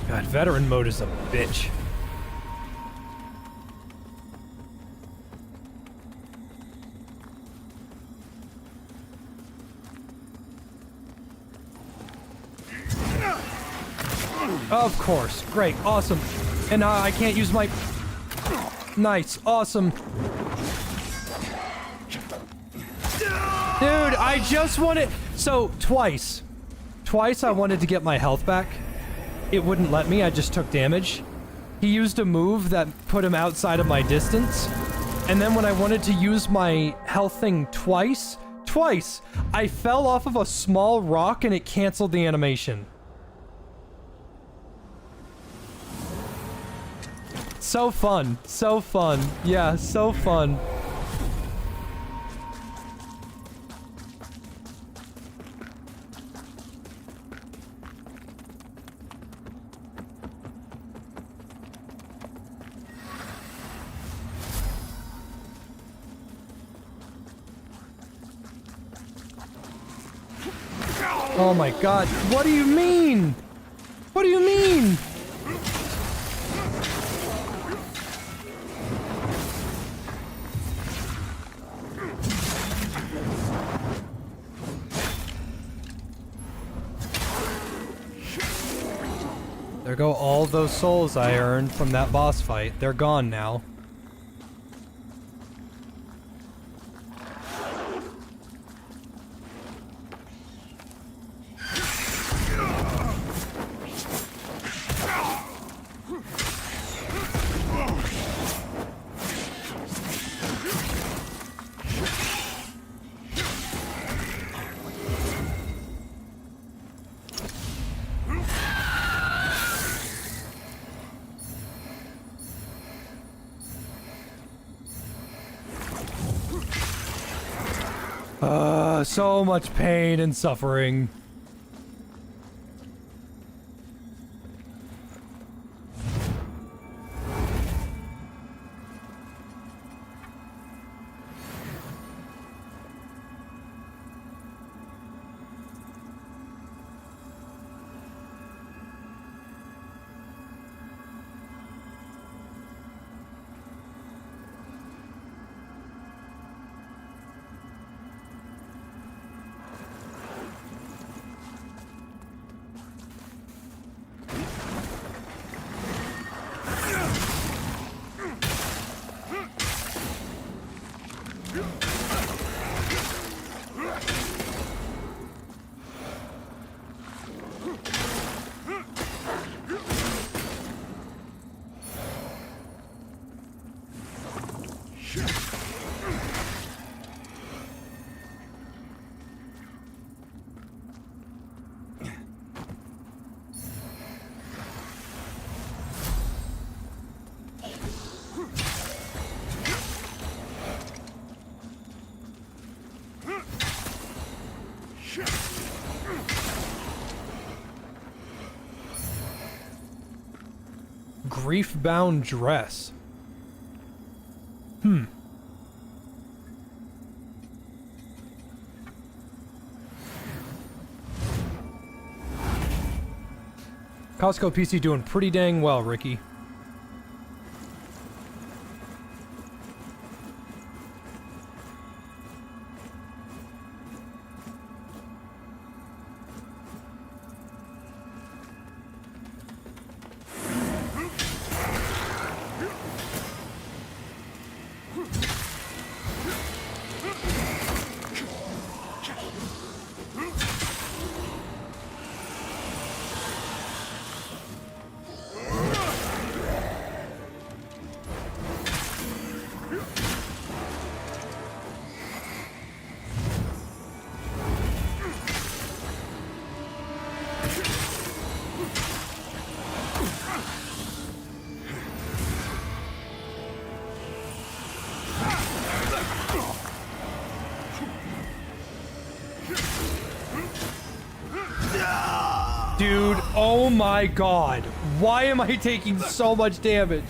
God, veteran mode is a bitch. Of course. Great. Awesome. And I can't use my... Nice. Awesome. Dude, I just wanted... So, twice I wanted to get my health back. It wouldn't let me. I just took damage. He used a move that put him outside of my distance. And then when I wanted to use my health thing twice, I fell off of a small rock and it canceled the animation. So fun. So fun. Yeah, so fun. Oh my god, what do you mean? What do you mean? There go all those souls I earned from that boss fight. They're gone now. So much pain and suffering. grief-bound dress. Costco PC doing pretty dang well, Ricky. Dude, oh my god. Why am I taking so much damage?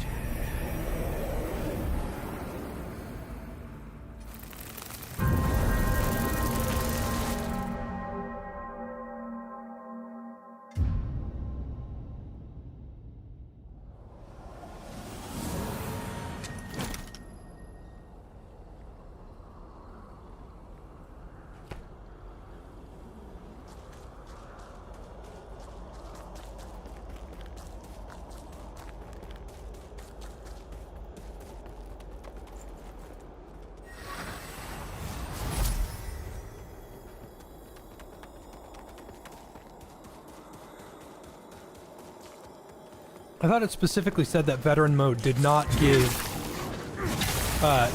I thought it specifically said that veteran mode did not give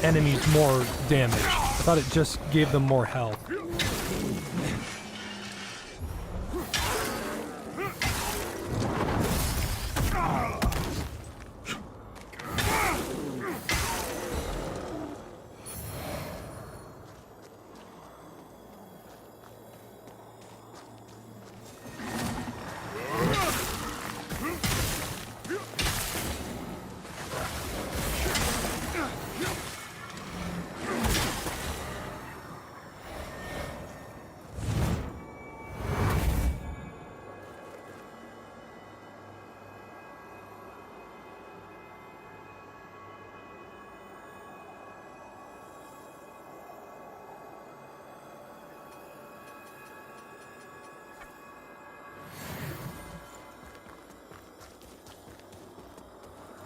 enemies more damage. I thought it just gave them more health.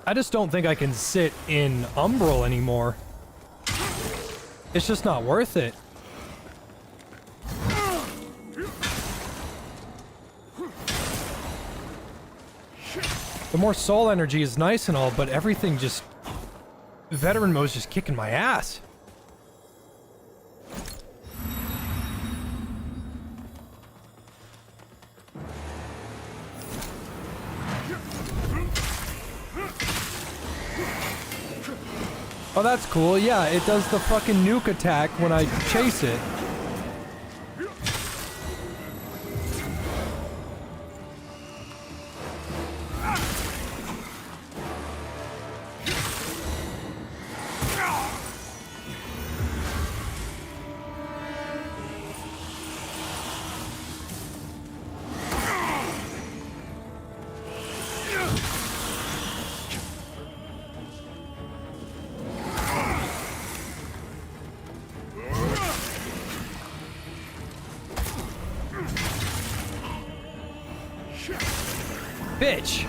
I just don't think I can sit in Umbral anymore. It's just not worth it. The more soul energy is nice and all, but everything just... Veteran mode's just kicking my ass. Oh, that's cool. Yeah, it does the fucking nuke attack when I chase it. Bitch!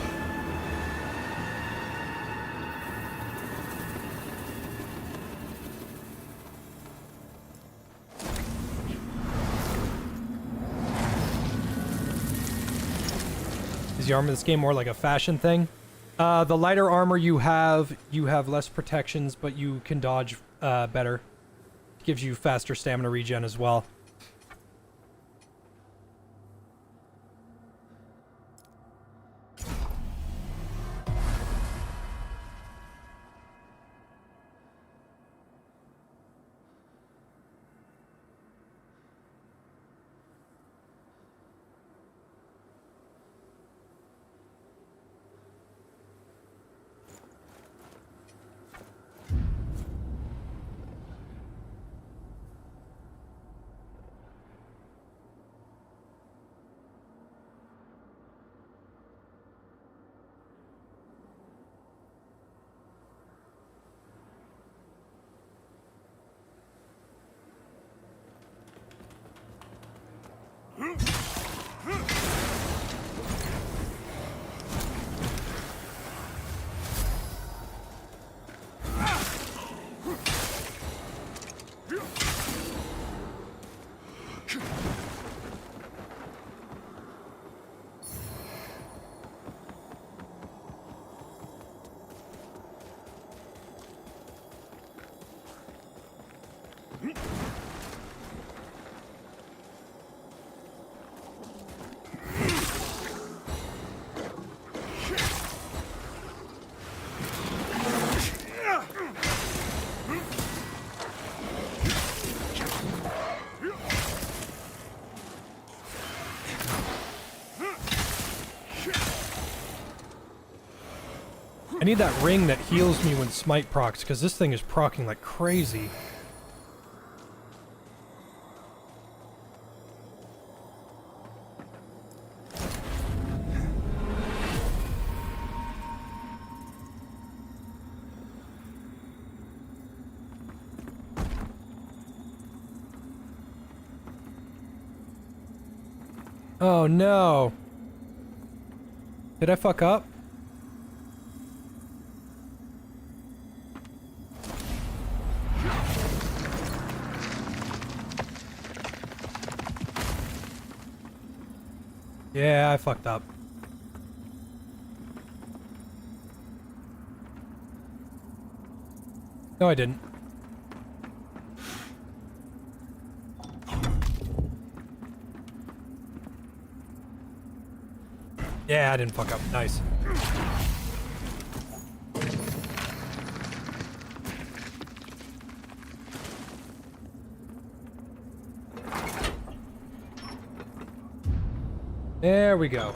Is the armor in this game more like a fashion thing? The lighter armor you have less protections, but you can dodge better. It gives you faster stamina regen as well. I need that ring that heals me when smite procs, because this thing is procking like crazy. Oh no. Did I fuck up? Yeah, I fucked up. No, I didn't. Yeah, I didn't fuck up. Nice. There we go.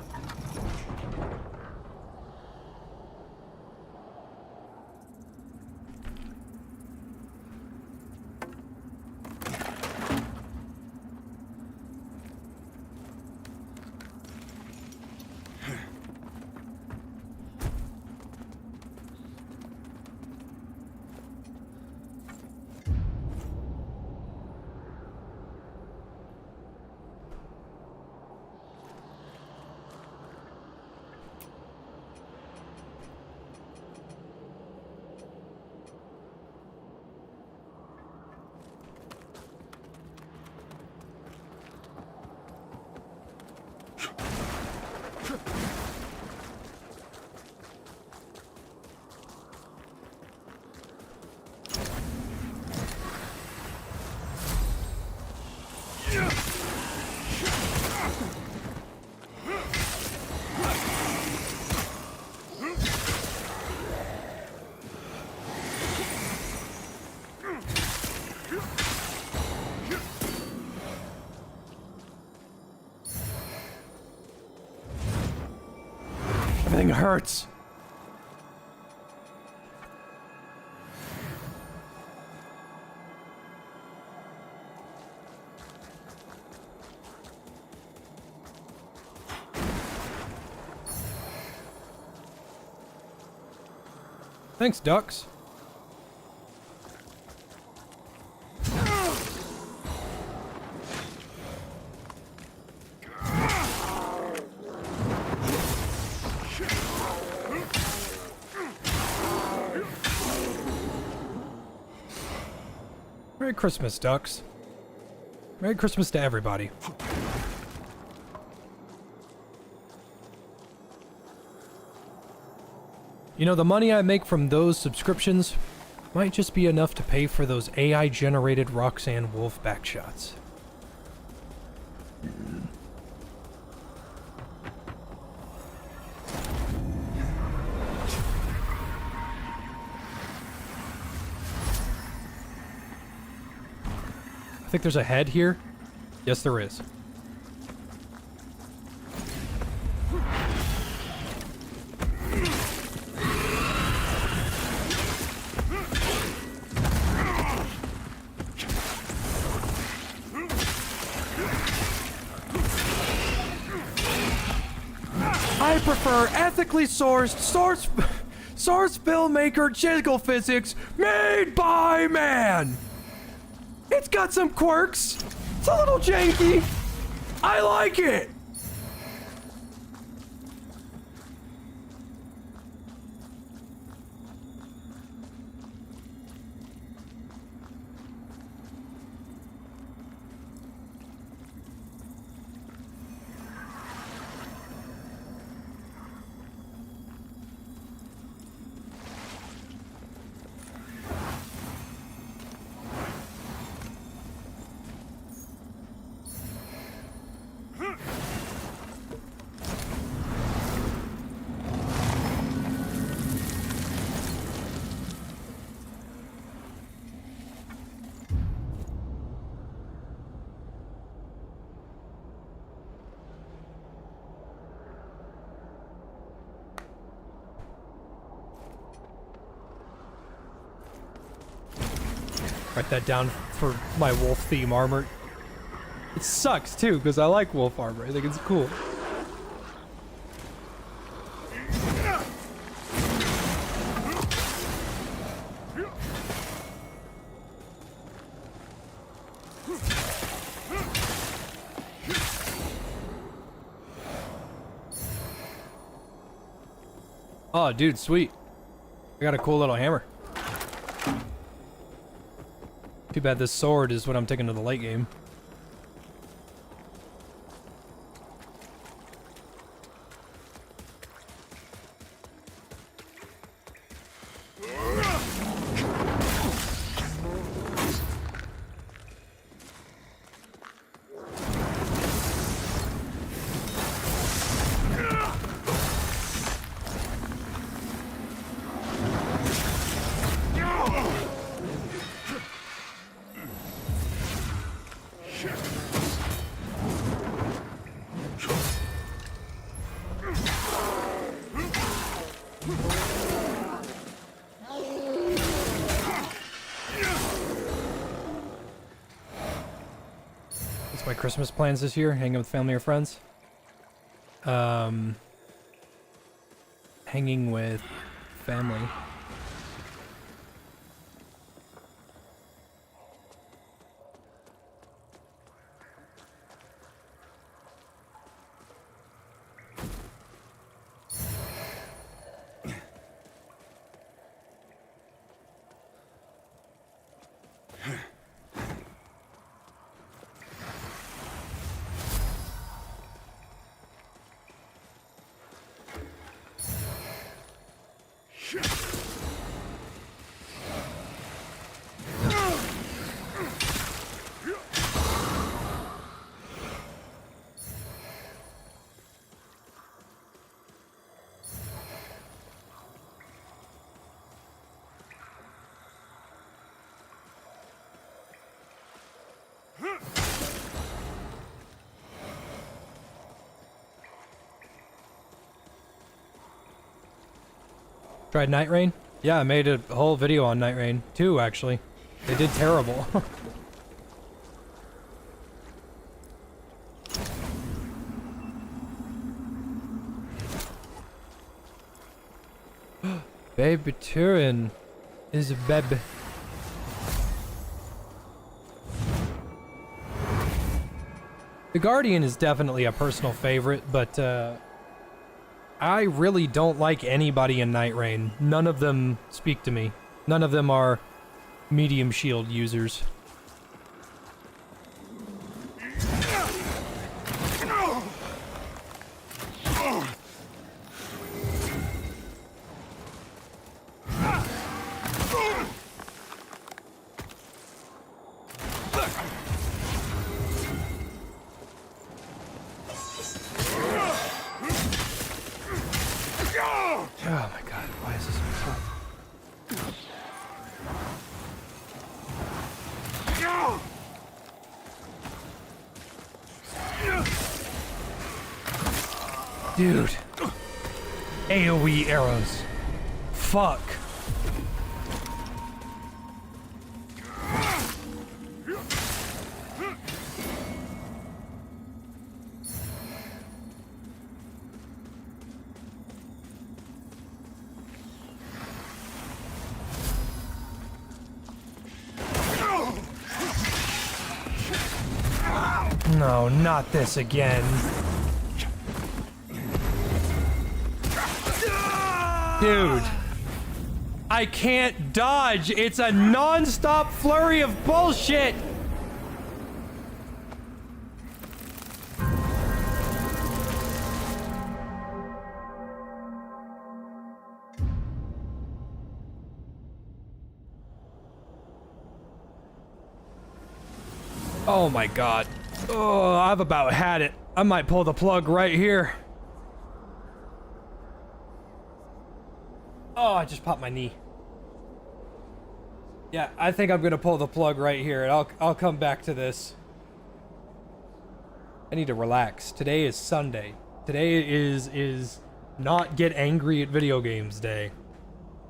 Everything hurts. Thanks, ducks. Merry Christmas, ducks. Merry Christmas to everybody. You know, the money I make from those subscriptions might just be enough to pay for those AI-generated Roxanne Wolf backshots. I think there's a head here. Yes, there is. I prefer ethically sourced source filmmaker jiggle physics made by man. It's got some quirks. It's a little janky. I like it. Write that down for my wolf theme armor. It sucks too, because I like wolf armor. I think it's cool. Oh, dude, sweet. I got a cool little hammer. Too bad this sword is what I'm taking to the late game. My Christmas plans this year, hanging with family or friends. Hanging with family. Tried Night Rain? Yeah, I made a whole video on Night Rain. 2, actually. They did terrible. Baby Turin is a baby. The Guardian is definitely a personal favorite, but I really don't like anybody in Night Rain. None of them speak to me. None of them are medium shield users. Oh my god, why is this so tough? Dude. AoE arrows. Fuck. No, not this again. Dude. I can't dodge. It's a non-stop flurry of bullshit. Oh my god. Oh, I've about had it. I might pull the plug right here. Oh, I just popped my knee. Yeah, I think I'm gonna pull the plug right here, and I'll come back to this. I need to relax. Today is Sunday. Today is not get angry at video games day.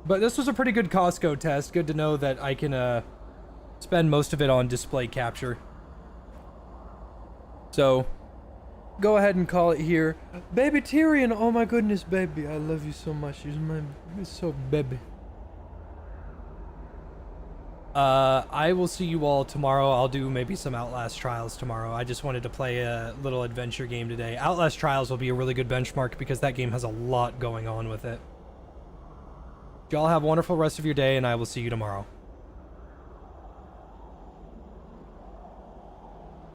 But this was a pretty good Costco test. Good to know that I can spend most of it on display capture. So, go ahead and call it here. Baby Tyrion, oh my goodness, baby. I love you so much. You're so baby. I will see you all tomorrow. I'll do maybe some Outlast Trials tomorrow. I just wanted to play a little adventure game today. Outlast Trials will be a really good benchmark because that game has a lot going on with it. Y'all have a wonderful rest of your day, and I will see you tomorrow.